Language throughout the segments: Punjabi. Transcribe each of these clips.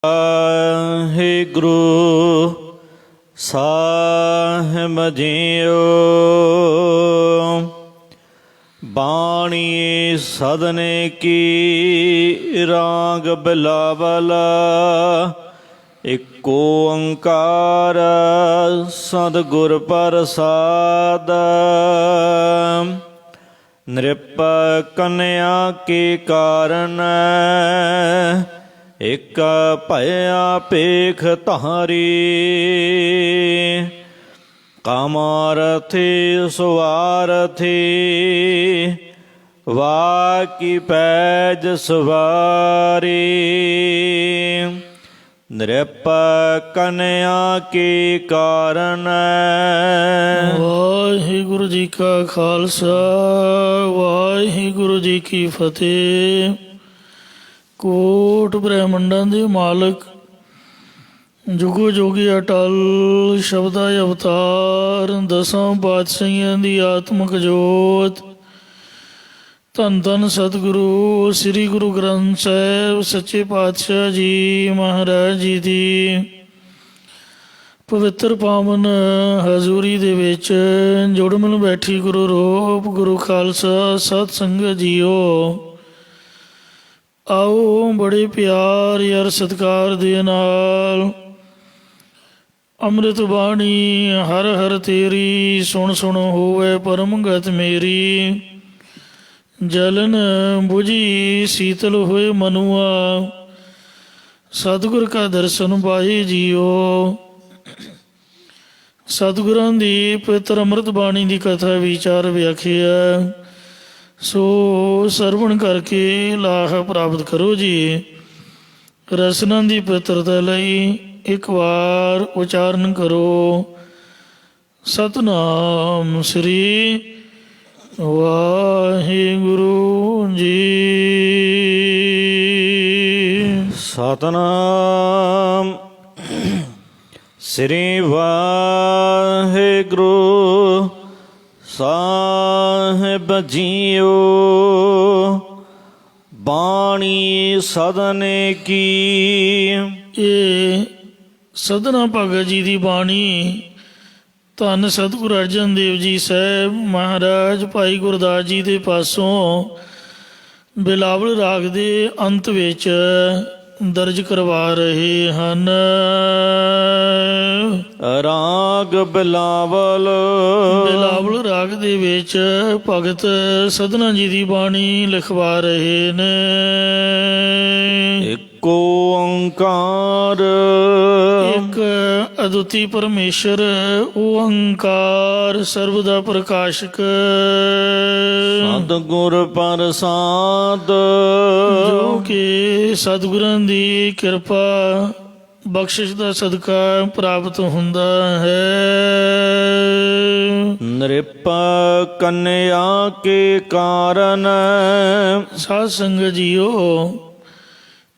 ਵਾਹਿਗੁਰੂ ਸਾਹਿਬ ਜੀਓ। ਬਾਣੀ ਸਦਨੇ ਕੀ ਰਾਗ ਬਿਲਾਵਲ, ਏਕੋ ਓੰਕਾਰ ਸਤਿਗੁਰ ਪ੍ਰਸਾਦ। ਨ੍ਰਿਪ ਕੰਨਿਆ ਕੇ ਕਾਰਨ, ਇਕ ਭਇਆ ਭੇਖ ਧਾਰੀ। ਕਾਮਾਰਥੀ ਸੁਆਰਥੀ, ਵਾਕੀ ਪੈਜ ਸਵਾਰੀ। ਨ੍ਰਿਪ ਕੰਨਿਆ ਕੇ ਕਾਰਨ। ਵਾਹਿਗੁਰੂ ਜੀ ਕਾ ਖਾਲਸਾ, ਵਾਹਿਗੁਰੂ ਜੀ ਕੀ ਫਤਿਹ। ਕੋਟ ਬ੍ਰਹਮੰਡਾਂ ਦੇ ਮਾਲਕ, ਜੁਗੋ ਜੋਗੀ ਅਟਲ ਸ਼ਬਦਾ ਅਵਤਾਰ, ਦਸਾਂ ਪਾਤਸ਼ਾਹੀਆਂ ਦੀ ਆਤਮਿਕ ਜੋਤ, ਧੰਨ ਧੰਨ ਸਤਿਗੁਰੂ ਸ੍ਰੀ ਗੁਰੂ ਗ੍ਰੰਥ ਸਾਹਿਬ ਸੱਚੇ ਪਾਤਸ਼ਾਹ ਜੀ ਮਹਾਰਾਜ ਜੀ ਦੀ ਪਵਿੱਤਰ ਪਾਵਨ ਹਜ਼ੂਰੀ ਦੇ ਵਿੱਚ ਜੁੜ ਮਿਲ ਬੈਠੀ ਗੁਰੂ ਰੂਪ ਗੁਰੂ ਖਾਲਸਾ ਸਤ ਸੰਗਤ ਜੀਓ। ਆਓ ਬੜੇ ਪਿਆਰ ਯਾਰ ਸਤਿਕਾਰ ਦੇ ਨਾਲ ਅੰਮ੍ਰਿਤ ਬਾਣੀ ਹਰ ਹਰ ਤੇਰੀ, ਸੁਣ ਸੁਣ ਹੋਵੇ ਪਰਮ ਗਤ ਮੇਰੀ। ਜਲਨ ਬੁਝੀ ਸੀਤਲ ਹੋਏ ਮਨੁਆ, ਸਤਿਗੁਰ ਕਾ ਦਰਸ਼ਨ ਪਾਏ ਜੀਓ। ਸਤਿਗੁਰਾਂ ਦੀ ਪਵਿੱਤਰ ਅੰਮ੍ਰਿਤ ਬਾਣੀ ਦੀ ਕਥਾ ਵਿਚਾਰ ਵਿਆਖਿਆ, ਸੋ ਸਰਵਣ ਕਰਕੇ ਲਾਹ ਪ੍ਰਾਪਤ ਕਰੋ ਜੀ। ਰਸਨਾ ਦੀ ਪਵਿੱਤਰਤਾ ਲਈ ਇੱਕ ਵਾਰ ਉਚਾਰਨ ਕਰੋ, ਸਤਿਨਾਮ ਸ੍ਰੀ ਵਾਹਿਗੁਰੂ ਜੀ। ਸਤਿਨਾਮ ਸ੍ਰੀ ਵਾਹਿਗੁਰੂ ਸਾਹਿਬ ਜੀਓ। ਬਾਣੀ ਸਦਨੇ ਕੀ। ਇਹ ਸਦਨਾ ਭਗਤ ਜੀ ਦੀ ਬਾਣੀ ਧੰਨ ਸਤਿਗੁਰੂ ਅਰਜਨ ਦੇਵ ਜੀ ਸਾਹਿਬ ਮਹਾਰਾਜ ਭਾਈ ਗੁਰਦਾਸ ਜੀ ਦੇ ਪਾਸੋਂ ਬਿਲਾਵਲ ਰਾਗ ਦੇ ਅੰਤ ਵਿੱਚ ਦਰਜ ਕਰਵਾ ਰਹੇ ਹਨ। ਰਾਗ ਬਿਲਾਵਲ। ਬਿਲਾਵਲ ਰਾਗ ਦੇ ਵਿੱਚ ਭਗਤ ਸਦਨਾ ਜੀ ਦੀ ਬਾਣੀ ਲਿਖਵਾ ਰਹੇ ਨੇ। ਏਕੋ ਓੰਕਾਰ। ਇੱਕ ਅਦੁੱਤੀ ਪਰਮੇਸ਼ਰ ਓੰਕਾਰ ਸਰਬ ਦਾ ਪ੍ਰਕਾਸ਼ਕ ਸਤਿਗੁਰ ਪ੍ਰਸਾਦ। ਜੋ ਕਿ ਸਤਿਗੁਰਾਂ ਦੀ ਕਿਰਪਾ ਬਖਸ਼ਿਸ਼ ਦਾ ਸਦਕਾ ਪ੍ਰਾਪਤ ਹੁੰਦਾ ਹੈ। ਨ੍ਰਿਪ ਕੰਨਿਆ ਕੇ ਕਾਰਨ। ਸਾਧ ਸੰਗਤ ਜੀਓ,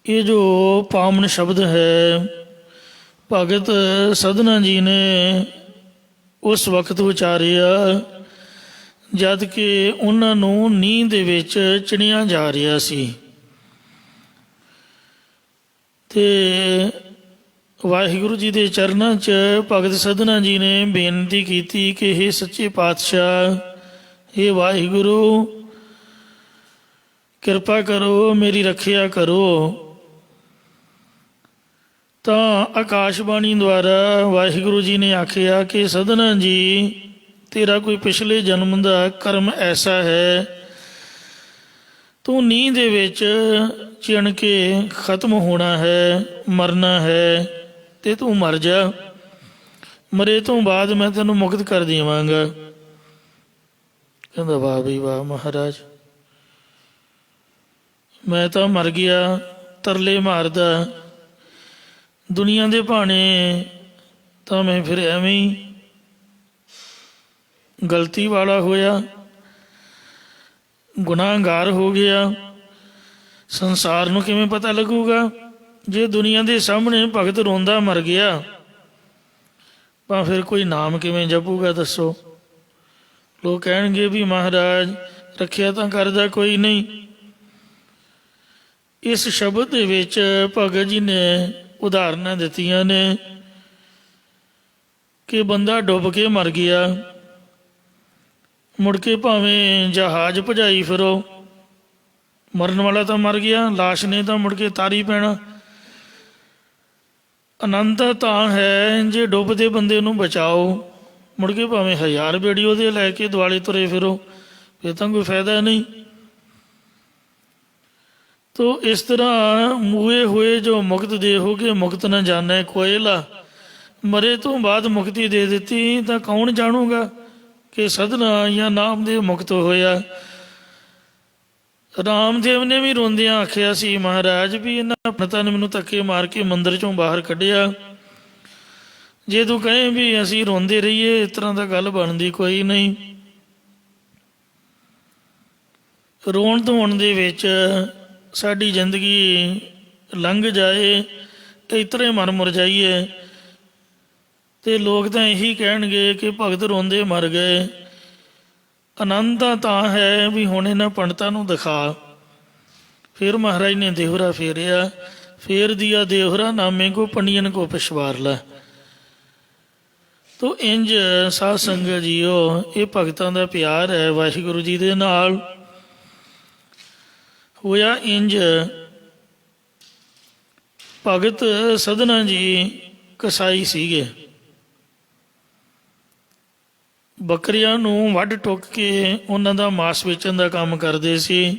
ਇਹ ਜੋ ਪਾਵਨ ਸ਼ਬਦ ਹੈ ਭਗਤ ਸਦਨਾ ਜੀ ਨੇ ਉਸ ਵਕਤ ਉਚਾਰਿਆ ਜਦ ਕਿ ਉਹਨਾਂ ਨੂੰ ਨੀਂਦ ਦੇ ਵਿੱਚ ਚਿਣਿਆ ਜਾ ਰਿਹਾ ਸੀ। ਤੇ ਵਾਹਿਗੁਰੂ ਜੀ ਦੇ ਚਰਨਾਂ 'ਚ ਭਗਤ ਸਦਨਾ ਜੀ ਨੇ ਬੇਨਤੀ ਕੀਤੀ ਕਿ ਹੇ ਸੱਚੇ ਪਾਤਸ਼ਾਹ, ਹੇ ਵਾਹਿਗੁਰੂ, ਕਿਰਪਾ ਕਰੋ, ਮੇਰੀ ਰੱਖਿਆ ਕਰੋ। ਤਾਂ ਆਕਾਸ਼ਬਾਣੀ ਦੁਆਰਾ ਵਾਹਿਗੁਰੂ ਜੀ ਨੇ ਆਖਿਆ ਕਿ ਸਦਨਾ ਜੀ, ਤੇਰਾ ਕੋਈ ਪਿਛਲੇ ਜਨਮ ਦਾ ਕਰਮ ਐਸਾ ਹੈ, ਤੂੰ ਨੀਂਦ ਦੇ ਵਿੱਚ ਚਿਣ ਕੇ ਖਤਮ ਹੋਣਾ ਹੈ, ਮਰਨਾ ਹੈ, ਤੇ ਤੂੰ ਮਰ ਜਾ। ਮਰੇ ਤੋਂ ਬਾਅਦ ਮੈਂ ਤੈਨੂੰ ਮੁਕਤ ਕਰ ਦੇਵਾਂਗਾ। ਕਹਿੰਦਾ ਵਾਹ ਬਈ ਵਾਹ ਮਹਾਰਾਜ, ਮੈਂ ਤਾਂ ਮਰ ਗਿਆ, ਤਰਲੇ ਮਾਰਦਾ ਦੁਨੀਆ ਦੇ ਭਾਣੇ, ਤਾਂ ਮੈਂ ਫਿਰ ਐਵੇਂ ਹੀ ਗਲਤੀ ਵਾਲਾ ਹੋਇਆ, ਗੁਨਾਹਗਾਰ ਹੋ ਗਿਆ। ਸੰਸਾਰ ਨੂੰ ਕਿਵੇਂ ਪਤਾ ਲੱਗੂਗਾ ਜੇ ਦੁਨੀਆ ਦੇ ਸਾਹਮਣੇ ਭਗਤ ਰੋਂਦਾ ਮਰ ਗਿਆ, ਤਾਂ ਫਿਰ ਕੋਈ ਨਾਮ ਕਿਵੇਂ ਜਪੂਗਾ ਦੱਸੋ। ਲੋਕ ਕਹਿਣਗੇ ਵੀ ਮਹਾਰਾਜ ਰੱਖਿਆ ਤਾਂ ਕਰਦਾ ਕੋਈ ਨਹੀਂ। ਇਸ ਸ਼ਬਦ ਦੇ ਵਿੱਚ ਭਗਤ ਜੀ ਨੇ ਉਦਾਹਰਨਾਂ ਦਿੱਤੀਆਂ ਨੇ ਕਿ ਬੰਦਾ ਡੁੱਬ ਕੇ ਮਰ ਗਿਆ, ਮੁੜ ਕੇ ਭਾਵੇਂ ਜਹਾਜ਼ ਭਜਾਈ ਫਿਰੋ, ਮਰਨ ਵਾਲਾ ਤਾਂ ਮਰ ਗਿਆ, ਲਾਸ਼ ਨੇ ਤਾਂ ਮੁੜ ਕੇ ਤਾਰੀ ਪੈਣਾ। ਆਨੰਦ ਤਾਂ ਹੈ ਜੇ ਡੁੱਬਦੇ ਬੰਦੇ ਨੂੰ ਬਚਾਓ, ਮੁੜ ਕੇ ਭਾਵੇਂ 1000 ਬੇੜੀ ਉਹਦੇ ਲੈ ਕੇ ਦੁਆਲੇ ਤੁਰੇ ਫਿਰੋ, ਫਿਰ ਤਾਂ ਕੋਈ ਫਾਇਦਾ ਨਹੀਂ। ਤੋ ਇਸ ਤਰ੍ਹਾਂ ਮੂਏ ਹੋਏ ਜੋ ਮੁਕਤ ਦੇ ਹੋ ਕੇ ਮੁਕਤ ਨਾ ਜਾਣੈ ਕੋਇਲਾ, ਮਰੇ ਤੋਂ ਬਾਅਦ ਮੁਕਤੀ ਦੇ ਦਿੱਤੀ ਤਾਂ ਕੌਣ ਜਾਣੂਗਾ ਕਿ ਸਧਨਾ ਜਾਂ ਨਾਮ ਦੇ ਮੁਕਤ ਹੋਇਆ। ਰਾਮਦੇਵ ਨੇ ਵੀ ਰੋਂਦਿਆਂ ਆਖਿਆ ਸੀ, ਮਹਾਰਾਜ ਵੀ ਇਹਨਾਂ ਪੰਡਤਾਂ ਨੇ ਮੈਨੂੰ ਧੱਕੇ ਮਾਰ ਕੇ ਮੰਦਿਰ ਚੋਂ ਬਾਹਰ ਕੱਢਿਆ, ਜੇ ਤੂੰ ਕਹੇ ਵੀ ਅਸੀਂ ਰੋਂਦੇ ਰਹੀਏ, ਇਸ ਤਰ੍ਹਾਂ ਦਾ ਗੱਲ ਬਣਦੀ ਕੋਈ ਨਹੀਂ। ਰੋਣ ਧੋਣ ਦੇ ਵਿੱਚ ਸਾਡੀ ਜ਼ਿੰਦਗੀ ਲੰਘ ਜਾਏ, ਇਸ ਤਰ੍ਹਾਂ ਮਰ ਮੁਰ ਜਾਈਏ, ਅਤੇ ਲੋਕ ਤਾਂ ਇਹੀ ਕਹਿਣਗੇ ਕਿ ਭਗਤ ਰੋਂਦੇ ਮਰ ਗਏ। ਆਨੰਦ ਤਾਂ ਹੈ ਵੀ ਹੁਣ ਇਹਨਾਂ ਪੰਡਤਾਂ ਨੂੰ ਦਿਖਾ। ਫਿਰ ਮਹਾਰਾਜ ਨੇ ਦੇਹਰਾ ਫੇਰਿਆ, ਫੇਰ ਦੀਆ ਦੇਹਰਾ ਨਾਮੇ ਕੋ ਪੰਡੀਅਨ ਕੋ ਪਿਛਵਾਰ ਲੈ। ਤੋ ਇੰਝ ਸਾਧ ਸੰਗਤ ਜੀਓ, ਇਹ ਭਗਤਾਂ ਦਾ ਪਿਆਰ ਹੈ ਵਾਹਿਗੁਰੂ ਜੀ ਦੇ ਨਾਲ। ਹੋਇਆ ਇੰਝ, ਭਗਤ ਸਧਨਾ ਜੀ ਕਸਾਈ ਸੀਗੇ, ਬੱਕਰੀਆਂ ਨੂੰ ਵੱਢ ਟੁੱਕ ਕੇ ਉਹਨਾਂ ਦਾ ਮਾਸ ਵੇਚਣ ਦਾ ਕੰਮ ਕਰਦੇ ਸੀ।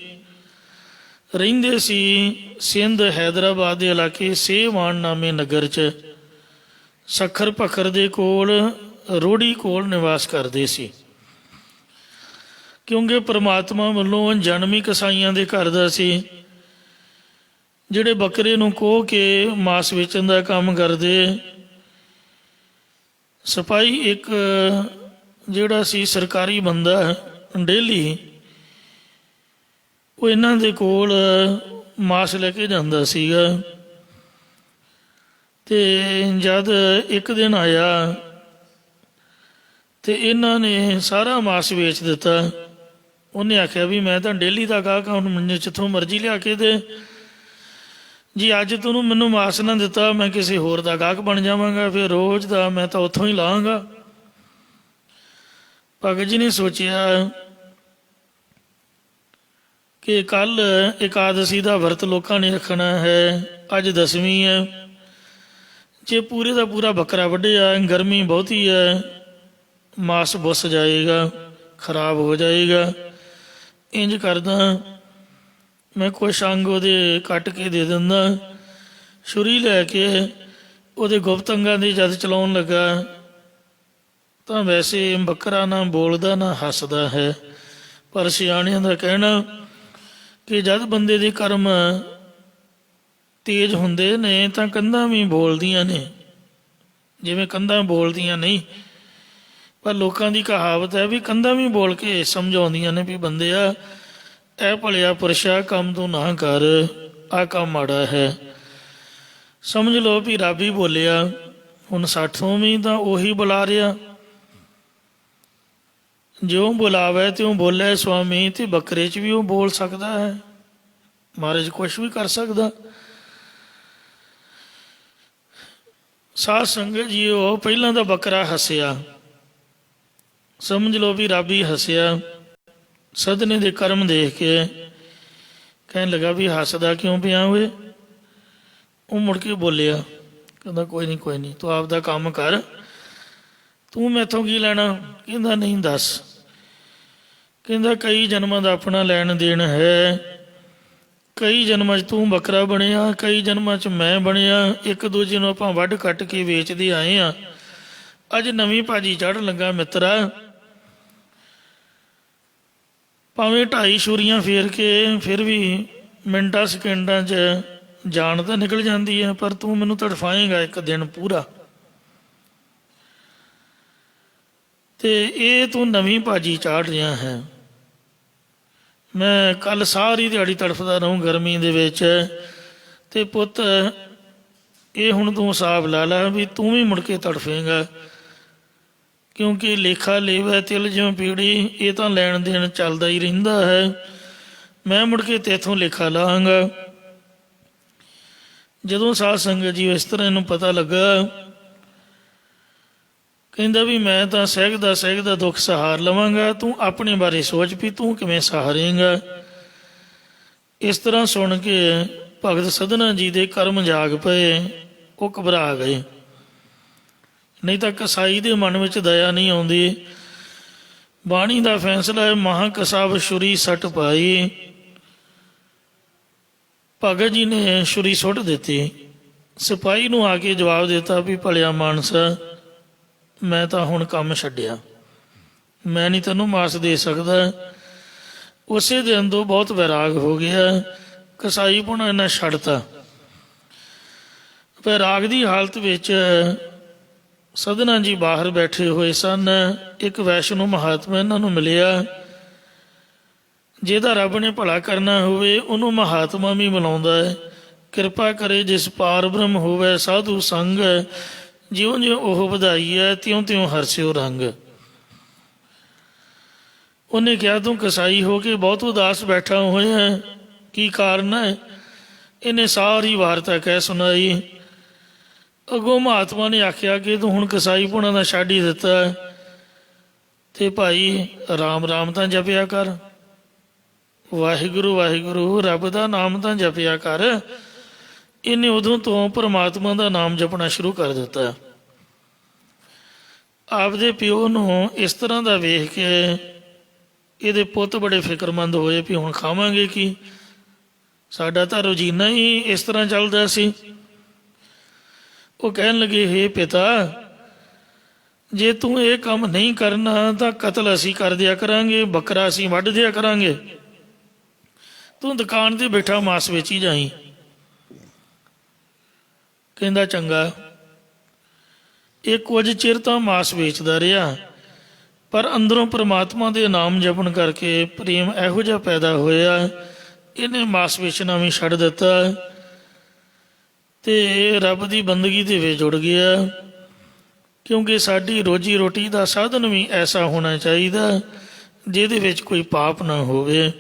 ਰਹਿੰਦੇ ਸੀ ਸਿੰਧ ਹੈਦਰਾਬਾਦ ਦੇ ਇਲਾਕੇ ਸੇਵਾਨ ਨਾਮੇ ਨਗਰ 'ਚ, ਸੱਖਰ ਭਖਰ ਦੇ ਕੋਲ ਰੋੜੀ ਕੋਲ ਨਿਵਾਸ ਕਰਦੇ ਸੀ। ਕਿਉਂਕਿ ਪਰਮਾਤਮਾ ਵੱਲੋਂ ਜਨਮ ਹੀ ਕਸਾਈਆਂ ਦੇ ਘਰ ਦਾ ਸੀ, ਜਿਹੜੇ ਬੱਕਰੇ ਨੂੰ ਕੋਹ ਕੇ ਮਾਸ ਵੇਚਣ ਦਾ ਕੰਮ ਕਰਦੇ। ਸਿਪਾਹੀ ਇੱਕ ਜਿਹੜਾ ਸੀ ਸਰਕਾਰੀ ਬੰਦਾ ਡੇਲੀ, ਉਹ ਇਹਨਾਂ ਦੇ ਕੋਲ ਮਾਸ ਲੈ ਕੇ ਜਾਂਦਾ ਸੀਗਾ। ਅਤੇ ਜਦ ਇੱਕ ਦਿਨ ਆਇਆ ਅਤੇ ਇਹਨਾਂ ਨੇ ਸਾਰਾ ਮਾਸ ਵੇਚ ਦਿੱਤਾ। ਉਹਨੇ ਆਖਿਆ ਵੀ ਮੈਂ ਤਾਂ ਡੇਲੀ ਦਾ ਗਾਹਕ, ਹੁਣ ਮੈਨੂੰ ਜਿੱਥੋਂ ਮਰਜ਼ੀ ਲਿਆ ਕੇ ਦੇ, ਜੀ ਅੱਜ ਤੂੰ ਮੈਨੂੰ ਮਾਸ ਨਾ ਦਿੱਤਾ ਮੈਂ ਕਿਸੇ ਹੋਰ ਦਾ ਗਾਹਕ ਬਣ ਜਾਵਾਂਗਾ, ਫਿਰ ਰੋਜ਼ ਦਾ ਮੈਂ ਤਾਂ ਉੱਥੋਂ ਹੀ ਲਾਂਗਾ। ਭਗਤ ਜੀ ਨੇ ਸੋਚਿਆ ਕਿ ਕੱਲ੍ਹ ਇਕਾਦਸ਼ੀ ਦਾ ਵਰਤ ਲੋਕਾਂ ਨੇ ਰੱਖਣਾ ਹੈ, ਅੱਜ ਦਸਵੀਂ ਹੈ, ਜੇ ਪੂਰੇ ਦਾ ਪੂਰਾ ਬੱਕਰਾ ਵੱਢਿਆ, ਗਰਮੀ ਬਹੁਤੀ ਹੈ, ਮਾਸ ਬੁੱਸ ਜਾਏਗਾ, ਖਰਾਬ ਹੋ ਜਾਏਗਾ। ਇੰਝ ਕਰਦਾ ਮੈਂ ਕੁਛ ਅੰਗ ਉਹਦੇ ਕੱਟ ਕੇ ਦੇ ਦਿੰਦਾ। ਛੁਰੀ ਲੈ ਕੇ ਉਹਦੇ ਗੁਪਤ ਅੰਗਾਂ ਦੀ ਜਦ ਚਲਾਉਣ ਲੱਗਾ ਤਾਂ ਵੈਸੇ ਬੱਕਰਾ ਨਾ ਬੋਲਦਾ ਨਾ ਹੱਸਦਾ ਹੈ, ਪਰ ਸਿਆਣਿਆਂ ਦਾ ਕਹਿਣਾ ਕਿ ਜਦ ਬੰਦੇ ਦੇ ਕਰਮ ਤੇਜ਼ ਹੁੰਦੇ ਨੇ ਤਾਂ ਕੰਧਾਂ ਵੀ ਬੋਲਦੀਆਂ ਨੇ। ਜਿਵੇਂ ਕੰਧਾਂ ਬੋਲਦੀਆਂ ਨਹੀਂ, ਪਰ ਲੋਕਾਂ ਦੀ ਕਹਾਵਤ ਹੈ ਵੀ ਕੰਧਾਂ ਵੀ ਬੋਲ ਕੇ ਸਮਝਾਉਂਦੀਆਂ ਨੇ ਵੀ ਬੰਦਿਆ ਇਹ ਭਲਿਆ ਪੁਰਸ਼ਾ ਕੰਮ ਤੂੰ ਨਾ ਕਰ, ਆਹ ਕੰਮ ਮਾੜਾ ਹੈ। ਸਮਝ ਲਓ ਵੀ ਰੱਬ ਹੀ ਬੋਲਿਆ। ਹੁਣ 60 ਵੀ ਤਾਂ ਉਹੀ ਬੁਲਾ ਰਿਹਾ, ਜਿਉਂ ਬੁਲਾਵੇ ਤਿਉਂ ਬੋਲੇ ਸੁਆਮੀ, ਅਤੇ ਬੱਕਰੇ 'ਚ ਵੀ ਉਹ ਬੋਲ ਸਕਦਾ ਹੈ, ਮਹਾਰਾਜ ਕੁਛ ਵੀ ਕਰ ਸਕਦਾ। ਸਾਧ ਸੰਗਤ ਜੀਓ, ਪਹਿਲਾਂ ਤਾਂ ਬੱਕਰਾ ਹੱਸਿਆ, ਸਮਝ ਲਓ ਵੀ ਰੱਬ ਹੀ ਹੱਸਿਆ। ਸਧਨੇ ਦੇ ਕਰਮ ਦੇਖ ਕੇ ਕਹਿਣ ਲੱਗਾ ਵੀ ਹੱਸਦਾ ਕਿਉਂ ਪਿਆ ਹੋਏ। ਉਹ ਮੁੜ ਕੇ ਬੋਲਿਆ, ਕਹਿੰਦਾ ਕੋਈ ਨਹੀਂ ਕੋਈ ਨਹੀਂ, ਤੂੰ ਆਪਦਾ ਕੰਮ ਕਰ, ਤੂੰ ਮੈਥੋਂ ਕੀ ਲੈਣਾ। ਕਹਿੰਦਾ ਨਹੀਂ ਦੱਸ। ਕਹਿੰਦਾ ਕਈ ਜਨਮਾਂ ਦਾ ਆਪਣਾ ਲੈਣ ਦੇਣ ਹੈ, ਕਈ ਜਨਮਾਂ 'ਚ ਤੂੰ ਬੱਕਰਾ ਬਣਿਆ, ਕਈ ਜਨਮਾਂ 'ਚ ਮੈਂ ਬਣਿਆ, ਇੱਕ ਦੂਜੇ ਨੂੰ ਆਪਾਂ ਵੱਢ ਕੱਟ ਕੇ ਵੇਚਦੇ ਆਏ ਹਾਂ, ਅੱਜ ਨਵੀਂ ਭਾਜੀ ਚੜ੍ਹਨ ਲੱਗਾ ਮਿੱਤਰਾ, ਭਾਵੇਂ 2.5 ਛੁਰੀਆਂ ਫੇਰ ਕੇ ਫਿਰ ਵੀ ਮਿੰਟਾਂ ਸਕਿੰਟਾਂ 'ਚ ਜਾਨ ਤਾਂ ਨਿਕਲ ਜਾਂਦੀ ਹੈ, ਪਰ ਤੂੰ ਮੈਨੂੰ ਤੜਫਾਏਂਗਾ ਇੱਕ ਦਿਨ ਪੂਰਾ। ਅਤੇ ਇਹ ਤੂੰ ਨਵੀਂ ਭਾਜੀ ਚਾੜ ਰਿਹਾ ਹੈ, ਮੈਂ ਕੱਲ੍ਹ ਸਾਰੀ ਦਿਹਾੜੀ ਤੜਫਦਾ ਰਹੂੰ ਗਰਮੀ ਦੇ ਵਿੱਚ, ਅਤੇ ਪੁੱਤ ਇਹ ਹੁਣ ਤੂੰ ਹਿਸਾਬ ਲਾ ਲਾ ਵੀ ਤੂੰ ਵੀ ਮੁੜ ਕੇ ਤੜਫੇਂਗਾ, ਕਿਉਂਕਿ ਲੇਖਾ ਲੇਵਾ ਤਿਲ ਜਿਉਂ ਪੀੜੀ, ਇਹ ਤਾਂ ਲੈਣ ਦੇਣ ਚੱਲਦਾ ਹੀ ਰਹਿੰਦਾ ਹੈ, ਮੈਂ ਮੁੜ ਕੇ ਤੇਥੋਂ ਲੇਖਾ ਲਾਂਗਾ। ਜਦੋਂ ਸਾਧ ਸੰਗਤ ਜੀ ਇਸ ਤਰ੍ਹਾਂ ਇਹਨੂੰ ਪਤਾ ਲੱਗਾ, ਕਹਿੰਦਾ ਵੀ ਮੈਂ ਤਾਂ ਸਹਿਗਦਾ ਦੁੱਖ ਸਹਾਰ ਲਵਾਂਗਾ, ਤੂੰ ਆਪਣੇ ਬਾਰੇ ਸੋਚ ਵੀ ਤੂੰ ਕਿਵੇਂ ਸਹਾਰੇਂਗਾ। ਇਸ ਤਰ੍ਹਾਂ ਸੁਣ ਕੇ ਭਗਤ ਸਧਨਾ ਜੀ ਦੇ ਕਰਮ ਜਾਗ ਪਏ, ਉਹ ਘਬਰਾ ਗਏ। ਨਹੀਂ ਤਾਂ ਕਸਾਈ ਦੇ ਮਨ ਵਿੱਚ ਦਇਆ ਨਹੀਂ ਆਉਂਦੀ। ਬਾਣੀ ਦਾ ਫੈਸਲਾ ਹੈ, ਮਹਾਂ ਕਸਾਵ ਛੁਰੀ ਸੱਟ ਪਾਈ। ਭਗਤ ਜੀ ਨੇ ਛੁਰੀ ਸੁੱਟ ਦਿੱਤੀ। ਸਿਪਾਹੀ ਨੂੰ ਆ ਕੇ ਜਵਾਬ ਦਿੱਤਾ ਵੀ ਭਲਿਆ ਮਾਨਸ, ਮੈਂ ਤਾਂ ਹੁਣ ਕੰਮ ਛੱਡਿਆ, ਮੈਂ ਨਹੀਂ ਤੈਨੂੰ ਮਾਸ ਦੇ ਸਕਦਾ। ਉਸੇ ਦਿਨ ਤੋਂ ਬਹੁਤ ਵੈਰਾਗ ਹੋ ਗਿਆ, ਕਸਾਈ ਪੁਣਾ ਇਹਨਾਂ ਛੱਡਤਾ। ਵੈਰਾਗ ਦੀ ਹਾਲਤ ਵਿੱਚ ਸਧਨਾ ਜੀ ਬਾਹਰ ਬੈਠੇ ਹੋਏ ਸਨ। ਇੱਕ ਵੈਸ਼ਨੋ ਮਹਾਤਮਾ ਇਹਨਾਂ ਨੂੰ ਮਿਲਿਆ। ਜਿਹਦਾ ਰੱਬ ਨੇ ਭਲਾ ਕਰਨਾ ਹੋਵੇ ਉਹਨੂੰ ਮਹਾਤਮਾ ਵੀ ਬੁਲਾਉਂਦਾ ਹੈ। ਕਿਰਪਾ ਕਰੇ ਜਿਸ ਪਾਰ ਬ੍ਰਹਮ ਹੋਵੇ ਸਾਧੂ ਸੰਗ, ਜਿਉਂ ਜਿਉਂ ਉਹ ਵਧਾਈ ਹੈ ਤਿਉਂ ਤਿਉਂ ਹਰਸਿਓ ਰੰਗ। ਉਹਨੇ ਕਿਹਾ, ਤੂੰ ਕਸਾਈ ਹੋ ਕੇ ਬਹੁਤ ਉਦਾਸ ਬੈਠਾ ਹੋਇਆ, ਕੀ ਕਾਰਨ ਹੈ? ਇਹਨੇ ਸਾਰੀ ਵਾਰਤਾ ਕਹਿ ਸੁਣਾਈ। ਅੱਗੋਂ ਮਹਾਤਮਾ ਨੇ ਆਖਿਆ ਕਿ ਤੂੰ ਹੁਣ ਕਸਾਈ ਪੁਣਾ ਦਾ ਛੱਡ ਹੀ ਦਿੱਤਾ, ਤੇ ਭਾਈ ਰਾਮ ਰਾਮ ਤਾਂ ਜਪਿਆ ਕਰ, ਵਾਹਿਗੁਰੂ ਵਾਹਿਗੁਰੂ ਰੱਬ ਦਾ ਨਾਮ ਤਾਂ ਜਪਿਆ ਕਰ। ਇਹਨੇ ਉਦੋਂ ਤੋਂ ਪਰਮਾਤਮਾ ਦਾ ਨਾਮ ਜਪਣਾ ਸ਼ੁਰੂ ਕਰ ਦਿੱਤਾ। ਆਪਦੇ ਪਿਓ ਨੂੰ ਇਸ ਤਰ੍ਹਾਂ ਦਾ ਵੇਖ ਕੇ ਇਹਦੇ ਪੁੱਤ ਬੜੇ ਫਿਕਰਮੰਦ ਹੋਏ ਵੀ ਹੁਣ ਖਾਵਾਂਗੇ ਕੀ, ਸਾਡਾ ਤਾਂ ਰੋਜ਼ੀਨਾ ਹੀ ਇਸ ਤਰ੍ਹਾਂ ਚੱਲਦਾ ਸੀ। ਉਹ ਕਹਿਣ ਲੱਗੇ, ਹੇ ਪਿਤਾ, ਜੇ ਤੂੰ ਇਹ ਕੰਮ ਨਹੀਂ ਕਰਨਾ ਤਾਂ ਕਤਲ ਅਸੀਂ ਕਰ ਦਿਆ ਕਰਾਂਗੇ, ਬੱਕਰਾ ਅਸੀਂ ਵੱਢ ਦਿਆ ਕਰਾਂਗੇ, ਤੂੰ ਦੁਕਾਨ ਤੇ ਬੈਠਾ ਮਾਸ ਵੇਚੀ ਜਾਈ। ਕਹਿੰਦਾ ਚੰਗਾ। ਇਹ ਕੁਝ ਚਿਰ ਤਾਂ ਮਾਸ ਵੇਚਦਾ ਰਿਹਾ, ਪਰ ਅੰਦਰੋਂ ਪ੍ਰਮਾਤਮਾ ਦੇ ਨਾਮ ਜਪਣ ਕਰਕੇ ਪ੍ਰੇਮ ਇਹੋ ਜਿਹਾ ਪੈਦਾ ਹੋਇਆ, ਇਹਨੇ ਮਾਸ ਵੇਚਣਾ ਵੀ ਛੱਡ ਦਿੱਤਾ ਤੇ ਰੱਬ ਦੀ ਬੰਦਗੀ ਦੇ ਵਿੱਚ ਜੁੜ ਗਿਆ। ਕਿਉਂਕਿ ਸਾਡੀ ਰੋਜੀ ਰੋਟੀ ਦਾ ਸਾਧਨ ਵੀ ਐਸਾ ਹੋਣਾ ਚਾਹੀਦਾ ਜਿਹਦੇ ਵਿੱਚ ਕੋਈ ਪਾਪ ਨਾ ਹੋਵੇ,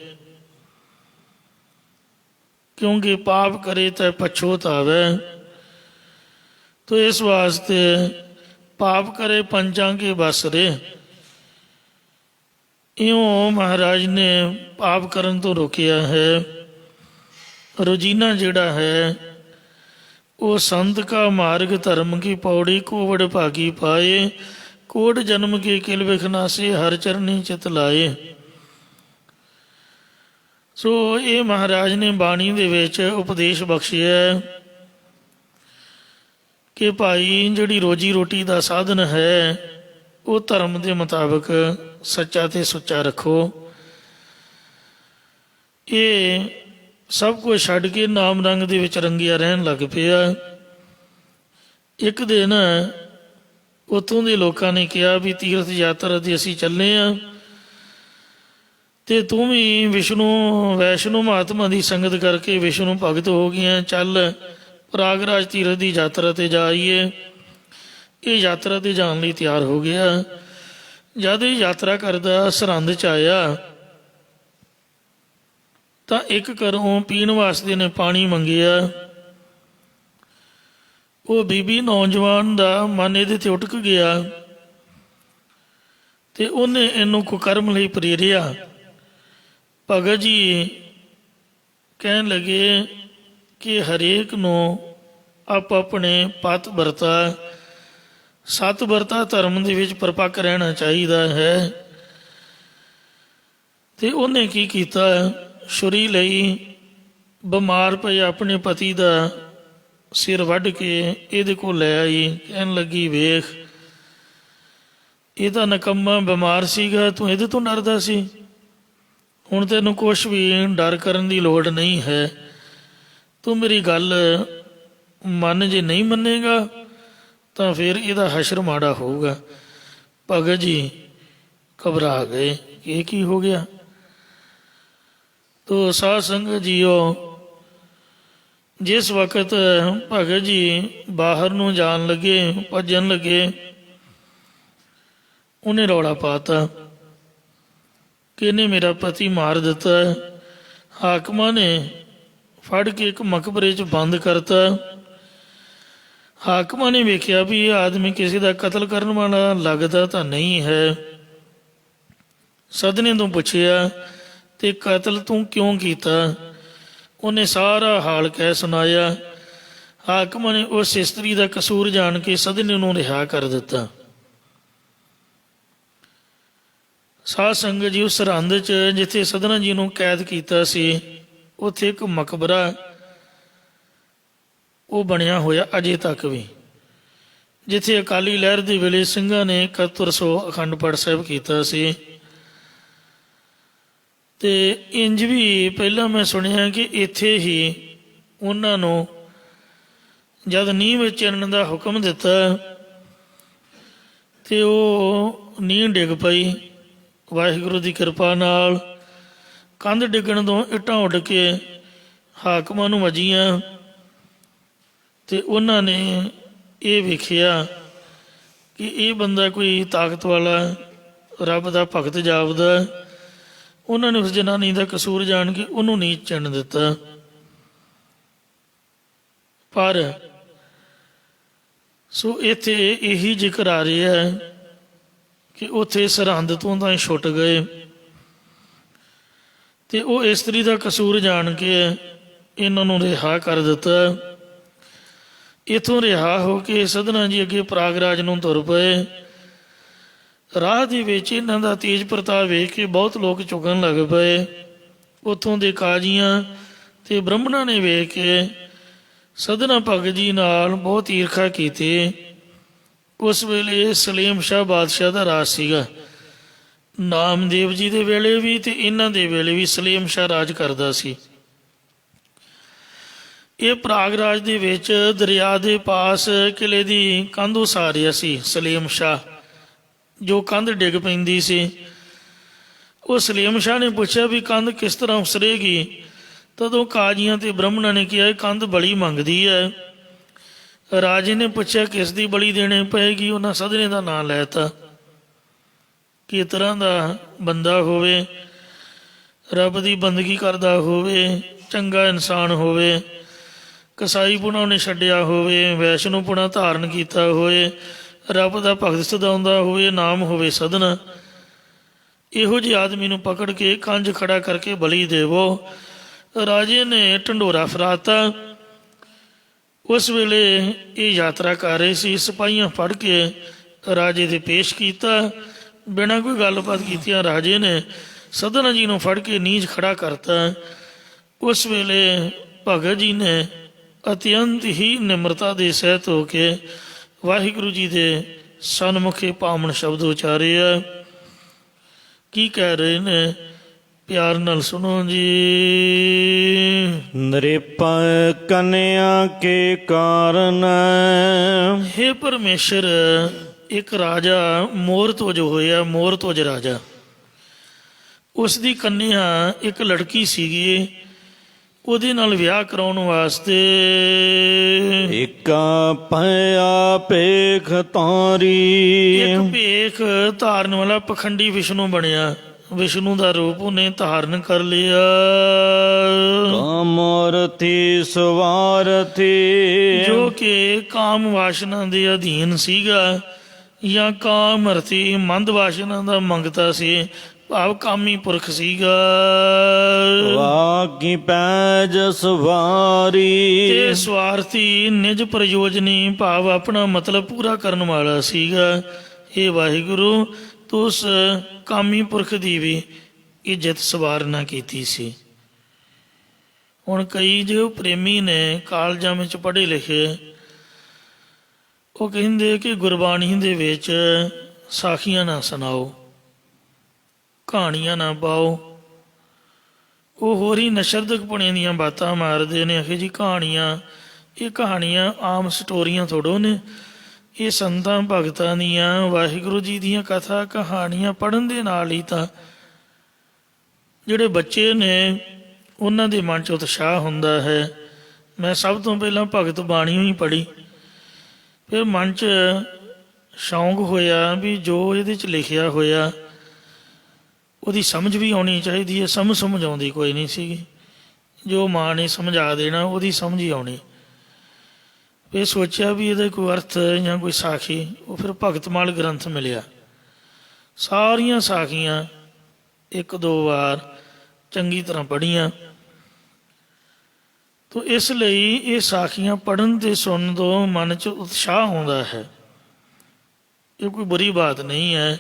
ਕਿਉਂਕਿ ਪਾਪ ਕਰੇ ਤਾਂ ਪਛੋਤਾਵੇ। ਤੋ ਇਸ ਵਾਸਤੇ ਪਾਪ ਕਰੇ ਪੰਚਾਂ ਕੇ ਬਸ ਰੇ। ਇਉਂ ਮਹਾਰਾਜ ਨੇ ਪਾਪ ਕਰਨ ਤੋਂ ਰੋਕਿਆ ਹੈ। ਰੋਜ਼ੀਨਾ ਜਿਹੜਾ ਹੈ ਉਹ ਸੰਤ ਕਾ ਮਾਰਗ ਧਰਮ ਕੀ ਪੌੜੀ, ਕੋਵੜ ਭਾਗੀ ਪਾਏ, ਕੋਟ ਜਨਮ ਕੇ ਕਿਲ ਵਿਖਨਾਸੇ, ਹਰ ਚਰਨੀ ਚਿਤ ਲਾਏ। ਸੋ ਇਹ ਮਹਾਰਾਜ ਨੇ ਬਾਣੀ ਦੇ ਵਿੱਚ ਉਪਦੇਸ਼ ਬਖਸ਼ਿਆ ਕਿ ਭਾਈ ਜਿਹੜੀ ਰੋਜੀ ਰੋਟੀ ਦਾ ਸਾਧਨ ਹੈ ਉਹ ਧਰਮ ਦੇ ਮੁਤਾਬਕ ਸੱਚਾ ਤੇ ਸੁੱਚਾ ਰੱਖੋ। ਇਹ ਸਭ ਕੁਝ ਛੱਡ ਕੇ ਨਾਮ ਰੰਗ ਦੇ ਵਿੱਚ ਰੰਗਿਆ ਰਹਿਣ ਲੱਗ ਪਿਆ। ਇੱਕ ਦਿਨ ਉੱਥੋਂ ਦੇ ਲੋਕਾਂ ਨੇ ਕਿਹਾ ਵੀ ਤੀਰਥ ਯਾਤਰਾ 'ਤੇ ਅਸੀਂ ਚੱਲੇ ਹਾਂ ਤੇ ਤੂੰ ਵੀ ਵੈਸ਼ਨੋ ਮਹਾਤਮਾ ਦੀ ਸੰਗਤ ਕਰਕੇ ਵਿਸ਼ਨੂੰ ਭਗਤ ਹੋ ਗਈਆਂ, ਚੱਲ ਪ੍ਰਯਾਗਰਾਜ ਤੀਰਥ ਦੀ ਯਾਤਰਾ 'ਤੇ ਜਾਈਏ। ਇਹ ਯਾਤਰਾ 'ਤੇ ਜਾਣ ਲਈ ਤਿਆਰ ਹੋ ਗਿਆ। ਜਦ ਇਹ ਯਾਤਰਾ ਕਰਦਾ ਸਰਹੰਦ 'ਚ ਆਇਆ ਤਾਂ ਇੱਕ ਘਰੋਂ ਪੀਣ ਵਾਸਤੇ ਨੇ ਪਾਣੀ ਮੰਗਿਆ। ਉਹ ਬੀਬੀ ਨੌਜਵਾਨ ਦਾ ਮਨ ਇਹਦੇ 'ਤੇ ਉਟਕ ਗਿਆ ਤੇ ਉਹਨੇ ਇਹਨੂੰ ਕੁਕਰਮ ਲਈ ਪ੍ਰੇਰਿਆ। ਭਗਤ ਜੀ ਕਹਿਣ ਲੱਗੇ ਕਿ ਹਰੇਕ ਨੂੰ ਆਪ ਆਪਣੇ ਪਤ ਵਰਤਾ ਸਤ ਵਰਤਾ ਧਰਮ ਦੇ ਵਿੱਚ ਪਰਪੱਕ ਰਹਿਣਾ ਚਾਹੀਦਾ ਹੈ। ਤੇ ਉਹਨੇ ਕੀ ਕੀਤਾ, ਛੁਰੀ ਲਈ ਬਿਮਾਰ ਪਏ ਆਪਣੇ ਪਤੀ ਦਾ ਸਿਰ ਵੱਢ ਕੇ ਇਹਦੇ ਕੋਲ ਲੈ ਆਈ। ਕਹਿਣ ਲੱਗੀ, ਵੇਖ ਇਹ ਤਾਂ ਨਕੰਮਾ ਬਿਮਾਰ ਸੀਗਾ, ਤੂੰ ਇਹਦੇ ਤੋਂ ਡਰਦਾ ਸੀ, ਹੁਣ ਤੈਨੂੰ ਕੁਛ ਵੀ ਡਰ ਕਰਨ ਦੀ ਲੋੜ ਨਹੀਂ ਹੈ। ਤੂੰ ਮੇਰੀ ਗੱਲ ਮੰਨ, ਜੇ ਨਹੀਂ ਮੰਨੇਗਾ ਤਾਂ ਫਿਰ ਇਹਦਾ ਹਸ਼ਰ ਮਾੜਾ ਹੋਊਗਾ। ਭਗਤ ਜੀ ਘਬਰਾ ਗਏ ਕਿ ਇਹ ਕੀ ਹੋ ਗਿਆ। ਤੋ ਸਾਧ ਸੰਗਤ ਜੀਓ, ਜਿਸ ਵਕਤ ਭਗਤ ਜੀ ਬਾਹਰ ਨੂੰ ਜਾਣ ਲੱਗੇ, ਭੱਜਣ ਲੱਗੇ, ਉਹਨੇ ਰੌਲਾ ਪਾਤਾ ਕਿ ਇਹਨੇ ਮੇਰਾ ਪਤੀ ਮਾਰ ਦਿੱਤਾ। ਹਾਕਮਾਂ ਨੇ ਫੜ ਕੇ ਇੱਕ ਮਕਬਰੇ 'ਚ ਬੰਦ ਕਰਤਾ। ਹਾਕਮਾਂ ਨੇ ਵੇਖਿਆ ਵੀ ਇਹ ਆਦਮੀ ਕਿਸੇ ਦਾ ਕਤਲ ਕਰਨ ਵਾਲਾ ਲੱਗਦਾ ਤਾਂ ਨਹੀਂ ਹੈ। ਸਦਨੇ ਤੋਂ ਪੁੱਛਿਆ ਤੇ ਕਤਲ ਤੂੰ ਕਿਉਂ ਕੀਤਾ? ਉਹਨੇ ਸਾਰਾ ਹਾਲ ਕਹਿ ਸੁਣਾਇਆ। ਹਾਕਮਾਂ ਨੇ ਉਸ ਇਸਤਰੀ ਦਾ ਕਸੂਰ ਜਾਣ ਕੇ ਸਦਨੇ ਨੂੰ ਰਿਹਾ ਕਰ ਦਿੱਤਾ। ਸਾਧ ਸੰਗਤ ਜੀ, ਉਸ ਸਰਹੰਦ 'ਚ ਜਿੱਥੇ ਸਦਨਾ ਜੀ ਨੂੰ ਕੈਦ ਕੀਤਾ ਸੀ, ਉੱਥੇ ਇੱਕ ਮਕਬਰਾ ਉਹ ਬਣਿਆ ਹੋਇਆ ਅਜੇ ਤੱਕ ਵੀ, ਜਿੱਥੇ ਅਕਾਲੀ ਲਹਿਰ ਦੇ ਵੇਲੇ ਸਿੰਘਾਂ ਨੇ 7100 ਅਖੰਡ ਪਾਠ ਸਾਹਿਬ ਕੀਤਾ ਸੀ। ਤੇ ਇੰਜ ਵੀ ਪਹਿਲਾਂ ਮੈਂ ਸੁਣਿਆ ਕਿ ਇੱਥੇ ਹੀ ਉਹਨਾਂ ਨੂੰ ਜਦ ਨੀਂਹ ਵਿੱਚ ਚਿਣਨ ਦਾ ਹੁਕਮ ਦਿੱਤਾ ਤੇ ਉਹ ਨੀਂਹ ਡਿੱਗ ਪਈ। ਵਾਹਿਗੁਰੂ ਦੀ ਕਿਰਪਾ ਨਾਲ ਕੰਧ ਡਿੱਗਣ ਤੋਂ ਇੱਟਾਂ ਉੱਡ ਕੇ ਹਾਕਮਾਂ ਨੂੰ ਵੱਜੀਆਂ ਤੇ ਉਹਨਾਂ ਨੇ ਇਹ ਵੇਖਿਆ ਕਿ ਇਹ ਬੰਦਾ ਕੋਈ ਤਾਕਤ ਵਾਲਾ ਰੱਬ ਦਾ ਭਗਤ ਜਾਪਦਾ। ਉਹਨਾਂ ਨੇ ਉਸ ਜਨਾਨੀ ਦਾ ਕਸੂਰ ਜਾਣ ਕੇ ਉਹਨੂੰ ਨੀਚ ਚਿਣ ਦਿੱਤਾ। ਪਰ ਸੋ ਇੱਥੇ ਇਹੀ ਜ਼ਿਕਰ ਆ ਰਿਹਾ ਹੈ ਕਿ ਉੱਥੇ ਸਰਹੰਦ ਤੋਂ ਤਾਂ ਛੁੱਟ ਗਏ ਤੇ ਉਹ ਇਸਤਰੀ ਦਾ ਕਸੂਰ ਜਾਣ ਕੇ ਇਹਨਾਂ ਨੂੰ ਰਿਹਾ ਕਰ ਦਿੱਤਾ। ਇੱਥੋਂ ਰਿਹਾ ਹੋ ਕੇ ਸਧਨਾ ਜੀ ਅੱਗੇ ਪ੍ਰਾਗਰਾਜ ਨੂੰ ਤੁਰ ਪਏ। ਰਾਹ ਦੇ ਵਿੱਚ ਇਹਨਾਂ ਦਾ ਤੇਜ ਪ੍ਰਤਾਪ ਵੇਖ ਕੇ ਬਹੁਤ ਲੋਕ ਝੁਕਣ ਲੱਗ ਪਏ। ਉੱਥੋਂ ਦੇ ਕਾਜ਼ੀਆਂ ਤੇ ਬ੍ਰਾਹਮਣਾਂ ਨੇ ਵੇਖ ਕੇ ਸਧਨਾ ਭਗਤ ਜੀ ਨਾਲ ਬਹੁਤ ਈਰਖਾ ਕੀਤੀ। ਉਸ ਵੇਲੇ ਸਲੀਮ ਸ਼ਾਹ ਬਾਦਸ਼ਾਹ ਦਾ ਰਾਜ ਸੀਗਾ। ਨਾਮਦੇਵ ਜੀ ਦੇ ਵੇਲੇ ਵੀ ਤੇ ਇਹਨਾਂ ਦੇ ਵੇਲੇ ਵੀ ਸਲੀਮ ਸ਼ਾਹ ਰਾਜ ਕਰਦਾ ਸੀ। ਇਹ ਪ੍ਰਾਗਰਾਜ ਦੇ ਵਿੱਚ ਦਰਿਆ ਦੇ ਪਾਸ ਕਿਲੇ ਦੀ ਕੰਧ ਉਸਾਰਿਆ ਸੀ ਸਲੀਮ ਸ਼ਾਹ। ਜੋ ਕੰਧ ਡਿੱਗ ਪੈਂਦੀ ਸੀ, ਉਹ ਸਲੀਮ ਸ਼ਾਹ ਨੇ ਪੁੱਛਿਆ ਵੀ ਕੰਧ ਕਿਸ ਤਰ੍ਹਾਂ ਉਸਰੇਗੀ। ਤਦੋਂ ਕਾਜ਼ੀਆਂ ਤੇ ਬ੍ਰਾਹਮਣਾਂ ਨੇ ਕਿਹਾ ਕੰਧ ਬਲੀ ਮੰਗਦੀ ਹੈ। ਰਾਜੇ ਨੇ ਪੁੱਛਿਆ ਕਿਸ ਦੀ ਬਲੀ ਦੇਣੀ ਪਏਗੀ। ਉਹਨਾਂ ਸਧਨੇ ਦਾ ਨਾਂ ਲੈ ਤਾ। ਕਿਸ ਤਰ੍ਹਾਂ ਦਾ ਬੰਦਾ ਹੋਵੇ, ਰੱਬ ਦੀ ਬੰਦਗੀ ਕਰਦਾ ਹੋਵੇ, ਚੰਗਾ ਇਨਸਾਨ ਹੋਵੇ, ਕਸਾਈਪੁਣਾ ਉਹਨੇ ਛੱਡਿਆ ਹੋਵੇ, ਵੈਸ਼ਨੂਪੁਣਾ ਧਾਰਨ ਕੀਤਾ ਹੋਵੇ, ਰੱਬ ਦਾ ਭਗਤ ਸਦਾਉਂਦਾ ਹੋਵੇ, ਨਾਮ ਹੋਵੇ ਸਧਨਾ, ਇਹੋ ਜਿਹੇ ਆਦਮੀ ਨੂੰ ਪਕੜ ਕੇ ਕੰਜ ਖੜਾ ਕਰਕੇ ਬਲੀ ਦੇਵੋ। ਰਾਜੇ ਨੇ ਢੰਡੋਰਾ ਫਰਾਤਾ। ਉਸ ਵੇਲੇ ਇਹ ਯਾਤਰਾ ਕਰ ਰਹੇ ਸੀ। ਸਿਪਾਹੀਆਂ ਫੜ ਕੇ ਰਾਜੇ ਦੇ ਪੇਸ਼ ਕੀਤਾ। ਬਿਨਾਂ ਕੋਈ ਗੱਲਬਾਤ ਕੀਤਿਆਂ ਰਾਜੇ ਨੇ ਸਧਨਾ ਜੀ ਨੂੰ ਫੜ ਕੇ ਨੀਚ ਖੜਾ ਕਰਤਾ। ਉਸ ਵੇਲੇ ਭਗਤ ਜੀ ਨੇ ਅਤਿਅੰਤ ਹੀ ਨਿਮਰਤਾ ਦੇ ਸਹਿਤ ਹੋ ਕੇ ਵਾਹਿਗੁਰੂ ਜੀ ਦੇ ਸਨਮੁਖੇ ਪਾਵਨ ਸ਼ਬਦ ਉਚਾਰੇ ਆ। ਕੀ ਕਹਿ ਰਹੇ ਨੇ? ਪਿਆਰ ਨਾਲ ਸੁਣੋ ਜੀ। ਨ੍ਰਿਪ ਕਨਿਆ ਕੇ ਕਾਰਨ। ਹੇ ਪਰਮੇਸ਼ਰ, ਇੱਕ ਰਾਜਾ ਮੋਰ ਧਵਜ ਹੋਇਆ, ਮੋਰ ਧਵਜ ਰਾਜਾ। ਉਸ ਦੀ ਕੰਨਿਆ ਇੱਕ ਲੜਕੀ ਸੀਗੀ। ਉਹਦੇ ਨਾਲ ਵਿਆਹ ਕਰਾਉਣ ਵਾਸਤੇ ਏਕਾ ਭਇਆ ਭੇਖ ਤਾਰੀ। ਇੱਕ ਭੇਖ ਧਾਰਨ ਵਾਲਾ ਪਖੰਡੀ ਵਿਸ਼ਨੂੰ ਬਣਿਆ। ਵਿਸ਼ਨੂੰ ਦਾ ਰੂਪ ਉਹਨੇ ਧਾਰਨ ਕਰ ਲਿਆ। ਕਾਮਰਥੀ ਸਵਾਰਥੀ। ਜੋ ਕਿ ਕਾਮ ਵਾਸ਼ਨਾ ਦੇ ਅਧੀਨ ਸੀਗਾ, ਜਾਂ ਕਾਮਰਥੀ ਮੰਦ ਵਾਸ਼ਨਾ ਦਾ ਮੰਗਤਾ ਸੀ, ਭਾਵ ਕਾਮੀ ਪੁਰਖ ਸੀਗਾ। ਵਾਗੀ ਪੈਜ ਸਵਾਰੀ। ਤੇ ਸਵਾਰਥੀ ਨਿਜ ਪ੍ਰਯੋਜਨੀ, ਭਾਵ ਆਪਣਾ ਮਤਲਬ ਪੂਰਾ ਕਰਨ ਵਾਲਾ ਸੀਗਾ। ਇਹ ਵਾਹਿਗੁਰੂ ਤੂੰ ਉਸ ਕਾਮੀ ਪੁਰਖ ਦੀ ਵੀ ਇੱਜ਼ਤ ਸਵਾਰਨਾ ਕੀਤੀ ਸੀ। ਹੁਣ ਕਈ ਜੋ ਪ੍ਰੇਮੀ ਨੇ ਕਾਲਜਾਂ ਵਿੱਚ ਪੜ੍ਹੇ ਲਿਖੇ, ਉਹ ਕਹਿੰਦੇ ਕਿ ਗੁਰਬਾਣੀ ਦੇ ਵਿੱਚ ਸਾਖੀਆਂ ਨਾ ਸੁਣਾਓ, ਕਹਾਣੀਆਂ ਨਾ ਪਾਓ। ਉਹ ਹੋਰ ਹੀ ਨਸ਼ਰਦਕਪੁਣੇ ਦੀਆਂ ਬਾਤਾਂ ਮਾਰਦੇ ਨੇ। ਇਹੋ ਜਿਹੀ ਕਹਾਣੀਆਂ, ਇਹ ਕਹਾਣੀਆਂ ਆਮ ਸਟੋਰੀਆਂ ਥੋੜ੍ਹੋ ਨੇ। ਇਹ ਸੰਤਾਂ ਭਗਤਾਂ ਦੀਆਂ, ਵਾਹਿਗੁਰੂ ਜੀ ਦੀਆਂ ਕਥਾ ਕਹਾਣੀਆਂ ਪੜ੍ਹਨ ਦੇ ਨਾਲ ਹੀ ਤਾਂ ਜਿਹੜੇ ਬੱਚੇ ਨੇ ਉਹਨਾਂ ਦੇ ਮਨ 'ਚ ਉਤਸ਼ਾਹ ਹੁੰਦਾ ਹੈ। ਮੈਂ ਸਭ ਤੋਂ ਪਹਿਲਾਂ ਭਗਤ ਬਾਣੀ ਹੀ ਪੜ੍ਹੀ, ਫਿਰ ਮਨ 'ਚ ਸ਼ੌਂਕ ਹੋਇਆ ਵੀ ਜੋ ਇਹਦੇ 'ਚ ਲਿਖਿਆ ਹੋਇਆ ਉਹਦੀ ਸਮਝ ਵੀ ਆਉਣੀ ਚਾਹੀਦੀ ਹੈ। ਸਮਝ ਆਉਂਦੀ ਕੋਈ ਨਹੀਂ ਸੀਗੀ। ਜੋ ਮਾਂ ਨੇ ਸਮਝਾ ਦੇਣਾ ਉਹਦੀ ਸਮਝ ਹੀ ਆਉਣੀ। ਇਹ ਸੋਚਿਆ ਵੀ ਇਹਦਾ ਕੋਈ ਅਰਥ ਜਾਂ ਕੋਈ ਸਾਖੀ। ਉਹ ਫਿਰ ਭਗਤਮਾਲ ਗ੍ਰੰਥ ਮਿਲਿਆ, ਸਾਰੀਆਂ ਸਾਖੀਆਂ ਇੱਕ ਦੋ ਵਾਰ ਚੰਗੀ ਤਰ੍ਹਾਂ ਪੜ੍ਹੀਆਂ। ਤੋ ਇਸ ਲਈ ਇਹ ਸਾਖੀਆਂ ਪੜ੍ਹਨ ਤੇ ਸੁਣਨ ਤੋਂ ਮਨ 'ਚ ਉਤਸ਼ਾਹ ਆਉਂਦਾ ਹੈ। ਇਹ ਕੋਈ ਬੁਰੀ ਬਾਤ ਨਹੀਂ ਹੈ।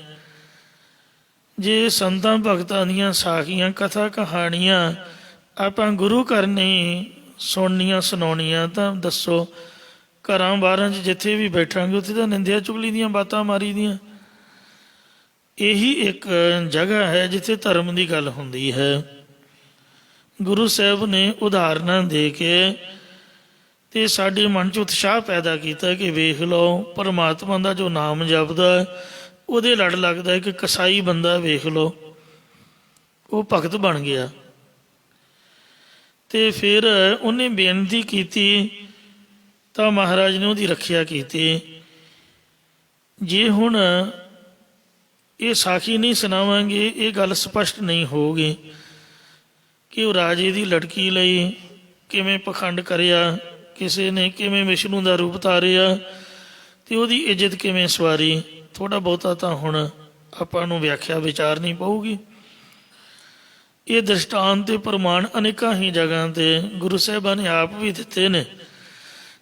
ਜੇ ਸੰਤਾਂ ਭਗਤਾਂ ਦੀਆਂ ਸਾਖੀਆਂ ਕਥਾ ਕਹਾਣੀਆਂ ਆਪਾਂ ਗੁਰੂ ਘਰ ਨਹੀਂ ਸੁਣਨੀਆਂ ਸੁਣਾਉਣੀਆਂ ਤਾਂ ਦੱਸੋ, ਘਰਾਂ ਬਾਹਰਾਂ 'ਚ ਜਿੱਥੇ ਵੀ ਬੈਠਾਂਗੇ ਉੱਥੇ ਤਾਂ ਨਿੰਦਿਆ ਚੁਗਲੀ ਦੀਆਂ ਬਾਤਾਂ ਮਾਰੀ ਦੀਆਂ। ਇਹੀ ਇੱਕ ਜਗ੍ਹਾ ਹੈ ਜਿੱਥੇ ਧਰਮ ਦੀ ਗੱਲ ਹੁੰਦੀ ਹੈ। ਗੁਰੂ ਸਾਹਿਬ ਨੇ ਉਦਾਹਰਨਾਂ ਦੇ ਕੇ ਤੇ ਸਾਡੇ ਮਨ 'ਚ ਉਤਸ਼ਾਹ ਪੈਦਾ ਕੀਤਾ ਕਿ ਵੇਖ ਲਓ, ਪਰਮਾਤਮਾ ਦਾ ਜੋ ਨਾਮ ਜਪਦਾ ਉਹਦੇ ਲੜ ਲੱਗਦਾ ਇੱਕ ਕਸਾਈ ਬੰਦਾ ਵੇਖ ਲਓ, ਉਹ ਭਗਤ ਬਣ ਗਿਆ। ਤੇ ਫਿਰ ਉਹਨੇ ਬੇਨਤੀ ਕੀਤੀ ਤਾਂ ਮਹਾਰਾਜ ਨੇ ਉਹਦੀ ਰੱਖਿਆ ਕੀਤੀ। ਜੇ ਹੁਣ ਇਹ ਸਾਖੀ ਨਹੀਂ ਸੁਣਾਵਾਂਗੇ, ਇਹ ਗੱਲ ਸਪਸ਼ਟ ਨਹੀਂ ਹੋਊਗੀ ਕਿ ਉਹ ਰਾਜੇ ਦੀ ਲੜਕੀ ਲਈ ਕਿਵੇਂ ਪਖੰਡ ਕਰਿਆ, ਕਿਸੇ ਨੇ ਕਿਵੇਂ ਵਿਸ਼ਨੂੰ ਦਾ ਰੂਪ ਧਾਰਿਆ ਤੇ ਉਹਦੀ ਇੱਜ਼ਤ ਕਿਵੇਂ ਸਵਾਰੀ। ਥੋੜ੍ਹਾ ਬਹੁਤਾ ਤਾਂ ਹੁਣ ਆਪਾਂ ਨੂੰ ਵਿਆਖਿਆ ਵਿਚਾਰਨੀ ਪਊਗੀ। ਇਹ ਦ੍ਰਿਸ਼ਟਾਂਤ ਤੇ ਪ੍ਰਮਾਣ ਅਨੇਕਾਂ ਹੀ ਜਗ੍ਹਾ ਤੇ ਗੁਰੂ ਸਾਹਿਬਾਂ ਨੇ ਆਪ ਵੀ ਦਿੱਤੇ ਨੇ।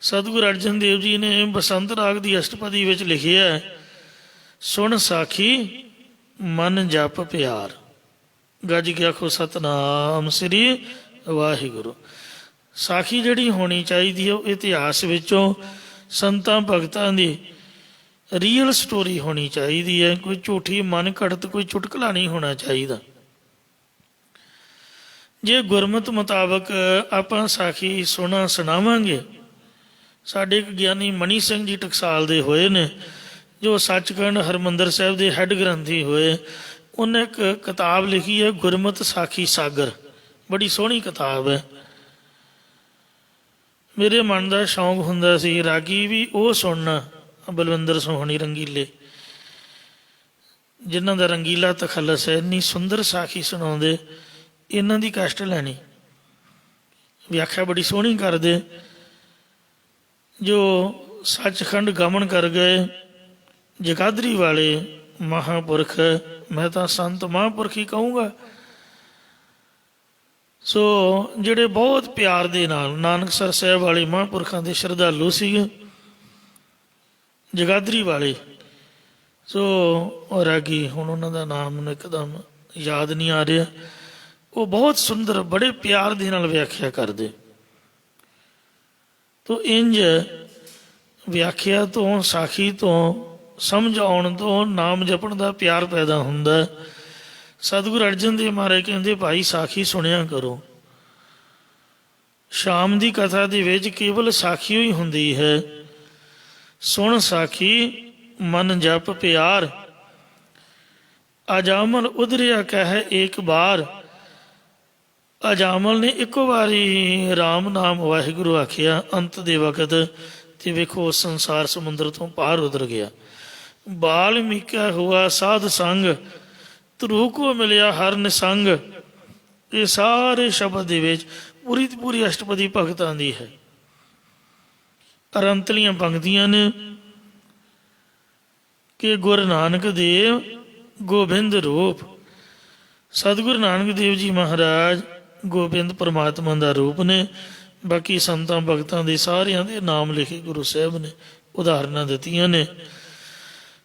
ਸਤਿਗੁਰੂ ਅਰਜਨ ਦੇਵ ਜੀ ਨੇ ਬਸੰਤ ਰਾਗ ਦੀ ਅਸ਼ਟਪਦੀ ਵਿੱਚ ਲਿਖਿਆ, ਸੁਣ ਸਾਖੀ ਮਨ ਜਪ ਪਿਆਰ, ਗੱਜ ਕੇ ਆਖੋ ਸਤਿਨਾਮ ਸ੍ਰੀ ਵਾਹਿਗੁਰੂ। ਸਾਖੀ ਜਿਹੜੀ ਹੋਣੀ ਚਾਹੀਦੀ ਹੈ ਉਹ ਇਤਿਹਾਸ ਵਿੱਚੋਂ ਸੰਤਾਂ ਭਗਤਾਂ ਦੀ ਰੀਅਲ ਸਟੋਰੀ ਹੋਣੀ ਚਾਹੀਦੀ ਹੈ। ਕੋਈ ਝੂਠੀ ਮਨ ਘੜਤ ਕੋਈ ਚੁਟਕਲਾ ਨਹੀਂ ਹੋਣਾ ਚਾਹੀਦਾ। ਜੇ ਗੁਰਮਤਿ ਮੁਤਾਬਕ ਆਪਾਂ ਸਾਖੀ ਸੁਣਾਵਾਂਗੇ, ਸਾਡੇ ਇੱਕ ਗਿਆਨੀ ਮਣੀ ਸਿੰਘ ਜੀ ਟਕਸਾਲ ਦੇ ਹੋਏ ਨੇ, ਜੋ ਸੱਚਖੰਡ ਹਰਿਮੰਦਰ ਸਾਹਿਬ ਦੇ ਹੈੱਡ ਗ੍ਰੰਥੀ ਹੋਏ। ਉਹਨੇ ਇੱਕ ਕਿਤਾਬ ਲਿਖੀ ਹੈ ਗੁਰਮਤਿ ਸਾਖੀ ਸਾਗਰ, ਬੜੀ ਸੋਹਣੀ ਕਿਤਾਬ ਹੈ। ਮੇਰੇ ਮਨ ਦਾ ਸ਼ੌਂਕ ਹੁੰਦਾ ਸੀ ਰਾਗੀ ਵੀ ਉਹ ਸੁਣਨਾ, ਬਲਵਿੰਦਰ ਸੋਹਣੀ ਰੰਗੀਲੇ, ਜਿਨ੍ਹਾਂ ਦਾ ਰੰਗੀਲਾ ਤਖੱਲਸ ਹੈ, ਇੰਨੀ ਸੁੰਦਰ ਸਾਖੀ ਸੁਣਾਉਂਦੇ। ਇਹਨਾਂ ਦੀ ਕਸ਼ਟ ਲੈਣੀ, ਵਿਆਖਿਆ ਬੜੀ ਸੋਹਣੀ ਕਰਦੇ। ਜੋ ਸੱਚਖੰਡ ਗਮਨ ਕਰ ਗਏ ਜਗਾਦਰੀ ਵਾਲੇ ਮਹਾਂਪੁਰਖ, ਮੈਂ ਤਾਂ ਸੰਤ ਮਹਾਂਪੁਰਖ ਹੀ ਕਹੂੰਗਾ, ਸੋ ਜਿਹੜੇ ਬਹੁਤ ਪਿਆਰ ਦੇ ਨਾਲ ਨਾਨਕਸਰ ਸਾਹਿਬ ਵਾਲੇ ਮਹਾਂਪੁਰਖਾਂ ਦੇ ਸ਼ਰਧਾਲੂ ਸੀਗੇ ਜਗਾਦਰੀ ਵਾਲੇ। ਸੋ ਉਹ ਰਾਗੀ, ਹੁਣ ਉਹਨਾਂ ਦਾ ਨਾਮ ਮੈਨੂੰ ਇੱਕਦਮ ਯਾਦ ਨਹੀਂ ਆ ਰਿਹਾ, ਉਹ ਬਹੁਤ ਸੁੰਦਰ ਬੜੇ ਪਿਆਰ ਦੇ ਨਾਲ ਵਿਆਖਿਆ ਕਰਦੇ। ਤੋ ਇੰਝ ਵਿਆਖਿਆ ਤੋਂ, ਸਾਖੀ ਤੋਂ, ਸਮਝ ਆਉਣ ਤੋਂ ਨਾਮ ਜਪਣ ਦਾ ਪਿਆਰ ਪੈਦਾ ਹੁੰਦਾ। ਸਤਿਗੁਰੂ ਅਰਜਨ ਦੇਵ ਮਹਾਰਾਜ ਕਹਿੰਦੇ ਭਾਈ ਸਾਖੀ ਸੁਣਿਆ ਕਰੋ। ਸ਼ਾਮ ਦੀ ਕਥਾ ਦੇ ਵਿੱਚ ਕੇਵਲ ਸਾਖੀ ਹੀ ਹੁੰਦੀ ਹੈ। ਸੁਣ ਸਾਖੀ ਮਨ ਜਪ ਪਿਆਰ, ਅਜਾਮਲ ਉਧਰਿਆ ਕਹਿ ਏਕ ਬਾਰ। ਅਜਾਮਲ ਨੇ ਇੱਕੋ ਵਾਰੀ ਰਾਮ ਨਾਮ ਵਾਹਿਗੁਰੂ ਆਖਿਆ ਅੰਤ ਦੇ ਵਕਤ, ਤੇ ਵੇਖੋ ਸੰਸਾਰ ਸਮੁੰਦਰ ਤੋਂ ਪਾਰ ਉਤਰ ਗਿਆ। ਬਾਲਮੀਕਾ ਹੁਆ ਸਾਧ ਸੰਗ, ਧਰੂ ਕੋ ਮਿਲਿਆ ਹਰ ਨਿਸੰਗ। ਇਹ ਸਾਰੇ ਸ਼ਬਦ ਦੇ ਵਿੱਚ ਪੂਰੀ ਦੀ ਪੂਰੀ ਅਸ਼ਟਪਦੀ ਭਗਤਾਂ ਦੀ ਹੈ। ਅਰੰਤਲੀਆਂ ਪੰਕਤੀਆਂ ਨੇ ਕਿ ਗੁਰੂ ਨਾਨਕ ਦੇਵ ਗੋਬਿੰਦ ਰੂਪ। ਸਤਿਗੁਰੂ ਨਾਨਕ ਦੇਵ ਜੀ ਮਹਾਰਾਜ ਗੋਬਿੰਦ ਪਰਮਾਤਮਾ ਦਾ ਰੂਪ ਨੇ। ਬਾਕੀ ਸੰਤਾਂ ਭਗਤਾਂ ਦੇ ਸਾਰਿਆਂ ਦੇ ਨਾਮ ਲਿਖੇ ਗੁਰੂ ਸਾਹਿਬ ਨੇ, ਉਦਾਹਰਨਾਂ ਦਿੱਤੀਆਂ ਨੇ।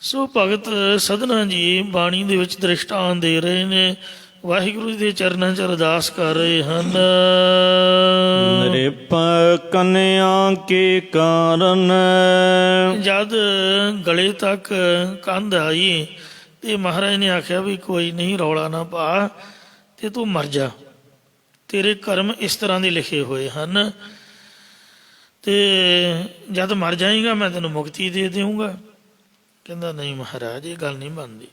ਸੋ ਭਗਤ ਸਧਨਾ ਜੀ ਬਾਣੀ ਦੇ ਵਿੱਚ ਦ੍ਰਿਸ਼ਟਾਂਤ ਦੇ ਰਹੇ ਨੇ, ਵਾਹਿਗੁਰੂ ਜੀ ਦੇ ਚਰਨਾਂ 'ਚ ਅਰਦਾਸ ਕਰ ਰਹੇ ਹਨ। ਨ੍ਰਿਪ ਕਨਿਆ ਕੇ ਕਾਰਨ। ਜਦ ਗਲੇ ਤੱਕ ਕੰਧ ਆਈ ਤੇ ਮਹਾਰਾਜ ਨੇ ਆਖਿਆ ਵੀ ਕੋਈ ਨਹੀਂ, ਰੌਲਾ ਨਾ ਪਾ ਤੇ ਤੂੰ ਮਰ ਜਾ, ਤੇਰੇ ਕਰਮ ਇਸ ਤਰ੍ਹਾਂ ਦੇ ਲਿਖੇ ਹੋਏ ਹਨ, ਤੇ ਜਦ ਮਰ ਜਾਏਗਾ ਮੈਂ ਤੈਨੂੰ ਮੁਕਤੀ ਦੇ ਦੇਵਾਂਗਾ। ਕਹਿੰਦਾ ਨਹੀਂ ਮਹਾਰਾਜ, ਇਹ ਗੱਲ ਨਹੀਂ ਬਣਦੀ।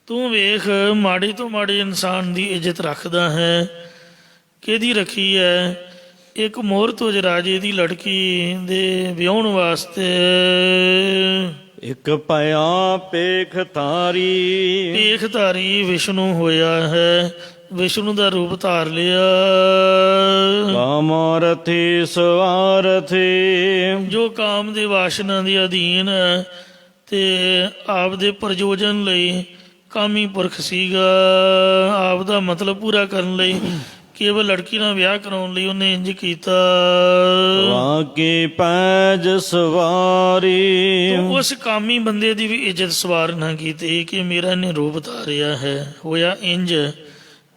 ਤੂੰ ਵੇਖ ਮਾੜੇ ਤੋਂ ਮਾੜੇ ਇਨਸਾਨ ਦੀ ਇੱਜ਼ਤ ਰੱਖਦਾ ਹੈ। ਕਿਹਦੀ ਰੱਖੀ ਹੈ? ਇੱਕ ਮੋਹਰਤੁਜ ਰਾਜੇ ਦੀ ਲੜਕੀ ਦੇ ਵਿਆਹੁਣ ਵਾਸਤੇ। ਇੱਕ ਭਇਆ ਪੇਖ ਧਾਰੀ। ਪੇਖ ਧਾਰੀ ਵਿਸ਼ਨੂੰ ਹੋਇਆ ਹੈ। ਵਿਸ਼ਨੂੰ ਦਾ ਰੂਪ ਧਾਰ ਲਿਆ। ਕਾਮਰਥੀ ਸਵਾਰਥੀ ਜੋ ਕਾਮ ਦੇ ਵਾਸ਼ਨਾ ਦੇ ਅਧੀਨ ਹੈ ਤੇ ਆਪ ਦੇ ਪ੍ਰਯੋਜਨ ਲਈ ਕਾਮੀ ਪੁਰਖ ਸੀਗਾ। ਆਪ ਦਾ ਮਤਲਬ ਪੂਰਾ ਕਰਨ ਲਈ ਕੇਵਲ ਲੜਕੀ ਨਾਲ ਵਿਆਹ ਕਰਾਉਣ ਲਈ ਉਹਨੇ ਇੰਜ ਕੀਤਾ। ਵਾਕੀ ਪੈਜ ਸਵਾਰੀ ਉਸ ਕਾਮੀ ਬੰਦੇ ਦੀ ਵੀ ਇੱਜ਼ਤ ਸਵਾਰ ਨਾ ਕੀਤੀ ਕਿ ਮੇਰਾ ਇਹਨੇ ਰੂਪ ਧਾਰਿਆ ਹੈ। ਹੋਇਆ ਇੰਜ,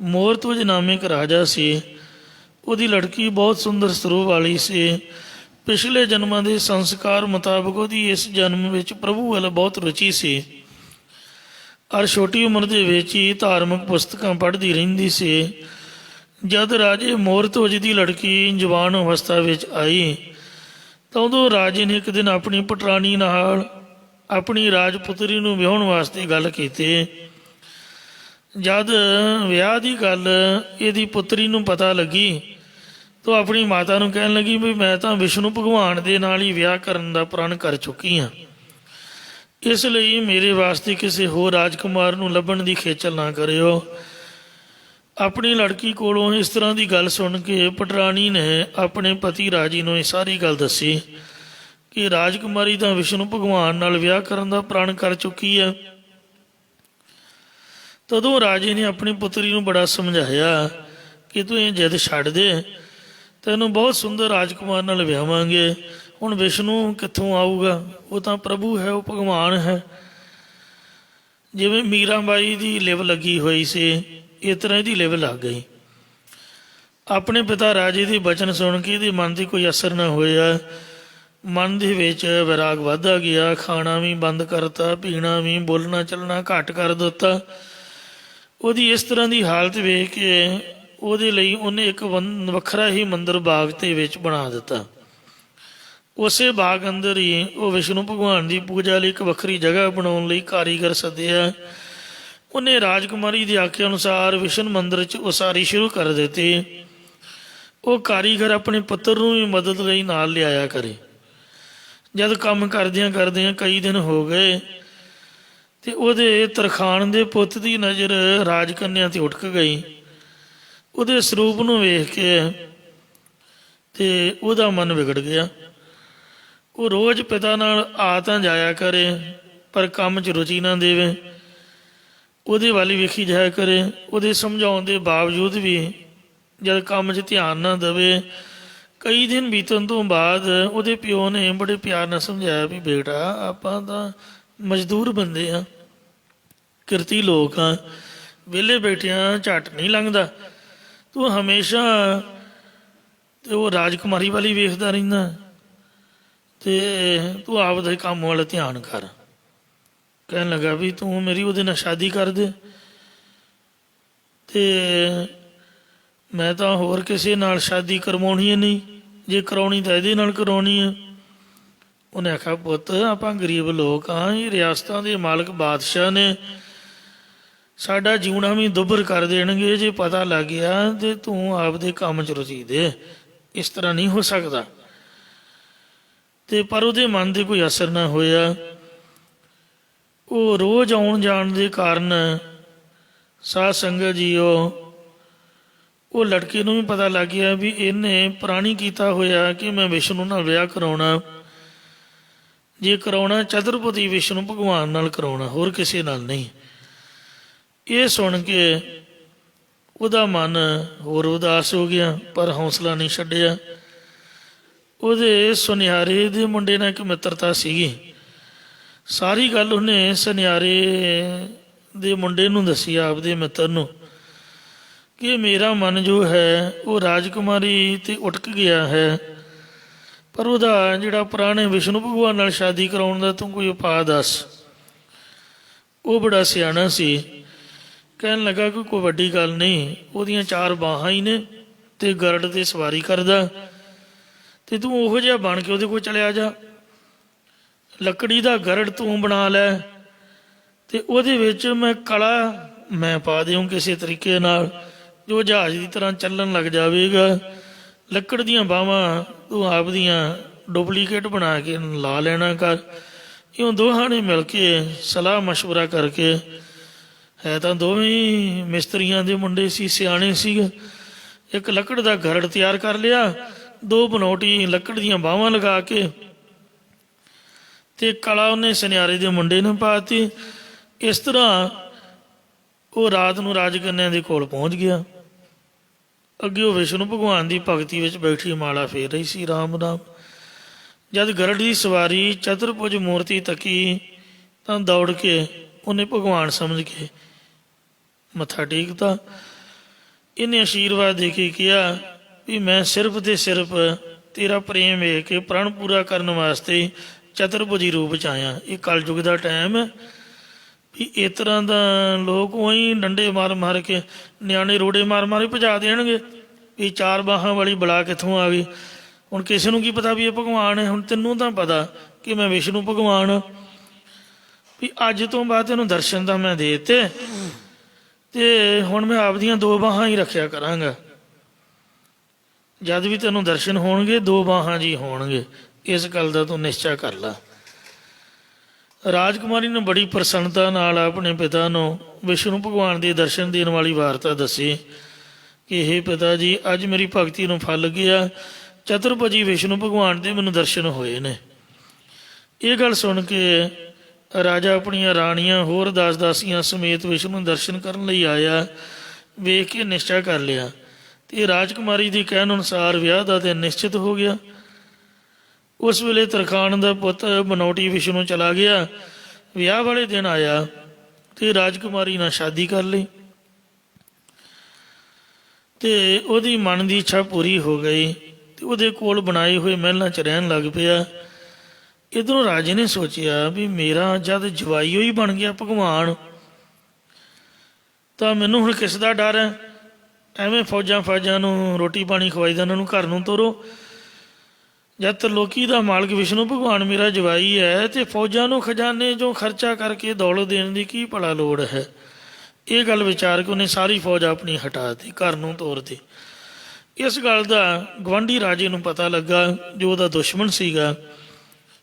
ਮੋਰਤੁਜ ਨਾਮੇ ਇੱਕ ਰਾਜਾ ਸੀ। ਉਹਦੀ ਲੜਕੀ ਬਹੁਤ ਸੁੰਦਰ ਸਰੂਪ ਵਾਲੀ ਸੀ। ਪਿਛਲੇ ਜਨਮਾਂ ਦੇ ਸੰਸਕਾਰ ਮੁਤਾਬਕ ਉਹਦੀ ਇਸ ਜਨਮ ਵਿੱਚ ਪ੍ਰਭੂ ਵੱਲ ਬਹੁਤ ਰੁਚੀ ਸੀ। ਔਰ ਛੋਟੀ ਉਮਰ ਦੇ ਵਿੱਚ ਹੀ ਧਾਰਮਿਕ ਪੁਸਤਕਾਂ ਪੜ੍ਹਦੀ ਰਹਿੰਦੀ ਸੀ। ਜਦ ਰਾਜੇ ਮੋਰਤੁਜ ਦੀ ਲੜਕੀ ਜਵਾਨ ਅਵਸਥਾ ਵਿੱਚ ਆਈ ਤਾਂ ਉਦੋਂ ਰਾਜੇ ਨੇ ਇੱਕ ਦਿਨ ਆਪਣੀ ਪਟਰਾਣੀ ਨਾਲ ਆਪਣੀ ਰਾਜਪੁੱਤਰੀ ਨੂੰ ਵਿਆਹੁਣ ਵਾਸਤੇ ਗੱਲ ਕੀਤੀ। ਜਦ ਵਿਆਹ ਦੀ ਗੱਲ ਇਹਦੀ ਪੁੱਤਰੀ ਨੂੰ ਪਤਾ ਲੱਗੀ ਤਾਂ ਆਪਣੀ ਮਾਤਾ ਨੂੰ ਕਹਿਣ ਲੱਗੀ ਵੀ ਮੈਂ ਤਾਂ ਵਿਸ਼ਨੂੰ ਭਗਵਾਨ ਦੇ ਨਾਲ ਹੀ ਵਿਆਹ ਕਰਨ ਦਾ ਪ੍ਰਣ ਕਰ ਚੁੱਕੀ ਹਾਂ, ਇਸ ਲਈ ਮੇਰੇ ਵਾਸਤੇ ਕਿਸੇ ਹੋਰ ਰਾਜਕੁਮਾਰ ਨੂੰ ਲੱਭਣ ਦੀ ਖੇਚਲ ਨਾ ਕਰਿਓ। ਆਪਣੀ ਲੜਕੀ ਕੋਲੋਂ ਇਸ ਤਰ੍ਹਾਂ ਦੀ ਗੱਲ ਸੁਣ ਕੇ ਪਟਰਾਣੀ ਨੇ ਆਪਣੇ ਪਤੀ ਰਾਜੀ ਨੂੰ ਇਹ ਸਾਰੀ ਗੱਲ ਦੱਸੀ ਕਿ ਰਾਜਕੁਮਾਰੀ ਤਾਂ ਵਿਸ਼ਨੂੰ ਭਗਵਾਨ ਨਾਲ ਵਿਆਹ ਕਰਨ ਦਾ ਪ੍ਰਣ ਕਰ ਚੁੱਕੀ ਹੈ। ਤਦੋਂ ਰਾਜੇ ਨੇ ਆਪਣੀ ਪੁੱਤਰੀ ਨੂੰ ਬੜਾ ਸਮਝਾਇਆ ਕਿ ਤੂੰ ਇਹ ਜਿੱਦ ਛੱਡ ਦੇ, ਤੈਨੂੰ ਬਹੁਤ ਸੁੰਦਰ ਰਾਜਕੁਮਾਰ ਨਾਲ ਵਿਆਹਾਂਗੇ। ਹੁਣ ਵਿਸ਼ਨੂੰ ਕਿੱਥੋਂ ਆਊਗਾ? ਉਹ ਤਾਂ ਪ੍ਰਭੂ ਹੈ, ਉਹ ਭਗਵਾਨ ਹੈ। ਜਿਵੇਂ ਮੀਰਾਬਾਈ ਦੀ ਲਿਵ ਲੱਗੀ ਹੋਈ ਸੀ, ਇਸ ਤਰ੍ਹਾਂ ਇਹਦੀ ਲਿਵ ਲੱਗ ਗਈ। ਆਪਣੇ ਪਿਤਾ ਰਾਜੇ ਦੇ ਬਚਨ ਸੁਣ ਕੇ ਇਹਦੇ ਮਨ 'ਤੇ ਕੋਈ ਅਸਰ ਨਾ ਹੋਇਆ। ਮਨ ਦੇ ਵਿੱਚ ਵਿਰਾਗ ਵੱਧਦਾ ਗਿਆ। ਖਾਣਾ ਵੀ ਬੰਦ ਕਰਤਾ, ਪੀਣਾ ਵੀ, ਬੋਲਣਾ ਚੱਲਣਾ ਘੱਟ ਕਰ ਦਿੱਤਾ। ਉਹਦੀ ਇਸ ਤਰ੍ਹਾਂ ਦੀ ਹਾਲਤ ਵੇਖ ਕੇ ਉਹਦੇ ਲਈ ਉਹਨੇ ਇੱਕ ਵੱਖਰਾ ਹੀ ਮੰਦਰ ਬਾਗ ਦੇ ਵਿੱਚ ਬਣਾ ਦਿੱਤਾ। ਉਸੇ ਬਾਗ ਅੰਦਰ ਹੀ ਉਹ ਵਿਸ਼ਨੂੰ ਭਗਵਾਨ ਦੀ ਪੂਜਾ ਲਈ ਇੱਕ ਵੱਖਰੀ ਜਗ੍ਹਾ ਬਣਾਉਣ ਲਈ ਕਾਰੀਗਰ ਸੱਦਿਆ। ਉਹਨੇ ਰਾਜਕੁਮਾਰੀ ਦੀ ਆਖਿਆ ਅਨੁਸਾਰ ਵਿਸ਼ਨ ਮੰਦਰ 'ਚ ਉਸਾਰੀ ਸ਼ੁਰੂ ਕਰ ਦਿੱਤੀ। ਉਹ ਕਾਰੀਗਰ ਆਪਣੇ ਪੁੱਤਰ ਨੂੰ ਵੀ ਮਦਦ ਲਈ ਨਾਲ ਲਿਆਇਆ ਕਰੇ। ਜਦ ਕੰਮ ਕਰਦਿਆਂ ਕਰਦਿਆਂ ਕਈ ਦਿਨ ਹੋ ਗਏ ਤੇ ਉਹਦੇ ਤਰਖਾਣ ਦੇ ਪੁੱਤ ਦੀ ਨਜ਼ਰ ਰਾਜਕਨਿਆ 'ਤੇ ਉਟਕ ਗਈ। ਉਹਦੇ ਸਰੂਪ ਨੂੰ ਵੇਖ ਕੇ ਤੇ ਉਹਦਾ ਮਨ ਵਿਗੜ ਗਿਆ। ਉਹ ਰੋਜ਼ ਪਿਤਾ ਨਾਲ ਆ ਤਾਂ ਜਾਇਆ ਕਰੇ ਪਰ ਕੰਮ 'ਚ ਰੁਚੀ ਨਾ ਦੇਵੇ। ਉਹਦੇ ਵੱਲ ਵੇਖੀ ਜਾਇਆ ਕਰੇ। ਉਹਦੇ ਸਮਝਾਉਣ ਦੇ ਬਾਵਜੂਦ ਵੀ ਜਦ ਕੰਮ 'ਚ ਧਿਆਨ ਨਾ ਦੇਵੇ। ਕਈ ਦਿਨ ਬੀਤਣ ਤੋਂ ਬਾਅਦ ਉਹਦੇ ਪਿਓ ਨੇ ਬੜੇ ਪਿਆਰ ਨਾਲ ਸਮਝਾਇਆ ਵੀ ਬੇਟਾ ਆਪਾਂ ਤਾਂ ਮਜ਼ਦੂਰ ਬੰਦੇ ਆ, ਕਿਰਤੀ ਲੋਕ ਆ, ਵਿਹਲੇ ਬੈਠਿਆਂ ਝੱਟ ਨਹੀਂ ਲੰਘਦਾ। ਤੂੰ ਹਮੇਸ਼ਾ ਤੇ ਉਹ ਰਾਜਕੁਮਾਰੀ ਵਾਲੀ ਵੇਖਦਾ ਰਹਿੰਦਾ ਤੇ ਤੂੰ ਆਪਦੇ ਕੰਮ ਵੱਲ ਧਿਆਨ ਕਰ। ਕਹਿਣ ਲੱਗਾ ਵੀ ਤੂੰ ਮੇਰੀ ਉਹਦੇ ਨਾਲ ਸ਼ਾਦੀ ਕਰ ਦੇ ਤੇ ਮੈਂ ਤਾਂ ਹੋਰ ਕਿਸੇ ਨਾਲ ਸ਼ਾਦੀ ਕਰਵਾਉਣੀ ਹੈ ਨਹੀਂ, ਜੇ ਕਰਾਉਣੀ ਤਾਂ ਇਹਦੇ ਨਾਲ ਕਰਾਉਣੀ ਹੈ। ਉਹਨੇ ਆਖਿਆ ਪੁੱਤ ਆਪਾਂ ਗਰੀਬ ਲੋਕ ਹਾਂ, ਇਹ ਰਿਆਸਤਾਂ ਦੇ ਮਾਲਕ ਬਾਦਸ਼ਾਹ ਨੇ, ਸਾਡਾ ਜਿਉਣਾ ਵੀ ਦੁੱਭਰ ਕਰ ਦੇਣਗੇ ਜੇ ਪਤਾ ਲੱਗ ਗਿਆ ਤੇ ਤੂੰ ਆਪਦੇ ਕੰਮ 'ਚ ਰੁਚੀ ਦੇ, ਇਸ ਤਰ੍ਹਾਂ ਨਹੀਂ ਹੋ ਸਕਦਾ। ਤੇ ਪਰ ਉਹਦੇ ਮਨ 'ਤੇ ਕੋਈ ਅਸਰ ਨਾ ਹੋਇਆ। ਉਹ ਰੋਜ਼ ਆਉਣ ਜਾਣ ਦੇ ਕਾਰਨ ਸਾਧ ਸੰਗਤ ਜੀਓ ਉਹ ਲੜਕੇ ਨੂੰ ਵੀ ਪਤਾ ਲੱਗ ਗਿਆ ਵੀ ਇਹਨੇ ਪ੍ਰਾਣੀ ਕੀਤਾ ਹੋਇਆ ਕਿ ਮੈਂ ਵਿਸ਼ਨੂੰ ਨਾਲ ਵਿਆਹ ਕਰਾਉਣਾ। ਜੇ ਕਰਾਉਣਾ ਚਤੁਰਪਤੀ ਵਿਸ਼ਨੂੰ ਭਗਵਾਨ ਨਾਲ ਕਰਾਉਣਾ, ਹੋਰ ਕਿਸੇ ਨਾਲ ਨਹੀਂ। ਇਹ ਸੁਣ ਕੇ ਉਹਦਾ ਮਨ ਹੋਰ ਉਦਾਸ ਹੋ ਗਿਆ ਪਰ ਹੌਸਲਾ ਨਹੀਂ ਛੱਡਿਆ। ਉਹਦੇ ਸੁਨਿਆਰੇ ਦੇ ਮੁੰਡੇ ਨਾਲ ਇੱਕ ਮਿੱਤਰਤਾ ਸੀਗੀ। ਸਾਰੀ ਗੱਲ ਉਹਨੇ ਸੁਨਿਆਰੇ ਦੇ ਮੁੰਡੇ ਨੂੰ ਦੱਸੀ, ਆਪਦੇ ਮਿੱਤਰ ਨੂੰ, ਕਿ ਮੇਰਾ ਮਨ ਜੋ ਹੈ ਉਹ ਰਾਜਕੁਮਾਰੀ 'ਤੇ ਉਟਕ ਗਿਆ ਹੈ, ਪਰ ਉਹਦਾ ਜਿਹੜਾ ਪੁਰਾਣੇ ਵਿਸ਼ਨੂੰ ਭਗਵਾਨ ਨਾਲ ਸ਼ਾਦੀ ਕਰਾਉਣ ਦਾ ਤੂੰ ਕੋਈ ਉਪਾਅ ਦੱਸ। ਉਹ ਬੜਾ ਸਿਆਣਾ ਸੀ। ਕਹਿਣ ਲੱਗਾ ਕਿ ਕੋਈ ਵੱਡੀ ਗੱਲ ਨਹੀਂ, ਉਹਦੀਆਂ 4 ਬਾਹਾਂ ਹੀ ਨੇ ਤੇ ਗਰਡ 'ਤੇ ਸਵਾਰੀ ਕਰਦਾ, ਤੇ ਤੂੰ ਉਹੋ ਜਿਹਾ ਬਣ ਕੇ ਉਹਦੇ ਕੋਲ ਚਲਿਆ ਜਾ। ਲੱਕੜੀ ਦਾ ਗਰਡ ਤੂੰ ਬਣਾ ਲੈ ਤੇ ਉਹਦੇ ਵਿੱਚ ਮੈਂ ਕਲਾ ਮੈਂ ਪਾ ਦਿਓ ਕਿਸੇ ਤਰੀਕੇ ਨਾਲ, ਜੋ ਜਹਾਜ਼ ਦੀ ਤਰ੍ਹਾਂ ਚੱਲਣ ਲੱਗ ਜਾਵੇਗਾ। ਲੱਕੜ ਦੀਆਂ ਬਾਹਾਂ ਤੂੰ ਆਪਦੀਆਂ ਡੁਪਲੀਕੇਟ ਬਣਾ ਕੇ ਲਾ ਲੈਣਾ ਕਰ। ਇਉਂ ਦੋਹਾਂ ਨੇ ਮਿਲ ਕੇ ਸਲਾਹ ਮਸ਼ਵਰਾ ਕਰਕੇ ਹੈ ਤਾਂ ਦੋਵੇਂ ਹੀ ਮਿਸਤਰੀਆਂ ਦੇ ਮੁੰਡੇ ਸੀ, ਸਿਆਣੇ ਸੀਗੇ। ਇੱਕ ਲੱਕੜ ਦਾ ਗਰੜ ਤਿਆਰ ਕਰ ਲਿਆ, 2 ਬਨੌਟੀ ਲੱਕੜ ਦੀਆਂ ਬਾਹਾਂ ਲਗਾ ਕੇ, ਤੇ ਕਲਾ ਉਹਨੇ ਸੁਨਿਆਰੇ ਦੇ ਮੁੰਡੇ ਨੂੰ ਪਾਤੀ। ਇਸ ਤਰ੍ਹਾਂ ਉਹ ਰਾਤ ਨੂੰ ਰਾਜਕਨਿਆ ਦੇ ਕੋਲ ਪਹੁੰਚ ਗਿਆ। ਅੱਗੇ ਉਹ ਵਿਸ਼ਨੂੰ ਭਗਵਾਨ ਦੀ ਭਗਤੀ ਵਿੱਚ ਬੈਠੀ ਮਾਲਾ ਫੇਰ ਰਹੀ ਸੀ, ਰਾਮ ਰਾਮ। ਜਦ ਗਰੜ ਦੀ ਸਵਾਰੀ ਚਤੁਰਭੁਜ ਮੂਰਤੀ ਤੱਕੀ ਤਾਂ ਦੌੜ ਕੇ ਉਹਨੇ ਭਗਵਾਨ ਸਮਝ ਕੇ ਮੱਥਾ ਟੇਕਤਾ। ਇਹਨੇ ਆਸ਼ੀਰਵਾਦ ਦੇ ਕੇ ਕਿਹਾ ਵੀ ਮੈਂ ਸਿਰਫ ਤੇ ਸਿਰਫ ਤੇਰਾ ਪ੍ਰੇਮ ਵੇਖ ਕੇ ਪ੍ਰਣ ਪੂਰਾ ਕਰਨ ਵਾਸਤੇ ਚਤੁਰਭੁਜੀ ਰੂਪ 'ਚ ਆਇਆ। ਇਹ ਕਲਯੁਗ ਦਾ ਟਾਈਮ ਹੈ ਵੀ ਇਸ ਤਰ੍ਹਾਂ ਦਾ ਲੋਕ ਉਹੀ ਡੰਡੇ ਮਾਰ ਮਾਰ ਕੇ, ਨਿਆਣੇ ਰੋੜੇ ਮਾਰ ਮਾਰ ਭਜਾ ਦੇਣਗੇ ਵੀ 4 ਬਾਹਾਂ ਵਾਲੀ ਬਲਾ ਕਿੱਥੋਂ ਆ ਗਈ। ਹੁਣ ਕਿਸੇ ਨੂੰ ਕੀ ਪਤਾ ਵੀ ਇਹ ਭਗਵਾਨ ਹੈ। ਹੁਣ ਤੈਨੂੰ ਤਾਂ ਪਤਾ ਕਿ ਮੈਂ ਵਿਸ਼ਨੂੰ ਭਗਵਾਨ ਹਾਂ, ਵੀ ਅੱਜ ਤੋਂ ਬਾਅਦ ਤੈਨੂੰ ਦਰਸ਼ਨ ਤਾਂ ਮੈਂ ਦੇ ਦਿੱਤੇ, ਤੇ ਹੁਣ ਮੈਂ ਆਪਦੀਆਂ 2 ਬਾਹਾਂ ਹੀ ਰੱਖਿਆ ਕਰਾਂਗਾ। ਜਦ ਵੀ ਤੈਨੂੰ ਦਰਸ਼ਨ ਹੋਣਗੇ 2 ਬਾਹਾਂ ਜੀ ਹੋਣਗੇ, ਇਸ ਗੱਲ ਦਾ ਤੂੰ ਨਿਸ਼ਚਾ ਕਰ ਲਾ। ਰਾਜਕੁਮਾਰੀ ਨੇ ਬੜੀ ਪ੍ਰਸੰਨਤਾ ਨਾਲ ਆਪਣੇ ਪਿਤਾ ਨੂੰ ਵਿਸ਼ਨੂੰ ਭਗਵਾਨ ਦੇ ਦਰਸ਼ਨ ਦੇਣ ਵਾਲੀ ਵਾਰਤਾ ਦੱਸੀ ਕਿ ਇਹ ਪਿਤਾ ਜੀ, ਅੱਜ ਮੇਰੀ ਭਗਤੀ ਨੂੰ ਫਲ ਗਿਆ, ਚਤੁਰਭੁਜੀ ਵਿਸ਼ਨੂੰ ਭਗਵਾਨ ਦੇ ਮੈਨੂੰ ਦਰਸ਼ਨ ਹੋਏ ਨੇ। ਇਹ ਗੱਲ ਸੁਣ ਕੇ ਰਾਜਾ ਆਪਣੀਆਂ ਰਾਣੀਆਂ ਹੋਰ 10 ਦਾਸੀਆਂ ਸਮੇਤ ਵਿਸ਼ਨੂੰ ਦਰਸ਼ਨ ਕਰਨ ਲਈ ਆਇਆ। ਵੇਖ ਕੇ ਨਿਸ਼ਚਾ ਕਰ ਲਿਆ ਤੇ ਰਾਜਕੁਮਾਰੀ ਦੀ ਕਹਿਣ ਅਨੁਸਾਰ ਵਿਆਹ ਦਾ ਦਿਨ ਨਿਸ਼ਚਿਤ ਹੋ ਗਿਆ। ਉਸ ਵੇਲੇ ਤਰਖਾਣ ਦਾ ਪੁੱਤ ਬਨੌਟੀ ਵਿਸ਼ਨੂੰ ਚਲਾ ਗਿਆ। ਵਿਆਹ ਵਾਲੇ ਦਿਨ ਆਇਆ ਤੇ ਰਾਜਕੁਮਾਰੀ ਨਾਲ ਸ਼ਾਦੀ ਕਰ ਲਈ ਤੇ ਉਹਦੀ ਮਨ ਦੀ ਇੱਛਾ ਪੂਰੀ ਹੋ ਗਈ ਤੇ ਉਹਦੇ ਕੋਲ ਬਣਾਏ ਹੋਏ ਮਹਿਲਾਂ 'ਚ ਰਹਿਣ ਲੱਗ ਪਿਆ। ਇੱਧਰੋਂ ਰਾਜੇ ਨੇ ਸੋਚਿਆ ਵੀ ਮੇਰਾ ਜਦ ਜਵਾਈਓ ਹੀ ਬਣ ਗਿਆ ਭਗਵਾਨ, ਤਾਂ ਮੈਨੂੰ ਹੁਣ ਕਿਸ ਦਾ ਡਰ ਹੈ। ਐਵੇਂ ਫੌਜਾਂ ਨੂੰ ਰੋਟੀ ਪਾਣੀ ਖਵਾਈਦਾ, ਉਹਨਾਂ ਨੂੰ ਘਰ ਨੂੰ ਤੋਰੋ। ਜਦ ਤਰਲੋਕੀ ਦਾ ਮਾਲਕ ਵਿਸ਼ਨੂੰ ਭਗਵਾਨ ਮੇਰਾ ਜਵਾਈ ਹੈ ਤੇ ਫੌਜਾਂ ਨੂੰ ਖਜ਼ਾਨੇ 'ਚੋਂ ਖਰਚਾ ਕਰਕੇ ਦੌਲਤ ਦੇਣ ਦੀ ਕੀ ਭਲਾ ਲੋੜ ਹੈ। ਇਹ ਗੱਲ ਵਿਚਾਰ ਕੇ ਉਹਨੇ ਸਾਰੀ ਫੌਜ ਆਪਣੀ ਹਟਾ ਦਿੱਤੀ, ਘਰ ਨੂੰ ਤੋਰਤੀ। ਇਸ ਗੱਲ ਦਾ ਗਵਾਂਢੀ ਰਾਜੇ ਨੂੰ ਪਤਾ ਲੱਗਾ, ਜੋ ਉਹਦਾ ਦੁਸ਼ਮਣ ਸੀਗਾ,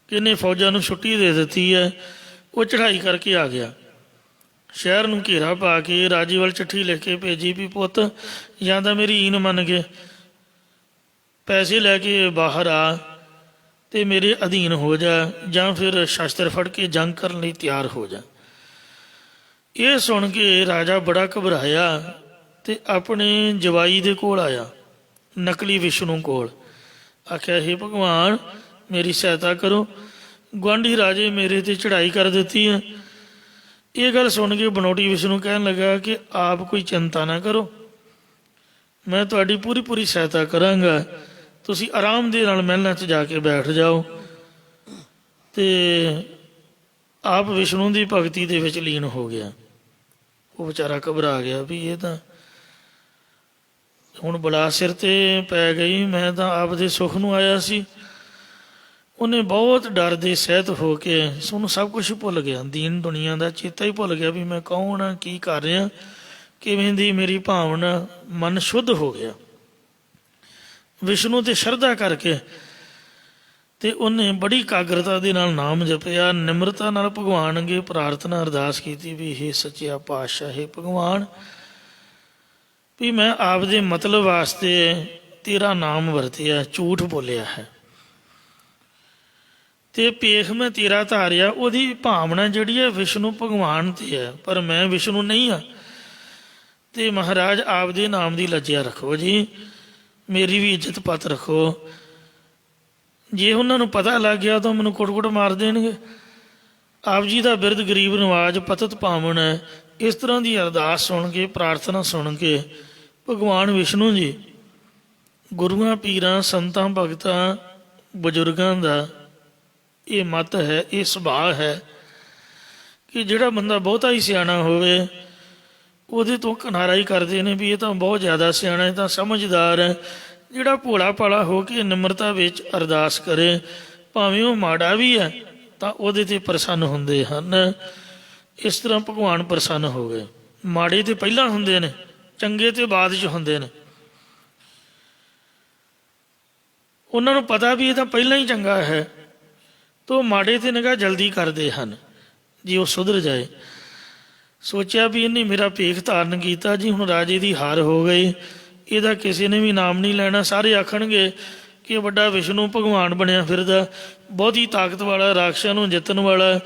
ਕਿ ਇਹਨੇ ਫੌਜਾਂ ਨੂੰ ਛੁੱਟੀ ਦੇ ਦਿੱਤੀ ਹੈ। ਉਹ ਚੜ੍ਹਾਈ ਕਰਕੇ ਆ ਗਿਆ। ਸ਼ਹਿਰ ਨੂੰ ਘੇਰਾ ਪਾ ਕੇ ਰਾਜੇ ਵੱਲ ਚਿੱਠੀ ਲਿਖ ਕੇ ਭੇਜੀ ਵੀ ਪੁੱਤ, ਜਾਂ ਤਾਂ ਮੇਰੀ ਈਨ ਮੰਨ ਕੇ ਪੈਸੇ ਲੈ ਕੇ ਬਾਹਰ ਆ ਤੇ ਮੇਰੇ ਅਧੀਨ ਹੋ ਜਾ, ਜਾਂ ਫਿਰ ਸ਼ਸਤਰ ਫੜ ਕੇ ਜੰਗ ਕਰਨ ਲਈ ਤਿਆਰ ਹੋ ਜਾ। ਇਹ ਸੁਣ ਕੇ ਰਾਜਾ ਬੜਾ ਘਬਰਾਇਆ ਤੇ ਆਪਣੇ ਜਵਾਈ ਦੇ ਕੋਲ ਆਇਆ, ਨਕਲੀ ਵਿਸ਼ਨੂੰ ਕੋਲ। ਆਖਿਆ, ਹੇ ਭਗਵਾਨ ਮੇਰੀ ਸਹਾਇਤਾ ਕਰੋ, ਗੁਆਂਢੀ ਰਾਜੇ ਮੇਰੇ ਤੇ ਚੜ੍ਹਾਈ ਕਰ ਦਿੱਤੀ ਹੈ। ਇਹ ਗੱਲ ਸੁਣ ਕੇ ਬਨੌਟੀ ਵਿਸ਼ਨੂੰ ਕਹਿਣ ਲੱਗਾ ਕਿ ਆਪ ਕੋਈ ਚਿੰਤਾ ਨਾ ਕਰੋ, ਮੈਂ ਤੁਹਾਡੀ ਪੂਰੀ ਸਹਾਇਤਾ ਕਰਾਂਗਾ। ਤੁਸੀਂ ਆਰਾਮ ਦੇ ਨਾਲ ਮਹਿਲਾਂ 'ਚ ਜਾ ਕੇ ਬੈਠ ਜਾਓ। ਤੇ ਆਪ ਵਿਸ਼ਨੂੰ ਦੀ ਭਗਤੀ ਦੇ ਵਿੱਚ ਲੀਨ ਹੋ ਗਿਆ। ਉਹ ਵਿਚਾਰਾ ਘਬਰਾ ਗਿਆ ਵੀ ਇਹ ਤਾਂ ਹੁਣ ਬਲਾ ਸਿਰ 'ਤੇ ਪੈ ਗਈ, ਮੈਂ ਤਾਂ ਆਪਦੇ ਸੁੱਖ ਨੂੰ ਆਇਆ ਸੀ। ਉਹਨੇ ਬਹੁਤ ਡਰ ਦੇ ਸਹਿਤ ਹੋ ਕੇ ਉਹਨੂੰ ਸਭ ਕੁਝ ਭੁੱਲ ਗਿਆ, ਦੀਨ ਦੁਨੀਆ ਦਾ ਚੇਤਾ ਹੀ ਭੁੱਲ ਗਿਆ ਵੀ ਮੈਂ ਕੌਣ ਹਾਂ, ਕੀ ਕਰ ਰਿਹਾ, ਕਿਵੇਂ ਦੀ ਮੇਰੀ ਭਾਵਨਾ। ਮਨ ਸ਼ੁੱਧ ਹੋ ਗਿਆ ਵਿਸ਼ਨੂੰ ਤੇ ਸ਼ਰਧਾ ਕਰਕੇ, ਤੇ ਉਹਨੇ ਬੜੀ ਇਕਾਗਰਤਾ ਦੇ ਨਾਲ ਨਾਮ ਜਪਿਆ। ਨਿਮਰਤਾ ਨਾਲ ਭਗਵਾਨ ਅੱਗੇ ਪ੍ਰਾਰਥਨਾ ਅਰਦਾਸ ਕੀਤੀ ਵੀ ਹੇ ਸੱਚਿਆ ਪਾਤਸ਼ਾਹ, ਹੇ ਭਗਵਾਨ, ਵੀ ਮੈਂ ਆਪਦੇ ਮਤਲਬ ਵਾਸਤੇ ਤੇਰਾ ਨਾਮ ਵਰਤਿਆ, ਝੂਠ ਬੋਲਿਆ ਹੈ ਤੇ ਭੇਖ ਮੈਂ ਤੇਰਾ ਧਾਰਿਆ। ਉਹਦੀ ਭਾਵਨਾ ਜਿਹੜੀ ਹੈ ਵਿਸ਼ਨੂੰ ਭਗਵਾਨ ਤੇ ਹੈ, ਪਰ ਮੈਂ ਵਿਸ਼ਨੂੰ ਨਹੀਂ ਹਾਂ। ਤੇ ਮਹਾਰਾਜ ਆਪਦੇ ਨਾਮ ਦੀ ਲੱਜਿਆ ਰੱਖੋ ਜੀ, ਮੇਰੀ ਵੀ ਇੱਜ਼ਤ ਪੱਤ ਰੱਖੋ। ਜੇ ਉਹਨਾਂ ਨੂੰ ਪਤਾ ਲੱਗ ਗਿਆ ਤਾਂ ਮੈਨੂੰ ਕੁੱਟ-ਕੁੱਟ ਮਾਰ ਦੇਣਗੇ। ਆਪ ਜੀ ਦਾ ਬਿਰਧ ਗਰੀਬ ਨਵਾਜ ਪਤਤ ਪਾਵਨ ਹੈ। ਇਸ ਤਰ੍ਹਾਂ ਦੀ ਅਰਦਾਸ ਸੁਣ ਕੇ, ਪ੍ਰਾਰਥਨਾ ਸੁਣ ਕੇ ਭਗਵਾਨ ਵਿਸ਼ਨੂੰ ਜੀ ਗੁਰੂਆਂ ਪੀਰਾਂ ਸੰਤਾਂ ਭਗਤਾਂ ਬਜ਼ੁਰਗਾਂ ਦਾ ਇਹ ਮਤ ਹੈ, ਇਹ ਸੁਭਾਅ ਹੈ ਕਿ ਜਿਹੜਾ ਬੰਦਾ ਬਹੁਤਾ ਹੀ ਸਿਆਣਾ ਹੋਵੇ ਉਹਦੇ ਤੋਂ ਕਿਨਾਰਾ ਹੀ ਕਰਦੇ ਨੇ ਵੀ ਇਹ ਤਾਂ ਬਹੁਤ ਜ਼ਿਆਦਾ ਸਿਆਣਾ ਹੈ, ਤਾਂ ਸਮਝਦਾਰ ਹੈ। ਜਿਹੜਾ ਭੋਲਾ ਭਾਲਾ ਹੋ ਕੇ ਨਿਮਰਤਾ ਵਿੱਚ ਅਰਦਾਸ ਕਰੇ, ਭਾਵੇਂ ਉਹ ਮਾੜਾ ਵੀ ਹੈ, ਤਾਂ ਉਹਦੇ 'ਤੇ ਪ੍ਰਸੰਨ ਹੁੰਦੇ ਹਨ। ਇਸ ਤਰ੍ਹਾਂ ਭਗਵਾਨ ਪ੍ਰਸੰਨ ਹੋ ਗਏ। ਮਾੜੇ ਤੇ ਪਹਿਲਾਂ ਹੁੰਦੇ ਨੇ, ਚੰਗੇ ਤੇ ਬਾਅਦ 'ਚ ਹੁੰਦੇ ਨੇ। ਉਹਨਾਂ ਨੂੰ ਪਤਾ ਵੀ ਇਹ ਤਾਂ ਪਹਿਲਾਂ ਹੀ ਚੰਗਾ ਹੈ, ਤਾਂ ਉਹ ਮਾੜੇ ਤੇ ਨਿਗਾਹ ਜਲਦੀ ਕਰਦੇ ਹਨ ਜੇ ਉਹ ਸੁਧਰ ਜਾਏ। ਸੋਚਿਆ ਵੀ ਇਹਨੇ ਮੇਰਾ ਭੇਖ ਧਾਰਨ ਕੀਤਾ ਜੀ, ਹੁਣ ਰਾਜੇ ਦੀ ਹਾਰ ਹੋ ਗਈ, ਇਹਦਾ ਕਿਸੇ ਨੇ ਵੀ ਨਾਮ ਨਹੀਂ ਲੈਣਾ। ਸਾਰੇ ਆਖਣਗੇ ਕਿ ਵੱਡਾ ਵਿਸ਼ਨੂੰ ਭਗਵਾਨ ਬਣਿਆ ਫਿਰਦਾ, ਬਹੁਤੀ ਤਾਕਤ ਵਾਲਾ, ਰਾਖਸ਼ਾਂ ਨੂੰ ਜਿੱਤਣ ਵਾਲਾ,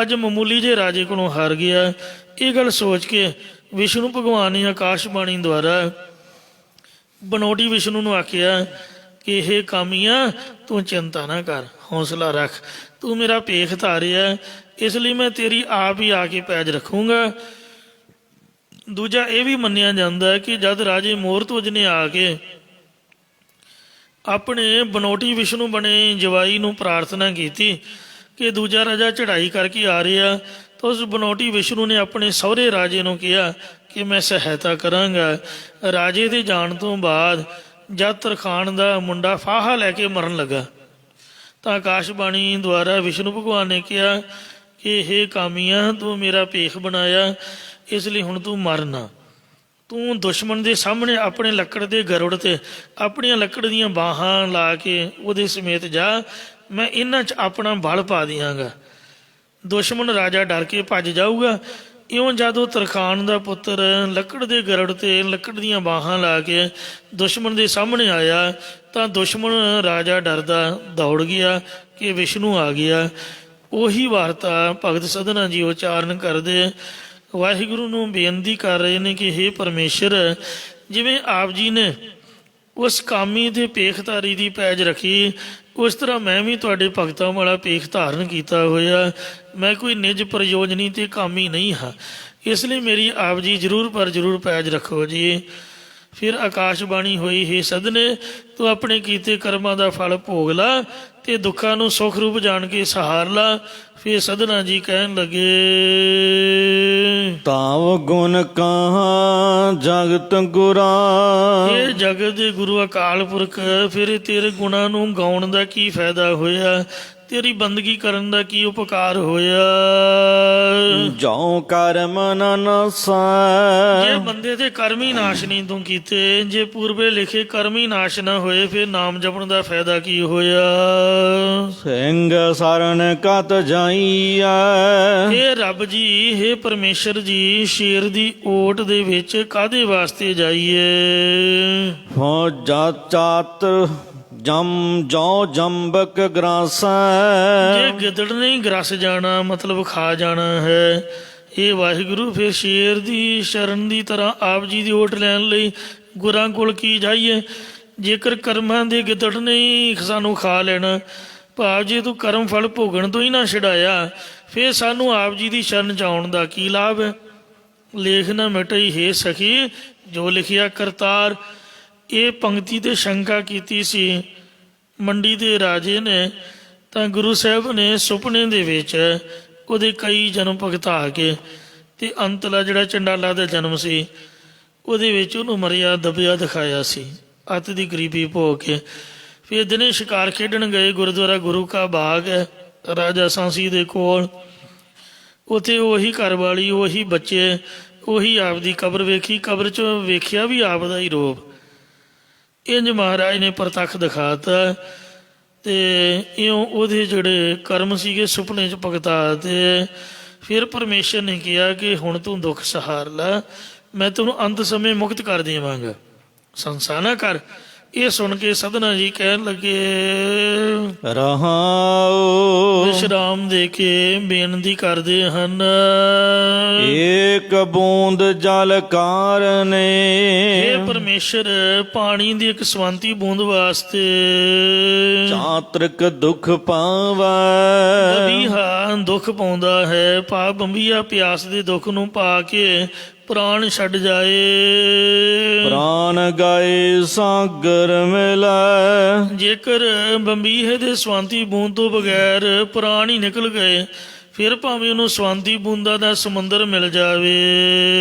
ਅੱਜ ਮਾਮੂਲੀ ਜਿਹੇ ਰਾਜੇ ਕੋਲੋਂ ਹਾਰ ਗਿਆ। ਇਹ ਗੱਲ ਸੋਚ ਕੇ ਵਿਸ਼ਨੂੰ ਭਗਵਾਨ ਨੇ ਆਕਾਸ਼ਬਾਣੀ ਦੁਆਰਾ ਬਨੋਟੀ ਵਿਸ਼ਨੂੰ ਨੂੰ ਆਖਿਆ ਕਿ ਇਹ ਕਾਮੀਆਂ, ਤੂੰ ਚਿੰਤਾ ਨਾ ਕਰ, ਹੌਸਲਾ ਰੱਖ, ਤੂੰ ਮੇਰਾ ਭੇਖ ਧਾਰਿਆ, ਇਸ ਲਈ ਮੈਂ ਤੇਰੀ ਆਪ ਹੀ ਆ ਕੇ ਪੈਜ ਰੱਖੂੰਗਾ। ਦੂਜਾ ਇਹ ਵੀ ਮੰਨਿਆ ਜਾਂਦਾ ਹੈ ਕਿ ਜਦ ਰਾਜੇ ਮੋਰਧਵਜ ਨੇ ਆ ਕੇ ਆਪਣੇ ਬਨੋਟੀ ਵਿਸ਼ਨੂੰ ਬਣੇ ਜਵਾਈ ਨੂੰ ਪ੍ਰਾਰਥਨਾ ਕੀਤੀ ਕਿ ਦੂਜਾ ਰਾਜਾ ਚੜ੍ਹਾਈ ਕਰਕੇ ਆ ਰਿਹਾ, ਤਾਂ ਉਸ ਬਨੋਟੀ ਵਿਸ਼ਨੂੰ ਨੇ ਆਪਣੇ ਸਹੁਰੇ ਰਾਜੇ ਨੂੰ ਕਿਹਾ ਕਿ ਮੈਂ ਸਹਾਇਤਾ ਕਰਾਂਗਾ। ਰਾਜੇ ਦੇ ਜਾਣ ਤੋਂ ਬਾਅਦ ਜਦ ਤਰਖਾਣ ਦਾ ਮੁੰਡਾ ਫਾਹਾ ਲੈ ਕੇ ਮਰਨ ਲੱਗਾ ਤਾਂ ਆਕਾਸ਼ਬਾਣੀ ਦੁਆਰਾ ਵਿਸ਼ਨੂੰ ਭਗਵਾਨ ਨੇ ਕਿਹਾ ਕਿ ਇਹ ਕਾਮੀਆਂ, ਤੂੰ ਮੇਰਾ ਭੇਖ ਬਣਾਇਆ, ਇਸ ਲਈ ਹੁਣ ਤੂੰ ਮਰਨਾ। ਤੂੰ ਦੁਸ਼ਮਣ ਦੇ ਸਾਹਮਣੇ ਆਪਣੇ ਲੱਕੜ ਦੇ ਗਰੁੜ ਤੇ ਆਪਣੀਆਂ ਲੱਕੜ ਦੀਆਂ ਬਾਹਾਂ ਲਾ ਕੇ ਉਹਦੇ ਸਮੇਤ ਜਾ, ਮੈਂ ਇਹਨਾਂ 'ਚ ਆਪਣਾ ਬਲ ਪਾ ਦਿਆਂਗਾ। ਦੁਸ਼ਮਣ ਰਾਜਾ ਡਰ ਕੇ ਭੱਜ ਜਾਊਗਾ। ਇਉਂ ਜਦੋਂ ਤਰਖਾਣ ਦਾ ਪੁੱਤਰ ਲੱਕੜ ਦੇ ਗਰੜ ਤੇ ਲੱਕੜ ਦੀਆਂ ਬਾਹਾਂ ਲਾ ਕੇ ਦੁਸ਼ਮਣ ਦੇ ਸਾਹਮਣੇ ਆਇਆ ਤਾਂ ਦੁਸ਼ਮਣ ਰਾਜਾ ਡਰਦਾ ਦੌੜ ਗਿਆ ਕਿ ਵਿਸ਼ਨੂੰ ਆ ਗਿਆ। ਉਹੀ ਵਾਰਤਾ ਭਗਤ ਸਧਨਾ ਜੀ ਉਚਾਰਨ ਕਰਦੇ ਵਾਹਿਗੁਰੂ ਨੂੰ ਬੇਨਤੀ ਕਰ ਰਹੇ ਨੇ ਕਿ ਹੇ ਪਰਮੇਸ਼ਰ, ਜਿਵੇਂ ਆਪ ਜੀ ਨੇ ਉਸ ਕਾਮੀ ਤੇ ਭੇਖਧਾਰੀ ਦੀ ਪੈਜ ਰੱਖੀ, ਉਸ ਤਰ੍ਹਾਂ ਮੈਂ ਵੀ ਤੁਹਾਡੇ ਭਗਤਾਂ ਵਾਲਾ ਭੇਖ ਧਾਰਨ ਕੀਤਾ ਹੋਇਆ। ਮੈਂ ਕੋਈ ਨਿੱਜ ਪ੍ਰਯੋਜਨੀ ਤੇ ਕਾਮੀ ਨਹੀਂ ਹਾਂ, ਇਸ ਲਈ ਮੇਰੀ ਆਪ ਜੀ ਜ਼ਰੂਰ ਪਰ ਜ਼ਰੂਰ ਪੈਜ ਰੱਖੋ ਜੀ। ਫਿਰ ਆਕਾਸ਼ਬਾਣੀ ਹੋਈ, ਹੇ ਸਦਨੇ, ਤੂੰ ਆਪਣੇ ਕੀਤੇ ਕਰਮਾਂ ਦਾ ਫਲ ਭੋਗ ਲਾ ਤੇ ਦੁੱਖਾਂ ਨੂੰ ਸੁੱਖ ਰੂਪ ਜਾਣ ਕੇ ਸਹਾਰ ਲਾ। ਫਿਰ ਸਦਨਾ ਜੀ ਕਹਿਣ ਲੱਗੇ, ਤਾਵ ਗੁਣ ਕਹਾ ਜਗਤ ਗੁਰਾ। ਇਹ ਜਗਤ ਦੇ ਗੁਰੂ ਅਕਾਲ ਪੁਰਖ, ਫਿਰ ਤੇਰੇ ਗੁਣਾਂ ਨੂੰ ਗਾਉਣ ਦਾ ਕੀ ਫਾਇਦਾ ਹੋਇਆ? ਤੇਰੀ ਬੰਦਗੀ ਕਰਨ ਦਾ ਕੀ ਉਪਕਾਰ ਹੋਇਆ? ਜੋ ਕਰਮ ਨ ਨਾਸੈ। ਜੇ ਬੰਦੇ ਦੇ ਕਰਮ ਹੀ ਨਾਸ਼ ਨਹੀਂ ਤੂੰ ਕੀਤੇ, ਜੇ ਪੂਰਬੇ ਲਿਖੇ ਕਰਮ ਹੀ ਨਾਸ਼ ਨਾ ਹੋਏ, ਫਿਰ ਨਾਮ ਜਪਣ ਦਾ ਫਾਇਦਾ ਕੀ ਹੋਇਆ? ਸਿੰਘ ਸਰਨ ਕਤ ਜਾਈਐ। ਹੇ ਰੱਬ ਜੀ, ਹੇ ਪਰਮੇਸ਼ਰ ਜੀ, ਸ਼ੇਰ ਦੀ ਓਟ ਦੇ ਵਿੱਚ ਕਾਹਦੇ ਵਾਸਤੇ ਜਾਈਏ? ਹੋ ਜਤ ਚਾਤ ਜਮ ਜੋ ਜੰਬਕ ਗ੍ਰਾਸੈ। ਜੇ ਗਿੱਦੜ ਨਹੀਂ ਗਰਸ ਜਾਣਾ ਮਤਲਬ ਖਾ ਜਾਣਾ ਹੈ। ਇਹ ਵਾਹਿਗੁਰੂ, ਫਿਰ ਸ਼ੇਰ ਦੀ ਸ਼ਰਨ ਦੀ ਤਰ੍ਹਾਂ ਆਪ ਜੀ ਦੀ ਓਟ ਲੈਣ ਲਈ ਗੁਰਾਂ ਕੋਲ ਕੀ ਜਾਈਏ? ਜੇਕਰ ਕਰਮਾਂ ਦੇ ਗਿੱਦੜ ਨਹੀਂ ਸਾਨੂੰ ਖਾ ਲੈਣਾ, ਭਾਵ ਜੇ ਤੂੰ ਕਰਮ ਫਲ ਭੋਗਣ ਤੋਂ ਹੀ ਨਾ ਛਡਾਇਆ, ਫਿਰ ਸਾਨੂੰ ਆਪ ਜੀ ਦੀ ਸ਼ਰਨ 'ਚ ਆਉਣ ਦਾ ਕੀ ਲਾਭ ਹੈ? ਲੇਖ ਨਾ ਮਿਟਈ ਹੇ ਸਖੀ ਜੋ ਲਿਖਿਆ ਕਰਤਾਰ। ਇਹ ਪੰਕਤੀ ਤੇ ਸ਼ੰਕਾ ਕੀਤੀ ਸੀ ਮੰਡੀ ਦੇ ਰਾਜੇ ਨੇ, ਤਾਂ ਗੁਰੂ ਸਾਹਿਬ ਨੇ ਸੁਪਨੇ ਦੇ ਵਿੱਚ ਉਹਦੇ ਕਈ ਜਨਮ ਭੁਗਤਾ ਕੇ ਤੇ ਅੰਤਲਾ ਜਿਹੜਾ ਚੰਡਾਲਾ ਦਾ ਜਨਮ ਸੀ ਉਹਦੇ ਵਿੱਚ ਉਹਨੂੰ ਮਰਿਆ ਦਬਿਆ ਦਿਖਾਇਆ ਸੀ, ਅੱਤ ਦੀ ਗਰੀਬੀ ਭੋਗ ਕੇ। ਫਿਰ ਦਿਨੇ ਸ਼ਿਕਾਰ ਖੇਡਣ ਗਏ, ਗੁਰਦੁਆਰਾ ਗੁਰੂ ਕਾ ਬਾਗ ਹੈ ਰਾਜਾ ਸਾਂਸੀ ਦੇ ਕੋਲ। ਉੱਥੇ ਉਹੀ ਘਰ ਵਾਲੀ, ਉਹੀ ਬੱਚੇ, ਉਹੀ ਆਪ ਦੀ ਕਬਰ ਵੇਖੀ। ਕਬਰ 'ਚ ਵੇਖਿਆ ਵੀ ਆਪ ਦਾ ਹੀ ਰੂਪ। ਇੰਝ ਮਹਾਰਾਜ ਨੇ ਪ੍ਰਤੱਖ ਦਿਖਾਤਾ ਤੇ ਇਉਂ ਉਹਦੇ ਜਿਹੜੇ ਕਰਮ ਸੀਗੇ ਸੁਪਨੇ 'ਚ ਭੁਗਤਾ ਤੇ ਫਿਰ ਪਰਮੇਸ਼ਰ ਨੇ ਕਿਹਾ ਕਿ ਹੁਣ ਤੂੰ ਦੁੱਖ ਸਹਾਰ ਲੈ, ਮੈਂ ਤੈਨੂੰ ਅੰਤ ਸਮੇਂ ਮੁਕਤ ਕਰ ਦੇਵਾਂਗਾ, ਸੰਸਾ ਨਾ ਕਰ। ਇਹ ਸੁਣ ਕੇ ਸਧਨਾ ਜੀ ਕਹਿਣ ਲੱਗੇ, ਰਹਾਉ ਵਿਸ਼ਰਾਮ ਦੇ ਕੇ ਬੇਨਤੀ ਕਰਦੇ ਹਨ, ਏਕ ਬੂੰਦ ਜਲ ਕਾਰਨੇ। ਇਹ ਪਰਮੇਸ਼ਰ, ਪਾਣੀ ਦੀ ਇੱਕ ਸਵੰਤੀ ਬੂੰਦ ਵਾਸਤੇ ਚਾਤ੍ਰਿਕ ਦੁਖ ਪਾਵੈ। ਬੰਬੀਹਾ ਦੁੱਖ ਪਾਉਂਦਾ ਹੈ, ਪਾ ਬੰਬੀਆ ਪਿਆਸ ਦੇ ਦੁੱਖ ਨੂੰ ਪਾ ਕੇ ਪ੍ਰਾਣ ਛੱਡ ਜਾਏ। ਪ੍ਰਾਨ ਗਾਏ ਸਾਗਰ ਮਿਲੈ। ਜੇਕਰ ਬੰਬੀਹੇ ਦੇ ਸਵੰਤੀ ਬੂੰਦ ਤੋਂ ਬਗੈਰ ਪ੍ਰਾਣ ਹੀ ਨਿਕਲ ਗਏ, ਫਿਰ ਭਾਵੇਂ ਉਹਨੂੰ ਸਵੰਤੀ ਬੂੰਦਾਂ ਦਾ ਸਮੁੰਦਰ ਮਿਲ ਜਾਵੇ,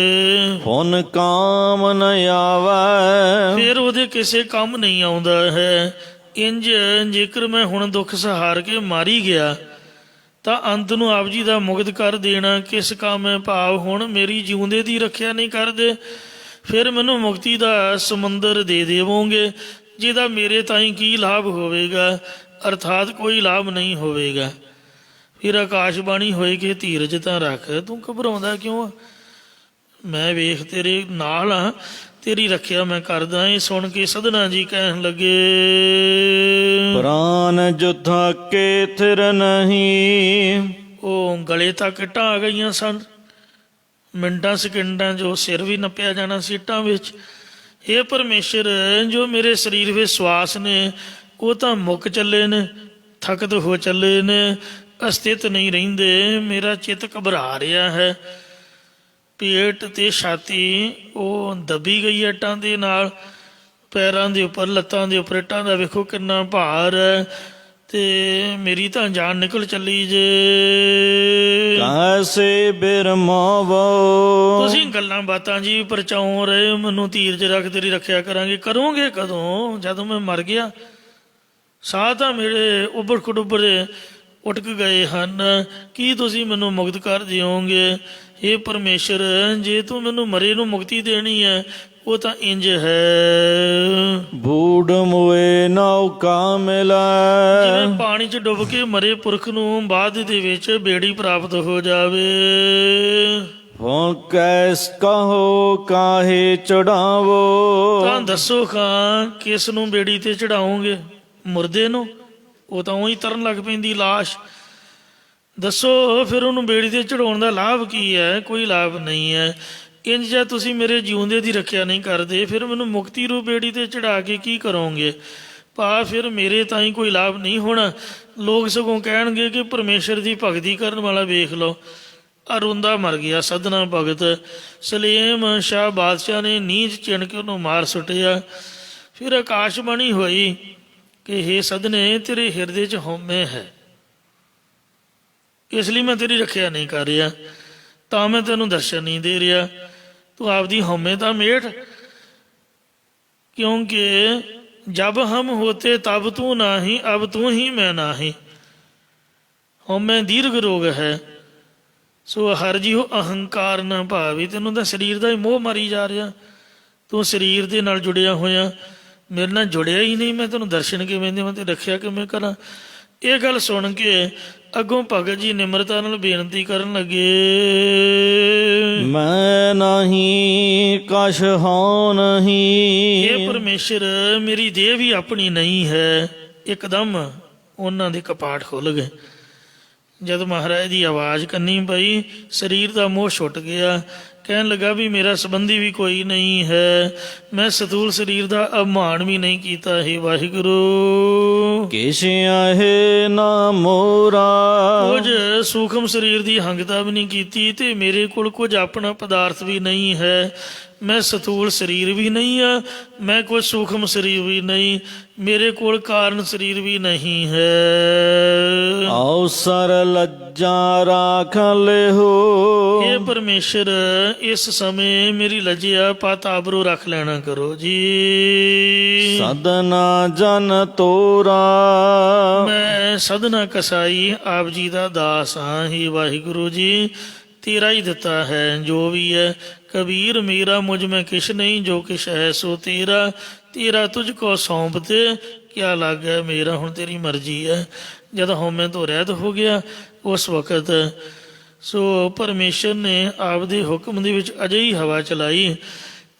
ਹੁਣ ਕਾਮ ਨ ਆਵੈ। ਫਿਰ ਉਹਦੇ ਕਿਸੇ ਕੰਮ ਨਹੀਂ ਆਉਂਦਾ ਹੈ। ਇੰਝ ਜੇਕਰ ਮੈਂ ਹੁਣ ਦੁੱਖ ਸਹਾਰ ਕੇ ਮਾਰੀ ਗਿਆ ਤਾਂ ਅੰਤ ਨੂੰ ਆਪ ਜੀ ਦਾ ਮੁਕਤ ਕਰ ਦੇਣਾ ਕਿਸ ਕੰਮ ਹੈ? ਭਾਵ ਹੁਣ ਮੇਰੀ ਜਿਉਂਦੇ ਦੀ ਰੱਖਿਆ ਨਹੀਂ ਕਰਦੇ, ਫਿਰ ਮੈਨੂੰ ਮੁਕਤੀ ਦਾ ਸਮੁੰਦਰ ਦੇ ਦੇਵੋਗੇ, ਜਿਹਦਾ ਮੇਰੇ ਤਾਈਂ ਕੀ ਲਾਭ ਹੋਵੇਗਾ? ਅਰਥਾਤ ਕੋਈ ਲਾਭ ਨਹੀਂ ਹੋਵੇਗਾ। ਫਿਰ ਆਕਾਸ਼ਬਾਣੀ ਹੋਏ ਕਿ ਧੀਰਜ ਤਾਂ ਰੱਖ, ਤੂੰ ਘਬਰਾਉਂਦਾ ਕਿਉਂ? ਮੈਂ ਵੇਖ ਤੇਰੇ ਨਾਲ ਹਾਂ, ਤੇਰੀ ਰੱਖਿਆ ਮੈਂ ਕਰਦਾ। ਇਹ ਸੁਣ ਕੇ ਸਧਨਾ ਜੀ ਕਹਿਣ ਲੱਗੇ, ਪ੍ਰਾਨ ਜੁਥਾ ਕੇ ਥਿਰ ਨਹੀਂ। ਉਹ ਗਲੇ ਤੱਕ ਇੱਟਾਂ ਆ ਗਈਆਂ ਸਨ। ਮਿੰਟਾਂ ਸਕਿੰਟਾਂ 'ਚ ਉਹ ਸਿਰ ਵੀ ਨੱਪਿਆ ਜਾਣਾ ਸੀ ਇੱਟਾਂ ਵਿੱਚ। ਇਹ ਪਰਮੇਸ਼ਰ, ਜੋ ਮੇਰੇ ਸਰੀਰ ਵਿੱਚ ਸਵਾਸ ਨੇ ਉਹ ਤਾਂ ਮੁੱਕ ਚੱਲੇ ਨੇ, ਥਕਤ ਹੋ ਚੱਲੇ ਨੇ, ਅਸਥਿਤ ਨਹੀਂ ਰਹਿੰਦੇ। ਮੇਰਾ ਚਿੱਤ ਘਬਰਾ ਰਿਹਾ ਹੈ। ਪੇਟ ਤੇ ਛਾਤੀ ਉਹ ਦੱਬੀ ਗਈ ਇੱਟਾਂ ਦੇ ਨਾਲ। ਪੈਰਾਂ ਦੇ ਉੱਪਰ, ਲੱਤਾਂ ਦੇ ਉੱਪਰ ਇੱਟਾਂ ਦਾ ਵੇਖੋ ਕਿੰਨਾ ਭਾਰ ਹੈ। ਤੇ ਮੇਰੀ ਤਾਂ ਜਾਨ ਨਿਕਲ ਚੱਲੀ ਜੇ। ਕੈਸੇ ਬਿਰਮਾਵੋ। ਤੁਸੀਂ ਗੱਲਾਂ ਬਾਤਾਂ ਜੀ ਪਰਚਾਉ ਰਹੇ, ਮੈਨੂੰ ਧੀਰਜ ਰੱਖ ਤੇਰੀ ਰੱਖਿਆ ਕਰਾਂਗੇ। ਕਰੋਗੇ ਕਦੋਂ? ਜਦੋਂ ਮੈਂ ਮਰ ਗਿਆ। ਸਾਹ ਤਾਂ ਮੇਰੇ ਉੱਬੜ ਖੜੁੱਬੜ ਉਟਕ ਗਏ ਹਨ। ਕੀ ਤੁਸੀਂ ਮੈਨੂੰ ਮੁਕਤ ਕਰ ਦਿਓਗੇ? ਇਹ ਪਰਮੇਸ਼ਰ, ਜੇ ਤੂੰ ਮੈਨੂੰ ਮਰੇ ਨੂੰ ਮੁਕਤੀ ਦੇਣੀ ਹੈ ਉਹ ਤਾਂ ਇੰਜ ਹੈ। ਬੂੜ ਮੋਏ ਨੌਕਾ ਮਿਲੈ। ਜਿਵੇਂ ਪਾਣੀ 'ਚ ਡੁੱਬ ਕੇ ਮਰੇ ਪੁਰਖ ਨੂੰ ਬਾਅਦ ਦੇ ਵਿੱਚ ਬੇੜੀ ਪ੍ਰਾਪਤ ਹੋ ਜਾਵੇ। ਹੋ ਕੈਸ ਕਹੋ ਕਾਹੇ ਚੜਾਵੋ। ਤਾਂ ਦੱਸੋ ਖਾਂ, ਕਿਸ ਨੂੰ ਬੇੜੀ ਤੇ ਚੜਾਓਗੇ? ਮੁਰਦੇ ਨੂੰ? ਉਹ ਤਾਂ ਉਹੀ ਤਰਨ ਲੱਗ ਪੈਂਦੀ ਲਾਸ਼। ਦੱਸੋ ਫਿਰ ਉਹਨੂੰ ਬੇੜੀ ਤੇ ਚੜਾਉਣ ਦਾ ਲਾਭ ਕੀ ਹੈ? ਕੋਈ ਲਾਭ ਨਹੀਂ ਹੈ। ਇੰਜ ਜੇ ਤੁਸੀਂ ਮੇਰੇ ਜਿਉਂਦੇ ਦੀ ਰੱਖਿਆ ਨਹੀਂ ਕਰਦੇ, ਫਿਰ ਮੈਨੂੰ ਮੁਕਤੀ ਰੂਪ ਬੇੜੀ ਤੇ ਚੜਾ ਕੇ ਕੀ ਕਰੋਗੇ? ਭਾ ਫਿਰ ਮੇਰੇ ਤਾਂ ਹੀ ਕੋਈ ਲਾਭ ਨਹੀਂ ਹੋਣਾ। ਲੋਕ ਸਗੋਂ ਕਹਿਣਗੇ ਕਿ ਪਰਮੇਸ਼ਰ ਦੀ ਭਗਤੀ ਕਰਨ ਵਾਲਾ ਵੇਖ ਲਓ। ਅਰੁੰਦਾ ਮਰ ਗਿਆ ਸਧਨਾ ਭਗਤ। ਸਲੇਮ ਸ਼ਾਹ ਬਾਦਸ਼ਾਹ ਨੇ ਨੀਂਜ ਚਿਣ ਕੇ ਉਹਨੂੰ ਮਾਰ ਸੁੱਟਿਆ। ਫਿਰ ਆਕਾਸ਼ਬਾਣੀ ਹੋਈ ਕਿ ਹੇ ਸਧਨੇ, ਤੇਰੇ ਹਿਰਦੇ 'ਚ ਹਉਮੈ ਹੈ, ਇਸ ਲਈ ਮੈਂ ਤੇਰੀ ਰੱਖਿਆ ਨਹੀਂ ਕਰ ਰਿਹਾ, ਤਾਂ ਮੈਂ ਤੈਨੂੰ ਦਰਸ਼ਨ ਨਹੀਂ ਦੇ ਰਿਹਾ। ਤੂੰ ਆਪਦੀ ਹਉਮੈ ਤਾਂ ਮੇਟ, ਕਿਉਂਕਿ ਜਬ ਹਮ ਹੋਤੇ ਤਬ ਤੂੰ ਨਾਹੀਂ, ਅਬ ਤੂੰ ਹੀ ਮੈਂ ਨਾਹੀਂ। ਹਉਮੈ ਦੀਰਘ ਰੋਗ ਹੈ। ਸੋ ਹਰ ਜੀਓ ਅਹੰਕਾਰ ਨਾ ਭਾਵੀ। ਤੈਨੂੰ ਤਾਂ ਸਰੀਰ ਦਾ ਹੀ ਮੋਹ ਮਾਰੀ ਜਾ ਰਿਹਾ। ਤੂੰ ਸਰੀਰ ਦੇ ਨਾਲ ਜੁੜਿਆ ਹੋਇਆ, ਮੇਰੇ ਨਾਲ ਜੁੜਿਆ ਹੀ ਨਹੀਂ। ਮੈਂ ਤੈਨੂੰ ਦਰਸ਼ਨ ਕਿਵੇਂ ਦੇਵਾਂ ਤੇ ਰੱਖਿਆ ਕਿਵੇਂ ਕਰਾਂ? ਇਹ ਗੱਲ ਸੁਣ ਕੇ ਅੱਗੋਂ ਭਗਤ ਜੀ ਨਿਮਰਤਾ ਨਾਲ ਬੇਨਤੀ ਕਰਨ ਲੱਗੇ, ਮੈਂ ਨਹੀਂ ਕਛ ਹਉ ਨਹੀਂ। ਇਹ ਪਰਮੇਸ਼ਰ, ਮੇਰੀ ਦੇਹ ਵੀ ਆਪਣੀ ਨਹੀਂ ਹੈ। ਇੱਕਦਮ ਉਹਨਾਂ ਦੇ ਕਪਾਟ ਖੁੱਲ ਗਏ। ਜਦ ਮਹਾਰਾਜ ਦੀ ਆਵਾਜ਼ ਕੰਨੀ ਪਈ, ਸਰੀਰ ਦਾ ਮੋਹ ਛੁੱਟ ਗਿਆ। ਕਹਿਣ ਲੱਗਾ ਵੀ ਮੇਰਾ ਸੰਬੰਧੀ ਵੀ ਕੋਈ ਨਹੀਂ ਹੈ। ਮੈਂ ਸਤੂਲ ਸਰੀਰ ਦਾ ਅਭਿਮਾਨ ਵੀ ਨਹੀਂ ਕੀਤਾ। ਹੇ ਵਾਹਿਗੁਰੂ, ਕਿਛ ਆਹੇ ਨਾ ਮੋਰਾ। ਕੁਝ ਸੂਖਮ ਸਰੀਰ ਦੀ ਹੰਗਤਾ ਵੀ ਨਹੀਂ ਕੀਤੀ ਤੇ ਮੇਰੇ ਕੋਲ ਕੁਝ ਆਪਣਾ ਪਦਾਰਥ ਵੀ ਨਹੀਂ ਹੈ। ਮੈਂ ਸਤੂਲ ਸਰੀਰ ਵੀ ਨਹੀਂ ਆ, ਮੈਂ ਕੋਈ ਸੂਖਮ ਸਰੀਰ ਵੀ ਨਹੀਂ, ਮੇਰੇ ਕੋਲ ਕਾਰਨ ਸਰੀਰ ਵੀ ਨਹੀਂ ਹੈ। ਅਵਸਰ ਲੱਜਾ ਰਾਖ ਲਿਹੋ। ਇਹ ਪਰਮੇਸ਼ਰ, ਇਸ ਸਮੇਂ ਮੇਰੀ ਲੱਜਿਆ ਪਤ ਆਬਰੂ ਰੱਖ ਲੈਣਾ ਕਰੋ ਜੀ। ਸਦਨਾ ਜਨ ਤੋਰਾ। ਮੈਂ ਸਦਨਾ ਕਸਾਈ ਆਪ ਜੀ ਦਾ ਦਾਸ ਹਾਂ। ਹੀ ਵਾਹਿਗੁਰੂ ਜੀ, ਤੇਰਾ ਹੀ ਦਿੱਤਾ ਹੈ ਜੋ ਵੀ ਹੈ। ਕਬੀਰ ਮੇਰਾ ਮੁਝ ਮੈਂ ਕਿਛ ਨਹੀਂ, ਜੋ ਕਿਛ ਹੈ ਸੋ ਤੇਰਾ। ਤੇਰਾ ਤੁਝ ਕੋ ਸੌਂਪ ਤੇ ਕਿਆ ਲੱਗਾ ਮੇਰਾ, ਹੁਣ ਤੇਰੀ ਮਰਜ਼ੀ ਹੈ। ਜਦ ਹਉਮੈ ਤੋਂ ਰਹਿਤ ਹੋ ਗਿਆ ਉਸ ਵਕਤ ਸੋ ਪਰਮੇਸ਼ਰ ਨੇ ਆਪਦੇ ਹੁਕਮ ਦੇ ਵਿੱਚ ਅਜਿਹੀ ਹਵਾ ਚਲਾਈ,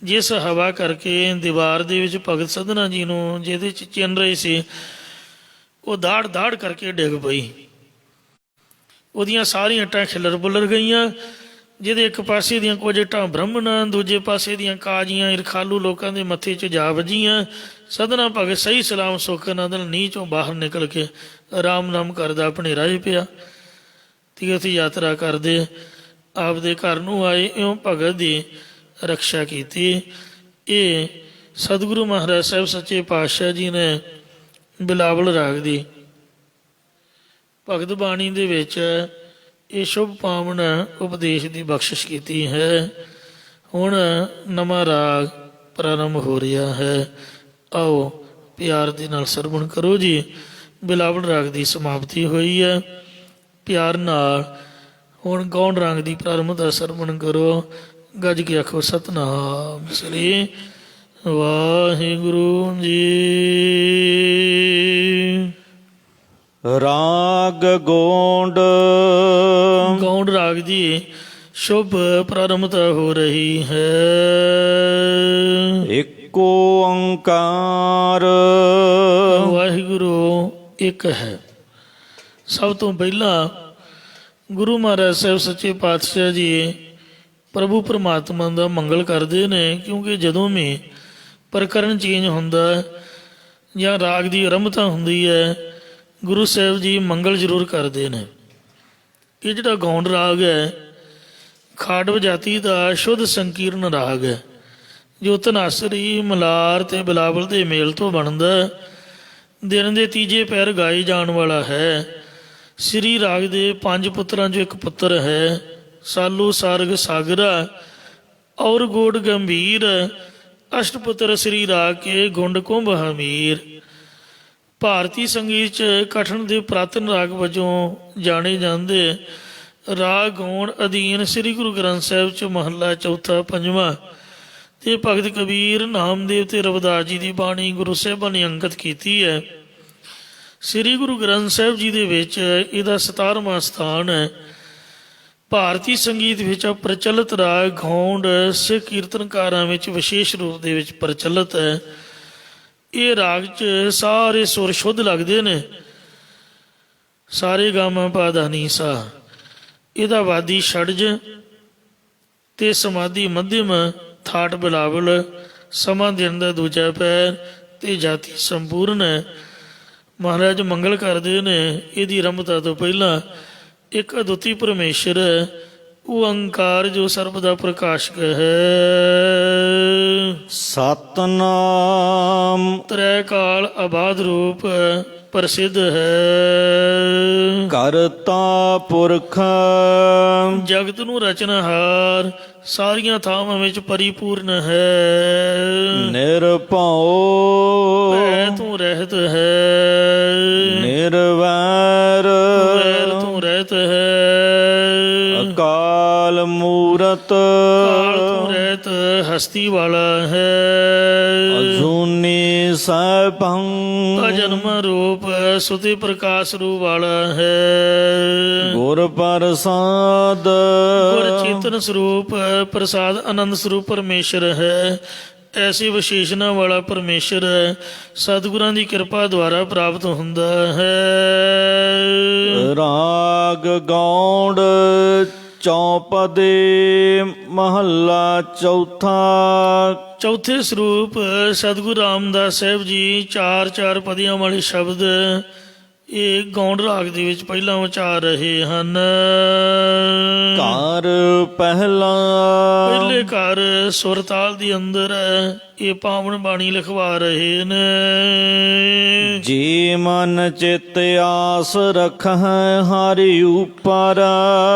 ਜਿਸ ਹਵਾ ਕਰਕੇ ਦੀਵਾਰ ਦੇ ਵਿੱਚ ਭਗਤ ਸਧਨਾ ਜੀ ਨੂੰ ਜਿਹਦੇ 'ਚ ਚਿਣ ਰਹੇ ਸੀ, ਉਹ ਦਾੜ ਦਾੜ ਕਰਕੇ ਡਿੱਗ ਪਈ। ਉਹਦੀਆਂ ਸਾਰੀਆਂ ਇੱਟਾਂ ਖਿਲਰ ਬੁਲਰ ਗਈਆਂ। ਜਿਹਦੇ ਇੱਕ ਪਾਸੇ ਦੀਆਂ ਕੁਝ ਇੱਟਾਂ ਬ੍ਰਾਹਮਣਾਂ, ਦੂਜੇ ਪਾਸੇ ਦੀਆਂ ਕਾਜ਼ੀਆਂ, ਇਰਖਾਲੂ ਲੋਕਾਂ ਦੇ ਮੱਥੇ 'ਚ ਜਾ ਵੱਜੀਆਂ। ਸਧਨਾ ਭਗਤ ਸਹੀ ਸਲਾਮ ਸੁੱਖ ਨਾਲ ਨੀਂਹ 'ਚੋਂ ਬਾਹਰ ਨਿਕਲ ਕੇ ਆਰਾਮ ਨਾਮ ਕਰਦਾ ਆਪਣੇ ਰਾਹ ਪਿਆ। ਤੀਰਥ ਯਾਤਰਾ ਕਰਦੇ ਆਪਦੇ ਘਰ ਨੂੰ ਆਏ। ਇਉਂ ਭਗਤ ਦੀ ਰਕਸ਼ਾ ਕੀਤੀ। ਇਹ ਸਤਿਗੁਰੂ ਮਹਾਰਾਜ ਸਾਹਿਬ ਸੱਚੇ ਪਾਤਸ਼ਾਹ ਜੀ ਨੇ ਬਿਲਾਵਲ ਰਾਗ ਦੀ ਭਗਤ ਬਾਣੀ ਦੇ ਵਿੱਚ ਇਹ ਸ਼ੁਭ ਪਾਵਨ ਉਪਦੇਸ਼ ਦੀ ਬਖਸ਼ਿਸ਼ ਕੀਤੀ ਹੈ। ਹੁਣ ਨਵਾਂ ਰਾਗ ਪ੍ਰਾਰੰਭ ਹੋ ਰਿਹਾ ਹੈ। ਆਓ ਪਿਆਰ ਦੇ ਨਾਲ ਸਰਵਣ ਕਰੋ ਜੀ। ਬਿਲਾਵਲ ਰਾਗ ਦੀ ਸਮਾਪਤੀ ਹੋਈ ਹੈ। ਪਿਆਰ ਨਾਲ ਹੁਣ ਗੌਣ ਰਾਗ ਦੀ ਪ੍ਰਾਰੰਭ ਦਾ ਸਰਵਣ ਕਰੋ। ਗੱਜ ਕੇ ਆਖੋ ਸਤਿਨਾਮ ਸ੍ਰੀ ਵਾਹਿਗੁਰੂ ਜੀ। ਰਾਗ ਗੋਂਡ। ਗੌਂਡ ਰਾਗ ਦੀ ਸ਼ੁਭ ਪ੍ਰਾਰੰਭਤਾ ਹੋ ਰਹੀ ਹੈ। ਏਕੋ ਓੰਕਾਰ ਵਾਹਿਗੁਰੂ ਇੱਕ ਹੈ। ਸਭ ਤੋਂ ਪਹਿਲਾਂ ਗੁਰੂ ਮਹਾਰਾਜ ਸਾਹਿਬ ਸੱਚੇ ਪਾਤਸ਼ਾਹ ਜੀ ਪ੍ਰਭੂ ਪਰਮਾਤਮਾ ਦਾ ਮੰਗਲ ਕਰਦੇ ਨੇ, ਕਿਉਂਕਿ ਜਦੋਂ ਵੀ ਪ੍ਰਕਰਨ ਚੇਂਜ ਹੁੰਦਾ ਜਾਂ ਰਾਗ ਦੀ ਆਰੰਭਤਾ ਹੁੰਦੀ ਹੈ, ਗੁਰੂ ਸਾਹਿਬ ਜੀ ਮੰਗਲ ਜ਼ਰੂਰ ਕਰਦੇ ਨੇ। ਇਹ ਜਿਹੜਾ ਗੌਂਡ ਰਾਗ ਹੈ ਖਾਡਵ ਜਾਤੀ ਦਾ ਸ਼ੁੱਧ ਸੰਕੀਰਨ ਰਾਗ ਹੈ, ਜੋ ਧਨਾਸਰੀ ਮਲਾਰ ਤੇ ਬਿਲਾਵਲ ਦੇ ਮੇਲ ਤੋਂ ਬਣਦਾ, ਦਿਨ ਦੇ ਤੀਜੇ ਪੈਰ ਗਾਏ ਜਾਣ ਵਾਲਾ ਹੈ। ਸ੍ਰੀ ਰਾਗ ਦੇ 5 ਪੁੱਤਰਾਂ 'ਚੋਂ ਇੱਕ ਪੁੱਤਰ ਹੈ। ਸਾਲੂ ਸਾਰਗ ਸਾਗਰਾ ਔਰ ਗੋਡ ਗੰਭੀਰ ਅਸ਼ਟਪੁੱਤਰ ਸ੍ਰੀ ਰਾਗ ਕੇ ਗੁੰਡ ਕੁੰਭ ਹਮੀਰ। ਭਾਰਤੀ ਸੰਗੀਤ 'ਚ ਕਠਨ ਦੇ ਪ੍ਰਾਤਨ ਰਾਗ ਵਜੋਂ ਜਾਣੇ ਜਾਂਦੇ ਰਾਗ ਗੌਣ ਅਧੀਨ ਸ੍ਰੀ ਗੁਰੂ ਗ੍ਰੰਥ ਸਾਹਿਬ 'ਚ ਮਹੱਲਾ ਚੌਥਾ ਪੰਜਵਾਂ ਤੇ ਭਗਤ ਕਬੀਰ ਨਾਮਦੇਵ ਤੇ ਰਵਿਦਾਸ ਜੀ ਦੀ ਬਾਣੀ ਗੁਰੂ ਸਾਹਿਬਾਂ ਨੇ ਅੰਕਿਤ ਕੀਤੀ ਹੈ। ਸ੍ਰੀ ਗੁਰੂ ਗ੍ਰੰਥ ਸਾਹਿਬ ਜੀ ਦੇ ਵਿੱਚ ਇਹਦਾ 17ਵਾਂ ਸਥਾਨ ਹੈ। ਭਾਰਤੀ ਸੰਗੀਤ ਵਿੱਚ ਪ੍ਰਚਲਿਤ ਰਾਗ ਗੌਂਡ ਸਿੱਖ ਕੀਰਤਨਕਾਰਾਂ ਵਿੱਚ ਵਿਸ਼ੇਸ਼ ਰੂਪ ਦੇ ਵਿੱਚ ਪ੍ਰਚਲਿਤ ਹੈ। ਇਹ ਰਾਗ 'ਚ ਸਾਰੇ ਸੁਰ ਸ਼ੁੱਧ ਲੱਗਦੇ ਨੇ, ਸਾਰੇ ਗਾਮਾ ਪਾ ਧਾ ਨੀ ਸਾ। ਇਹਦਾ ਵਾਦੀ ਛੜਜ ਤੇ ਸਮਾਧੀ ਮੱਧਮ, ਥਾਟ ਬਿਲਾਵਲ, ਸਮਾਂ ਦਿਨ ਦਾ ਦੂਜਾ ਪੈਰ ਤੇ ਜਾਤੀ ਸੰਪੂਰਨ ਹੈ। ਮਹਾਰਾਜ ਮੰਗਲ ਕਰਦੇ ਨੇ ਇਹਦੀ ਆਰੰਭਤਾ ਤੋਂ ਪਹਿਲਾਂ ਇੱਕ ਅਦੁੱਤੀ ਪਰਮੇਸ਼ਰ ਹੈ, ਉਹ ਓੰਕਾਰ ਜੋ ਸਰਬ ਦਾ ਪ੍ਰਕਾਸ਼ਕ ਹੈ। ਸਤਨਾਮ ਤ੍ਰੈ ਕਾਲ ਆਬਾਦ ਰੂਪ ਪ੍ਰਸਿੱਧ ਹੈ। ਕਰਤਾ ਪੁਰਖ ਜਗਤ ਨੂੰ ਰਚਨਹਾਰ, ਸਾਰੀਆਂ ਥਾਵਾਂ ਵਿੱਚ ਪਰਿਪੂਰਨ ਹੈ। ਨਿਰਭਉ ਭੈ ਤੂੰ ਰਹਿਤ ਹੈ, ਨਿਰਵੈਰ ਵੈਰ ਤੂੰ ਰਹਿਤ ਹੈ। ਅਕਾਲ ਮੂਰਤ ਕਾਲ ਤੂੰ ਰਹਿਤ ਹਸਤੀ ਵਾਲਾ ਹੈ। ਅਜੂਨੀ ਸੈਭੰ ਅਜਨਮ ਰੂਪ ਸੁਤੇ ਪ੍ਰਕਾਸ਼ ਰੂਪ ਵਾਲਾ ਹੈ। ਗੁਰ ਪ੍ਰਸਾਦ ਗੁਰ ਚੇਤਨ ਸਰੂਪ ਪ੍ਰਸਾਦ ਆਨੰਦ ਸਰੂਪ ਪਰਮੇਸ਼ਰ ਹੈ। ਐਸੀ ਵਿਸ਼ੇਸ਼ਣਾ ਵਾਲਾ ਪਰਮੇਸ਼ਰ ਸਤਿਗੁਰਾਂ ਦੀ ਕਿਰਪਾ ਦੁਆਰਾ ਪ੍ਰਾਪਤ ਹੁੰਦਾ ਹੈ। ਰਾਗ ਗੌਂਡ ਚੌਪਦੇ ਮਹੱਲਾ ਚੌਥਾ। ਚੌਥੇ ਸਰੂਪ ਸਤਿਗੁਰੂ ਰਾਮਦਾਸ ਸਾਹਿਬ ਜੀ 4-4 ਪਦੀਆਂ ਵਾਲੇ ਸ਼ਬਦ ਇਹ ਗੌਂਡ ਰਾਗ ਦੇ ਵਿੱਚ ਪਹਿਲਾਂ ਉਚਾਰ ਰਹੇ ਹਨ। ਘਰ ਪਹਿਲਾ ਪਹਿਲੇ ਘਰ ਸੁਰਤਾਲ ਦੇ ਅੰਦਰ ਇਹ ਪਾਵਨ ਬਾਣੀ ਲਿਖਵਾ ਰਹੇ ਨੇ। ਜੀ ਮਨ ਚਿਤ ਆਸ ਰਖਹਿ ਹਰਿ ਉਪਰ।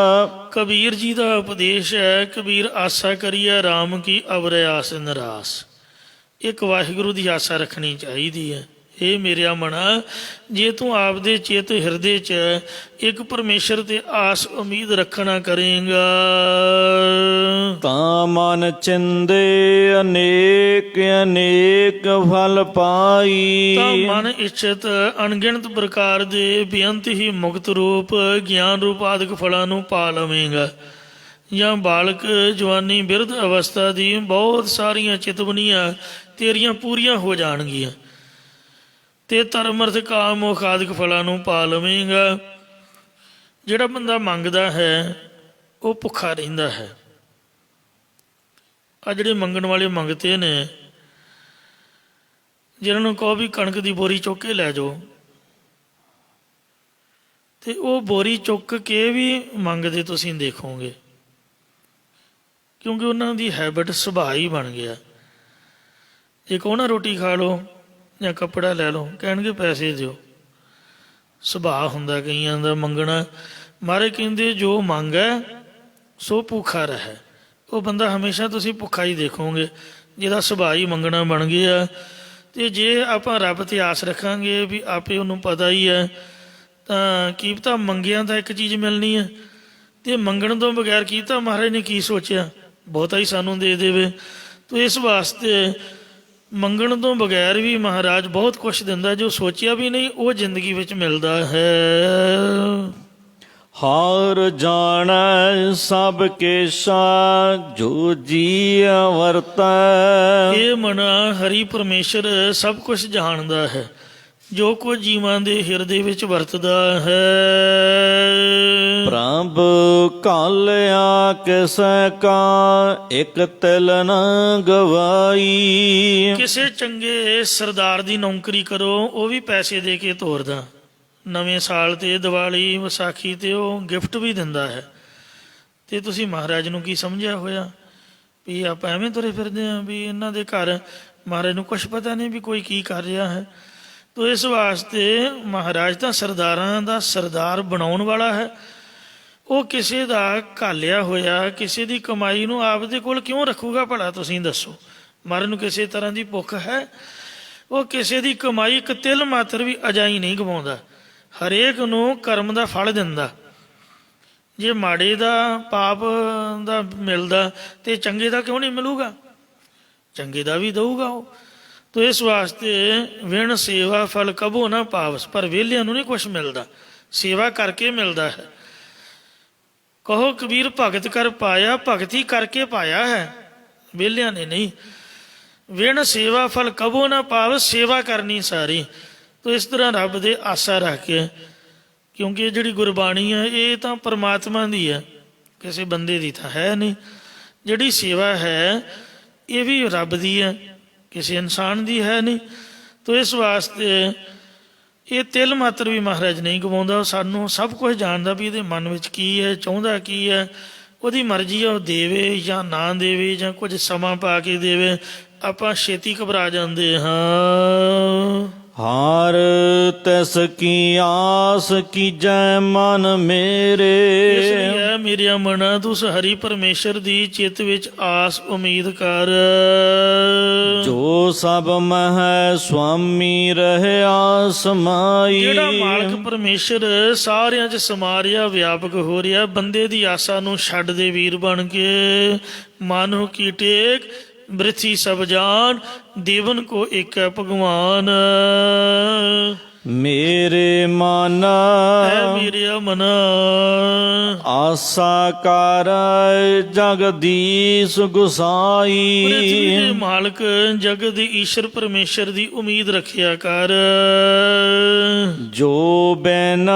ਕਬੀਰ ਜੀ ਦਾ ਉਪਦੇਸ਼ ਹੈ, ਕਬੀਰ ਆਸਾ ਕਰੀਏ ਰਾਮ ਕੀ ਅਵਰ ਆਸ ਨਿਰਾਸ। ਇੱਕ ਵਾਹਿਗੁਰੂ ਦੀ ਆਸਾ ਰੱਖਣੀ ਚਾਹੀਦੀ ਹੈ। ਇਹ ਮੇਰਿਆ ਮਨਾ, ਜੇ ਤੂੰ ਆਪਦੇ ਚਿੱਤ ਹਿਰਦੇ 'ਚ ਇੱਕ ਪਰਮੇਸ਼ਰ ਤੇ ਆਸ ਉਮੀਦ ਰੱਖਣਾ ਕਰੇਗਾ ਤਾਂ ਮਨ ਚਿੰਦੇ ਅਨੇਕ ਅਨੇਕ ਫਲ ਪਾਈ। ਤਾਂ ਮਨ ਇੱਛਤ ਅਣਗਿਣਤ ਪ੍ਰਕਾਰ ਦੇ ਬੇਅੰਤ ਹੀ ਮੁਕਤ ਰੂਪ ਗਿਆਨ ਰੂਪ ਆਦਿਕ ਫਲਾਂ ਨੂੰ ਪਾ ਲਵੇਂਗਾ। ਜਾਂ ਬਾਲਕ ਜਵਾਨੀ ਬਿਰਧ ਅਵਸਥਾ ਦੀ ਬਹੁਤ ਸਾਰੀਆਂ ਚਿਤਵਨੀਆਂ ਤੇਰੀਆਂ ਪੂਰੀਆਂ ਹੋ ਜਾਣਗੀਆਂ ਤੇ ਧਰਮ ਅਰਥ ਕਾਮ ਮੋਖ ਆਦਿਕ ਫਲਾਂ ਨੂੰ ਪਾ ਲਵੇਂਗਾ। ਜਿਹੜਾ ਬੰਦਾ ਮੰਗਦਾ ਹੈ ਉਹ ਭੁੱਖਾ ਰਹਿੰਦਾ ਹੈ। ਆ ਜਿਹੜੇ ਮੰਗਣ ਵਾਲੇ ਮੰਗਤੇ ਨੇ, ਜਿਹਨਾਂ ਨੂੰ ਕਹੋ ਵੀ ਕਣਕ ਦੀ ਬੋਰੀ ਚੁੱਕ ਕੇ ਲੈ ਜਾਓ, ਤੇ ਉਹ ਬੋਰੀ ਚੁੱਕ ਕੇ ਵੀ ਮੰਗਦੇ ਤੁਸੀਂ ਦੇਖੋਗੇ, ਕਿਉਂਕਿ ਉਹਨਾਂ ਦੀ ਹੈਬਿਟ ਸੁਭਾਅ ਹੀ ਬਣ ਗਿਆ। ਜੇ ਕਹੋ ਨਾ ਰੋਟੀ ਖਾ ਲਓ ਜਾਂ ਕੱਪੜਾ ਲੈ ਲਓ, ਕਹਿਣਗੇ ਪੈਸੇ ਦਿਓ। ਸੁਭਾਅ ਹੁੰਦਾ ਕਈਆਂ ਦਾ ਮੰਗਣਾ। ਮਹਾਰਾਜ ਕਹਿੰਦੇ ਜੋ ਮੰਗ ਹੈ ਸੋ ਭੁੱਖਾ ਰਹੇ। ਉਹ ਬੰਦਾ ਹਮੇਸ਼ਾ ਤੁਸੀਂ ਭੁੱਖਾ ਹੀ ਦੇਖੋਗੇ ਜਿਹਦਾ ਸੁਭਾਅ ਹੀ ਮੰਗਣਾ ਬਣ ਗਿਆ। ਅਤੇ ਜੇ ਆਪਾਂ ਰੱਬ 'ਤੇ ਆਸ ਰੱਖਾਂਗੇ ਵੀ ਆਪੇ ਉਹਨੂੰ ਪਤਾ ਹੀ ਹੈ, ਤਾਂ ਕੀ ਪਤਾ ਮੰਗਿਆਂ ਤਾਂ ਇੱਕ ਚੀਜ਼ ਮਿਲਣੀ ਹੈ, ਅਤੇ ਮੰਗਣ ਤੋਂ ਬਗੈਰ ਕੀ ਪਤਾ ਮਹਾਰਾਜ ਨੇ ਕੀ ਸੋਚਿਆ, ਬਹੁਤਾ ਹੀ ਸਾਨੂੰ ਦੇ ਦੇਵੇ। ਤਾਂ ਇਸ ਵਾਸਤੇ ਮੰਗਣ ਤੋਂ ਬਗੈਰ ਵੀ ਮਹਾਰਾਜ ਬਹੁਤ ਕੁਛ ਦਿੰਦਾ, ਜੋ ਸੋਚਿਆ ਵੀ ਨਹੀਂ ਉਹ ਜ਼ਿੰਦਗੀ ਵਿੱਚ ਮਿਲਦਾ ਹੈ। ਹਰ ਜਾਣੈ ਸਭ ਕੇਸ਼ਾ ਜੋ ਜੀ ਵਰਤੈ। ਇਹ ਮਨ ਹਰੀ ਪਰਮੇਸ਼ਰ ਸਭ ਕੁਝ ਜਾਣਦਾ ਹੈ, ਜੋ ਕੁਝ ਜੀਵਾਂ ਦੇ ਹਿਰਦੇ ਵਿੱਚ ਵਰਤਦਾ ਹੈ। ਪ੍ਰਭ ਘਾਲਿਆ ਕਿਸੈ ਕਾ ਇਕ ਤਿਲ ਨ ਗਵਾਈ। ਕਿਸੇ ਚੰਗੇ ਸਰਦਾਰ ਦੀ ਨੌਕਰੀ ਕਰੋ, ਉਹ ਵੀ ਪੈਸੇ ਦੇ ਕੇ ਤੋਰਦਾ। ਨਵੇਂ ਸਾਲ ਤੇ ਦੀਵਾਲੀ ਵਿਸਾਖੀ ਤੇ ਉਹ ਗਿਫਟ ਵੀ ਦਿੰਦਾ ਹੈ। ਤੇ ਤੁਸੀਂ ਮਹਾਰਾਜ ਨੂੰ ਕੀ ਸਮਝਿਆ ਹੋਇਆ ਵੀ ਆਪਾਂ ਐਵੇਂ ਤੁਰੇ ਫਿਰਦੇ ਹਾਂ ਵੀ ਇਹਨਾਂ ਦੇ ਘਰ ਮਹਾਰਾਜ ਨੂੰ ਕੁਛ ਪਤਾ ਨਹੀਂ ਵੀ ਕੋਈ ਕੀ ਕਰ ਰਿਹਾ ਹੈ। ਤੋ ਇਸ ਵਾਸਤੇ ਮਹਾਰਾਜ ਤਾਂ ਸਰਦਾਰਾਂ ਦਾ ਸਰਦਾਰ ਬਣਾਉਣ ਵਾਲਾ ਹੈ। ਉਹ ਕਿਸੇ ਦਾ ਘਾਲਿਆ ਹੋਇਆ ਕਿਸੇ ਦੀ ਕਮਾਈ ਨੂੰ ਆਪਦੇ ਕੋਲ ਕਿਉਂ ਰੱਖੂਗਾ ਭਲਾ? ਤੁਸੀਂ ਦੱਸੋ। ਮਹਾਰਾਜ ਨੂੰ ਕਿਸੇ ਤਰ੍ਹਾਂ ਦੀ ਭੁੱਖ ਹੈ? ਉਹ ਕਿਸੇ ਦੀ ਕਮਾਈ ਇੱਕ ਤਿਲ ਮਾਤਰ ਵੀ ਅਜਾਈ ਨਹੀਂ ਗਵਾਉਂਦਾ, ਹਰੇਕ ਨੂੰ ਕਰਮ ਦਾ ਫਲ ਦਿੰਦਾ। ਜੇ ਮਾੜੇ ਦਾ ਪਾਪ ਦਾ ਮਿਲਦਾ ਤੇ ਚੰਗੇ ਦਾ ਕਿਉਂ ਨਹੀਂ ਮਿਲੂਗਾ? ਚੰਗੇ ਦਾ ਵੀ ਦਊਗਾ ਉਹ। ਤੋ ਇਸ ਵਾਸਤੇ ਵਿਣ ਸੇਵਾ ਫਲ ਕਬੋ ਨਾ ਪਾਵਸ। ਪਰ ਵਿਹਲਿਆਂ ਨੂੰ ਨਹੀਂ ਕੁਛ ਮਿਲਦਾ, ਸੇਵਾ ਕਰਕੇ ਮਿਲਦਾ ਹੈ। ਕਹੋ ਕਬੀਰ ਭਗਤ ਕਰ ਪਾਇਆ, ਭਗਤੀ ਕਰਕੇ ਪਾਇਆ ਹੈ, ਵਿਹਲਿਆਂ ਨੇ ਨਹੀਂ। ਵਿਣ ਸੇਵਾ ਫਲ ਕਬੋ ਨਾ ਪਾਵਸ, ਸੇਵਾ ਕਰਨੀ ਸਾਰੀ। ਤੋ ਇਸ ਤਰ੍ਹਾਂ ਰੱਬ ਦੇ ਆਸਾ ਰੱਖ ਕੇ, ਕਿਉਂਕਿ ਇਹ ਜਿਹੜੀ ਗੁਰਬਾਣੀ ਹੈ ਇਹ ਤਾਂ ਪਰਮਾਤਮਾ ਦੀ ਹੈ, ਕਿਸੇ ਬੰਦੇ ਦੀ ਤਾਂ ਹੈ ਨਹੀਂ। ਜਿਹੜੀ ਸੇਵਾ ਹੈ ਇਹ ਵੀ ਰੱਬ ਦੀ ਹੈ, ਕਿਸੇ ਇਨਸਾਨ ਦੀ ਹੈ ਨਹੀਂ। ਤੋ ਇਸ ਵਾਸਤੇ ਇਹ ਤਿਲ ਮਾਤਰ ਵੀ ਮਹਾਰਾਜ ਨਹੀਂ ਗਵਾਉਂਦਾ। ਉਹ ਸਾਨੂੰ ਸਭ ਕੁਝ ਜਾਣਦਾ ਵੀ ਇਹਦੇ ਮਨ ਵਿੱਚ ਕੀ ਹੈ, ਚਾਹੁੰਦਾ ਕੀ ਹੈ। ਉਹਦੀ ਮਰਜ਼ੀ ਆ, ਉਹ ਦੇਵੇ ਜਾਂ ਨਾ ਦੇਵੇ, ਜਾਂ ਕੁਝ ਸਮਾਂ ਪਾ ਕੇ ਦੇਵੇ। ਆਪਾਂ ਛੇਤੀ ਘਬਰਾ ਜਾਂਦੇ ਹਾਂ। ਹਾਰ ਤਿਸ ਕੀ ਆਸ ਕੀਜੈ ਮਨ ਮੇਰੇ। ਇਸ ਲਈ ਹੈ ਮੇਰਿਆ ਮਨਾ ਤੁਸ ਹਰੀ ਪਰਮੇਸ਼ਰ ਦੀ ਚਿੱਤ ਵਿੱਚ ਆਸ ਉਮੀਦ ਕਰ। ਜੋ ਸਭ ਮਹਿ ਸੁਆਮੀ ਰਹਿਆ ਸਮਾਈ। ਜਿਹੜਾ ਮਾਲਕ ਪਰਮੇਸ਼ਰ ਸਾਰਿਆਂ 'ਚ ਸਮਾ ਰਿਹਾ, ਵਿਆਪਕ ਹੋ ਰਿਹਾ, ਬੰਦੇ ਦੀ ਆਸਾ ਨੂੰ ਛੱਡ ਦੇ ਵੀਰ ਬਣ ਕੇ। ਮਨ ਕੀ ਟੇਕ ਬ੍ਰਿਥੀ ਸਭ ਜਾਨ, ਦੇਵਨ ਕੋ ਇੱਕ ਹੈ ਭਗਵਾਨ। ਮੇਰੇ ਮਨ ਮੇਰਿਆ ਮਨ ਆਸਾ ਕਰ ਜਗਦੀਸ਼ ਗੁਸਾਈ। ਪ੍ਰਿਥਵੀ ਦੇ ਮਾਲਕ ਜਗਤ ਦੇ ਈਸ਼ਰ ਪਰਮੇਸ਼ਰ ਦੀ ਉਮੀਦ ਰੱਖਿਆ ਕਰ। ਜੋ ਬੈਨ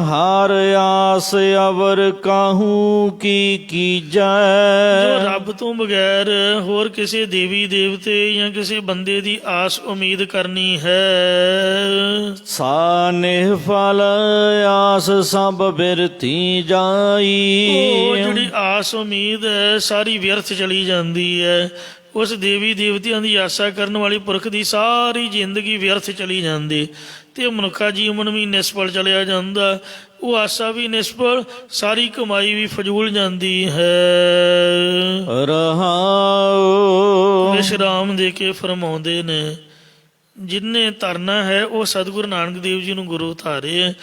ਹਰ ਆਸ ਅਵਰ ਕਾਹੂ ਕੀ ਕੀਜੈ। ਜੋ ਰੱਬ ਤੋਂ ਬਗੈਰ ਹੋਰ ਕਿਸੇ ਦੇਵੀ ਦੇਵਤੇ ਜਾਂ ਕਿਸੇ ਬੰਦੇ ਦੀ ਆਸ ਉਮੀਦ ਕਰਨੀ ਹੈ। ਸਾ ਨਿਹਫਲ ਆਸ ਸਭ ਬਿਰਥੀ ਜਾਈ। ਉਹ ਜਿਹੜੀ ਆਸ ਉਮੀਦ ਹੈ ਸਾਰੀ ਵਿਅਰਥ ਚਲੀ ਜਾਂਦੀ ਹੈ। ਉਸ ਦੇਵੀ ਦੇਵਤਿਆਂ ਦੀ ਆਸਾ ਕਰਨ ਵਾਲੀ ਪੁਰਖ ਦੀ ਸਾਰੀ ਜ਼ਿੰਦਗੀ ਵਿਅਰਥ ਚਲੀ ਜਾਂਦੀ ਤੇ ਮਨੁੱਖਾ ਜੀਵਨ ਵੀ ਨਿਸਫਲ ਚਲਿਆ ਜਾਂਦਾ। ਉਹ ਆਸਾ ਵੀ ਨਿਸਫਲ, ਸਾਰੀ ਕਮਾਈ ਵੀ ਫਜ਼ੂਲ ਜਾਂਦੀ ਹੈ। ਰਹਾਉ ਵਿਸ਼ਰਾਮ ਦੇ ਕੇ ਫਰਮਾਉਂਦੇ ਨੇ, ਜਿਨਨੇ ਤਰਨਾ ਹੈ ਉਹ ਸਤਿਗੁਰੂ ਨਾਨਕ ਦੇਵ ਜੀ ਨੂੰ ਗੁਰੂ ਧਾਰੇ।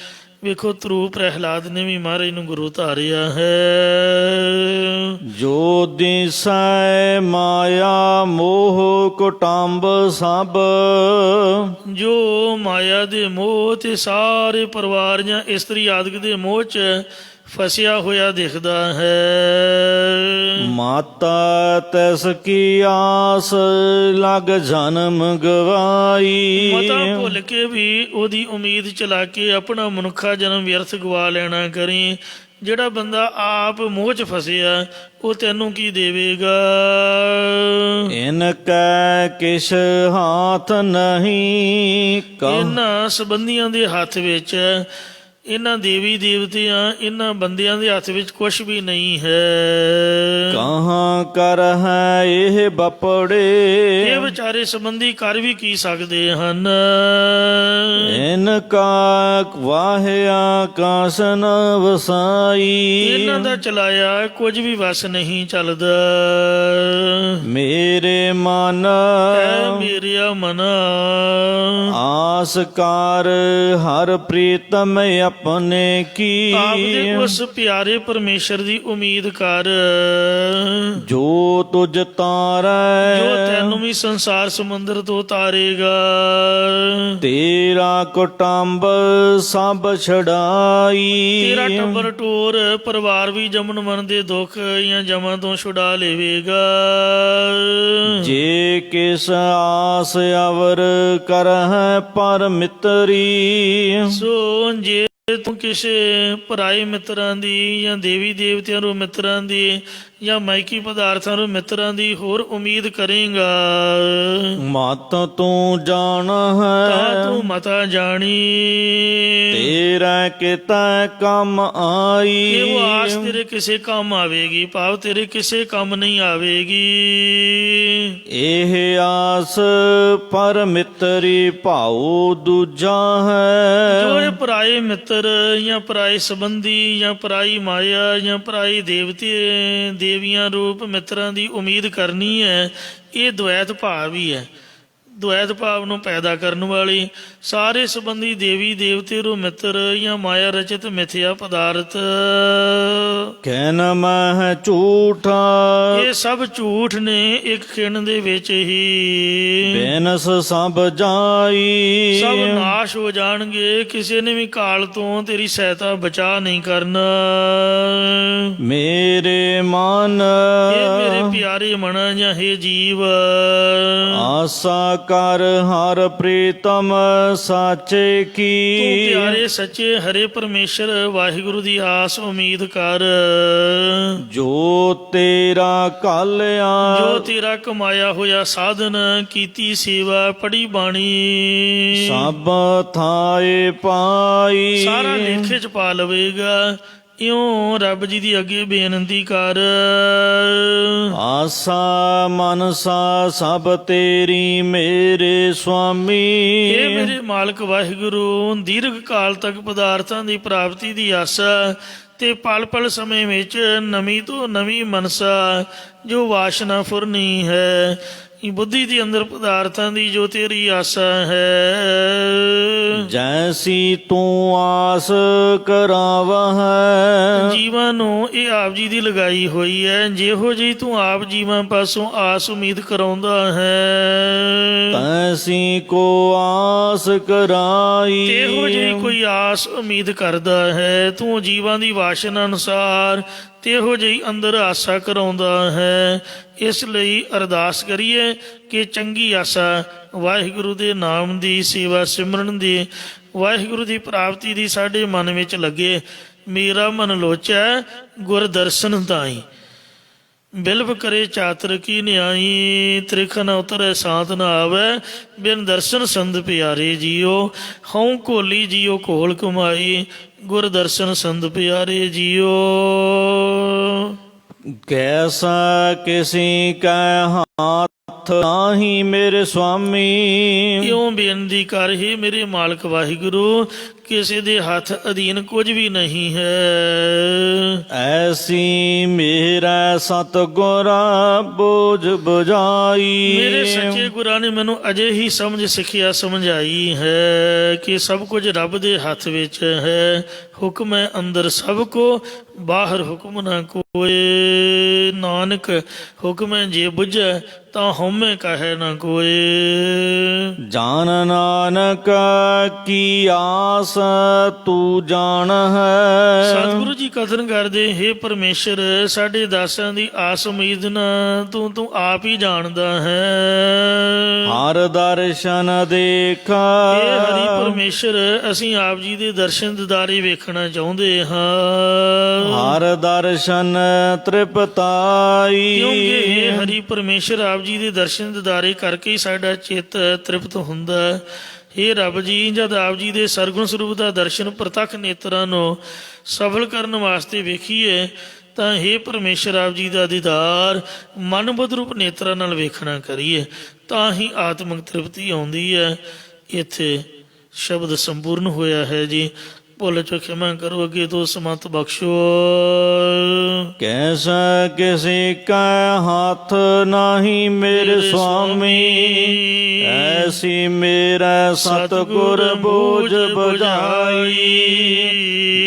ਵੇਖੋ ਧਰੂ ਪ੍ਰਹਿਲਾਦ ਨੇ ਵੀ ਮਹਾਰਾਜ ਨੂੰ ਗੁਰੂ ਧਾਰਿਆ ਹੈ। ਜੋ ਦਿਸੈ ਮਾਇਆ ਮੋਹ ਕੁਟੰਬ ਸਭ। ਜੋ ਮਾਇਆ ਦੇ ਮੋਹ ਤੇ ਸਾਰੇ ਪਰਿਵਾਰ ਜਾਂ ਇਸਤਰੀ ਆਦਿਕ ਦੇ ਮੋਹ 'ਚ ਫਸਿਆ ਹੋਇਆ ਦਿਖਦਾ ਹੈ। ਮਾਤਾ ਤਿਸ ਕੀ ਆਸ ਲਗ ਜਨਮ ਗਵਾਈ। ਮਾਤਾ ਭੁੱਲ ਕੇ ਵੀ ਉਹਦੀ ਉਮੀਦ ਚਲਾ ਕੇ ਆਪਣਾ ਮਨੁੱਖਾ ਜਨਮ ਵਿਅਰਥ ਗਵਾ ਲੈਣਾ ਕਰੀ। ਜਿਹੜਾ ਬੰਦਾ ਆਪ ਮੋਹ 'ਚ ਫਸਿਆ ਉਹ ਤੈਨੂੰ ਕੀ ਦੇਵੇਗਾ। ਇਨ ਕੈ ਕਿਛ ਹਾਥ ਨਹੀਂ। ਇਹਨਾਂ ਸੰਬੰਧੀਆਂ ਦੇ ਹੱਥ ਵਿੱਚ, ਇਹਨਾਂ ਦੇਵੀ ਦੇਵਤਿਆਂ, ਇਹਨਾਂ ਬੰਦਿਆਂ ਦੇ ਹੱਥ ਵਿੱਚ ਕੁਛ ਵੀ ਨਹੀਂ ਹੈ। ਕਹਾਂ ਕਰ ਹੈ ਇਹ ਬਪੜੇ। ਇਹ ਵਿਚਾਰੇ ਸੰਬੰਧੀ ਕਰ ਵੀ ਕੀ ਸਕਦੇ ਹਨ। ਇਨ ਕਾ ਵਾਹਿਆ ਕਾਸ ਨ ਵਸਾਈ। ਇਹਨਾਂ ਦਾ ਚਲਾਇਆ ਕੁਝ ਵੀ ਵਸ ਨਹੀਂ ਚੱਲਦਾ। ਮੇਰੇ ਮਨ ਮੇਰਿਆ ਮਨ ਆਸ ਕਰ ਹਰ ਪ੍ਰੀਤਮ अपने की ਆਪਦੇ ਉਸ ਪਿਆਰੇ ਪਰਮੇਸ਼ਰ ਦੀ ਉਮੀਦ ਕਰ जो तुझ ਜੋ तारै ਤੈਨੂੰ ਵੀ ਸੰਸਾਰ ਸਮੁੰਦਰ ਤੋਂ ਤਾਰੇਗਾ। तेरा कुटुंब सब छड़ाई ਤੇਰਾ ਟੱਬਰ ਟੋਰ ਪਰਿਵਾਰ ਵੀ ਜਮਨ ਮਨ ਦੇ ਦੁੱਖ ਜਾਂ ਜਮਾਂ ਤੋਂ ਛੁਡਾ ਲਵੇਗਾ। जे किस आस अवर करह पर मितरी ਸੋ ਜੇ ਤੂੰ ਕਿਸੇ ਪਰਾਏ ਮਿੱਤਰਾਂ ਦੀ ਜਾਂ ਦੇਵੀ ਦੇਵਤਿਆਂ ਨੂੰ ਮਿੱਤਰਾਂ ਦੀ ਜਾਂ ਮਾਇਕੀ ਪਦਾਰਥਾਂ ਨੂੰ ਮਿੱਤਰਾਂ ਦੀ ਹੋਰ ਉਮੀਦ ਕਰੇਗਾ मत तू जान ਤਾਂ है ਤੂੰ ਮਤਾ ਜਾਣੀ तेरा किता कम आई ਕਿ ਉਹ ਆਸ ਤੇਰੇ ਕਿਸੇ ਕੰਮ ਆਵੇਗੀ, ਭਾਵ ਤੇਰੇ ਕਿਸੇ ਕੰਮ ਨਹੀਂ ਆਵੇਗੀ। एह आस पर मितरी भाऊ दूजा ਜੋ है ਇਹ ਪਰਾਏ ਮਿੱਤਰ ਜਾਂ ਪਰਾਏ ਸੰਬੰਧੀ ਜਾਂ ਪਰਾਈ ਮਾਇਆ ਜਾਂ ਪਰਾਈ ਦੇਵਤੇ ਦੇਵੀਆਂ ਰੂਪ ਮਿੱਤਰਾਂ ਦੀ ਉਮੀਦ ਕਰਨੀ ਹੈ, ਇਹ ਦੁਐਤ ਭਾਵ ਹੀ ਹੈ। ਦੁਐਤ ਭਾਵ ਨੂੰ ਪੈਦਾ ਕਰਨ ਵਾਲੀ ਸਾਰੇ ਸੰਬੰਧੀ ਦੇਵੀ ਦੇਵਤੇ ਰੂ ਮਿੱਤਰ ਜਾਂ ਮਾਇਆ ਰਚਿਤ ਮਿਥਿਆ ਪਦਾਰਥ कहन मह झूठा ਇਹ ਸਭ ਝੂਠ ਨੇ ਇੱਕ ਖਿਣ ਦੇ ਵਿੱਚ ਹੀ बेनस सब जाई ਸਭ ਨਾਸ਼ ਹੋ ਜਾਣਗੇ। ਕਿਸੇ ਨੇ ਵੀ ਕਾਲ ਤੋਂ ਤੇਰੀ ਸਹਾਇਤਾ ਬਚਾ ਨਹੀਂ ਕਰਨਾ। मेरे मन ਇਹ ਮੇਰੇ ਪਿਆਰੇ ਮਨ ਜਾਂ ਹੇ ਜੀਵ आशा कर हर प्रीतम साचे की ਤੂੰ ਪਿਆਰੇ ਸੱਚੇ ਹਰੇ ਪਰਮੇਸ਼ਰ ਵਾਹਿਗੁਰੂ ਦੀ ਆਸ ਉਮੀਦ ਕਰ जो तेरा कालिया ਜੋ ਤੇਰਾ ਕਮਾਇਆ ਹੋਇਆ ਸਾਧਨ ਕੀਤੀ ਸੇਵਾ ਪੜੀ ਬਾਣੀ सब थाए पाई ਸਾਰਾ ਲੇਖੇ ਚ ਪਾ ਲਵੇਗਾ। ਇਉਂ ਰੱਬ ਜੀ ਦੀ ਅੱਗੇ ਬੇਨਤੀ ਕਰ आशा मनसा सब तेरी मेरे स्वामी ਇਹ ਮੇਰੇ ਮਾਲਕ ਵਾਹਿਗੁਰੂ ਦੀਰਘ ਕਾਲ ਤੱਕ ਪਦਾਰਥਾਂ ਦੀ ਪ੍ਰਾਪਤੀ ਦੀ ਆਸਾ ਤੇ ਪਲ ਪਲ ਸਮੇਂ ਵਿੱਚ ਨਵੀਂ ਤੋਂ ਨਵੀਂ ਮਨਸਾ ਜੋ ਵਾਸ਼ਨਾ ਫੁਰਨੀ ਹੈ, ਇਹ ਬੁੱਧੀ ਦੇ ਅੰਦਰ ਪਦਾਰਥਾਂ ਦੀ ਜੋ ਤੇਰੀ ਆਸਾ ਹੈ जैसी तू आस करावा है ਜੀਵਾਂ ਨੂੰ ਇਹ ਆਪ ਜੀ ਦੀ ਲਗਾਈ ਹੋਈ ਹੈ। ਜਿਹੋ ਜਿਹੀ ਤੂੰ ਆਪ ਜੀਵਾਂ ਪਾਸੋਂ ਆਸ ਉਮੀਦ ਕਰਾਉਂਦਾ ਹੈ तैसी को आस कराई ਇਹੋ ਜਿਹੀ ਕੋਈ ਆਸ ਉਮੀਦ ਕਰਦਾ ਹੈ ਤੂੰ ਜੀਵਾਂ ਦੀ ਵਾਸ਼ਨਾ ਅਨੁਸਾਰ ਇਹੋ ਜਿਹੀ ਅੰਦਰ ਆਸਾ ਕਰਾਉਂਦਾ ਹੈ। ਇਸ ਲਈ ਅਰਦਾਸ ਕਰੀਏ ਕਿ ਚੰਗੀ ਆਸਾ ਵਾਹਿਗੁਰੂ ਦੇ ਨਾਮ ਦੀ ਸੇਵਾ ਸਿਮਰਨ ਦੀ ਵਾਹਿਗੁਰੂ ਦੀ ਪ੍ਰਾਪਤੀ ਦੀ ਸਾਡੇ ਮਨ ਵਿੱਚ ਲੱਗੇ। ਮੇਰਾ ਮਨ ਲੋਚੈ ਗੁਰ ਦਰਸ਼ਨ ਤਾਈ ਬਿਲਵ ਕਰੇ ਚਾਤਰ ਕੀ ਨਿਆਈ ਤ੍ਰਿਖ ਨ ਉਤਰੈ ਸਾਤ ਨ ਆਵੈ ਬਿਨ ਦਰਸ਼ਨ ਸੰਤ ਪਿਆਰੇ ਜੀਓ ਹਉ ਕੋਲੀ ਜੀਓ ਕੋਲ ਕਮਾਈ ਗੁਰ ਦਰਸ਼ਨ ਸੰਤ ਪਿਆਰੇ ਜੀਓ। कैसा किसी का हाथ नाही मेरे स्वामी ਇਉਂ ਬੇਨਤੀ ਕਰ ਹੀ ਮੇਰੇ ਮਾਲਕ ਵਾਹਿਗੁਰੂ ਕਿਸੇ ਦੇ ਹੱਥ ਅਧੀਨ ਕੁਝ ਵੀ ਨਹੀਂ ਹੈ। ऐसी मेरा सतगुरा बोझ बुझाई ਮੇਰੇ ਸੱਚੇ ਗੁਰਾਂ ਨੇ ਮੈਨੂੰ ਅਜੇ ਹੀ ਸਮਝ ਸਿੱਖਿਆ ਸਮਝਾਈ ਹੈ ਕਿ ਸਭ ਕੁਝ ਰੱਬ ਦੇ ਹੱਥ ਵਿੱਚ ਹੈ। ਹੁਕਮ ਹੈ ਅੰਦਰ ਸਭ ਕੋ ਬਾਹਰ ਹੁਕਮ ਨਾ ਕੋਏ ਨਾਨਕ ਹੁਕਮ ਹੈ ਜੇ ਬੁਝੈ ਤਾਂ ਹਉਮੈ ਕਹੈ ਨਾ ਕੋਏ। जान नानक की आस तू जान है ਸਤਿਗੁਰੂ ਜੀ ਕਥਨ ਕਰਦੇ ਹੇ ਪਰਮੇਸ਼ਰ ਸਾਡੇ ਦਾਸਾਂ ਦੀ ਆਸ ਉਮੀਦ ਨਾ ਤੂੰ ਆਪ ਹੀ ਜਾਣਦਾ ਹੈ। हर दर्शन देखा ਇਹ ਹਰੀ ਪਰਮੇਸ਼ਰ ਅਸੀਂ ਆਪ ਜੀ ਦੇ ਦਰਸ਼ਨ ਦਿਦਾਰੇ ਵੇਖਣਾ ਚਾਹੁੰਦੇ ਹਾਂ हर दर्शन तृप्ताई ਕਿਉਂਕਿ ਇਹ ਹਰੀ ਪਰਮੇਸ਼ਰ ਆਪ ਜੀ ਦੇ ਦਰਸ਼ਨ ਦਿਦਾਰੇ ਕਰਕੇ ਹੀ ਸਾਡਾ ਚਿੱਤ ਤ੍ਰਿਪਤ ਹੁੰਦਾ ਹੈ। ਹੇ ਰੱਬ ਜੀ ਜਦ ਆਪ ਜੀ ਦੇ ਸਰਗੁਣ ਸਰੂਪ ਦਾ ਦਰਸ਼ਨ ਪ੍ਰਤੱਖ ਨੇਤਰਾਂ ਨੂੰ ਸਫਲ ਕਰਨ ਵਾਸਤੇ ਵੇਖੀਏ ਤਾਂ ਹੇ ਪਰਮੇਸ਼ਰ ਆਪ ਜੀ ਦਾ ਦੀਦਾਰ ਮਨ ਬੁੱਧ ਰੂਪ ਨੇਤਰਾਂ ਨਾਲ ਵੇਖਣਾ ਕਰੀਏ ਤਾਂ ਹੀ ਆਤਮਿਕ ਤ੍ਰਿਪਤੀ ਆਉਂਦੀ ਹੈ। ਇੱਥੇ ਸ਼ਬਦ ਸੰਪੂਰਨ ਹੋਇਆ ਹੈ ਜੀ। ਭੁੱਲ ਚੁੱਕ ਖਿਮਾ ਕਰੋ, ਅੱਗੇ ਤੋਂ ਸਮਤ ਬਖਸ਼ੋ। ਕੈਸਾ ਕਿਸੀ ਕੈ ਹੱਥ ਨਾਹੀ ਮੇਰੇ ਸੁਆਮੀ, ਐਸੀ ਮੇਰੇ ਸਤਿਗੁਰ ਬੂਝ ਬੁਝਾਈ।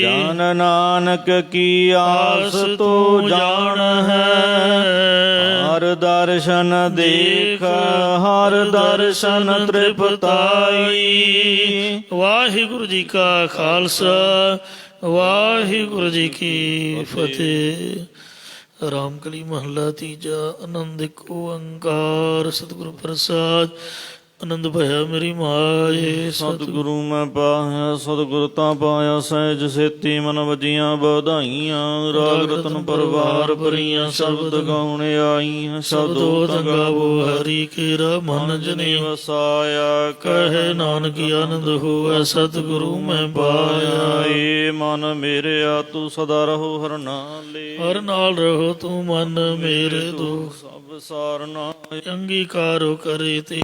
ਜਨ ਨਾਨਕ ਕੀ ਆਸ ਤੂੰ ਜਾਣ ਹੈ, ਹਰ ਦਰਸ਼ਨ ਦੇਖ ਹਰ ਦਰਸ਼ਨ ਤ੍ਰਿਪਤਾਈ। ਵਾਹਿਗੁਰੂ ਜੀ ਕਾ ਖਾਲਸਾ, ਵਾਹਿਗੁਰੂ ਜੀ ਕੀ ਫਤਿਹ। ਰਾਮਕਲੀ ਮਹੱਲਾ ਤੀਜਾ। ਆਨੰਦ ਇੱਕ ਓੰਕਾਰ ਸਤਿਗੁਰੂ ਪ੍ਰਸਾਦ। ਆਨੰਦ ਭਇਆ ਮੇਰੀ ਮਾਏ ਸਤਿਗੁਰੂ ਮੈਂ ਪਾਇਆ ਸਤਿਗੁਰ ਤਾਂ ਪਾਇਆ, ਸਹਿਜ ਸੇਤੀ ਮਨ ਵਜੀਆਂ ਵਧਾਈਆਂ। ਰਾਗ ਰਤਨ ਪਰਵਾਰ ਭਰੀਆਂ, ਸ਼ਬਦ ਗਾਉਣ ਆਈਆਂ। ਸ਼ਬਦੋ ਤਾਂ ਗਾਵੋ ਹਰੀ ਕੇਰਾ, ਮਨ ਜਨੇ ਵਸਾਇਆ। ਕਹੇ ਨਾਨਕ ਆਨੰਦ ਹੋਵੇ ਸਤਿਗੁਰੂ ਮੈਂ ਪਾਇਆ। ਏ ਮਨ ਮੇਰਿਆ ਤੂੰ ਸਦਾ ਰਹੋ ਹਰ ਨਾਲੇ, ਹਰ ਨਾਲ ਰਹੋ ਤੂੰ ਮਨ ਮੇਰੇ ਦੁਖ ਸਭ ਸਾਰਨਾ। ਅੰਗੀਕਾਰੋ ਕਰੇ ਤੇ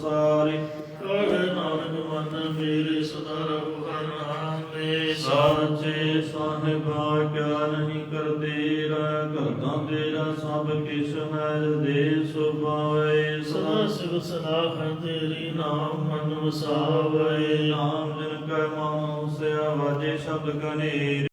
ਸਾਰੇ ਕਹੇ ਨਾਨਕ ਮਨ ਮੇਰੇ ਸਦਾ ਰਹੋ ਹਰ ਨਾਲੇ। ਸਾਚੇ ਸਾਹਿਬਾ ਕਿਆ ਨਹੀਂ ਕਰਦੇ ਰਹਿ, ਕਰਦਾ ਤੇਰਾ ਸਭ ਕਿਛ ਹੈ ਦੇ ਸੁਭਾਵੇ। ਸਦਾ ਸਿਵ ਸਲਾਹ ਤੇਰੀ, ਨਾਮ ਮਨ ਵਸਾਵੇ। ਨਾਮ ਜਿਨ ਕੈ ਮਾਨੋ ਸਿਆ ਵਾਜੇ ਸ਼ਬਦ ਕਨੇਰ।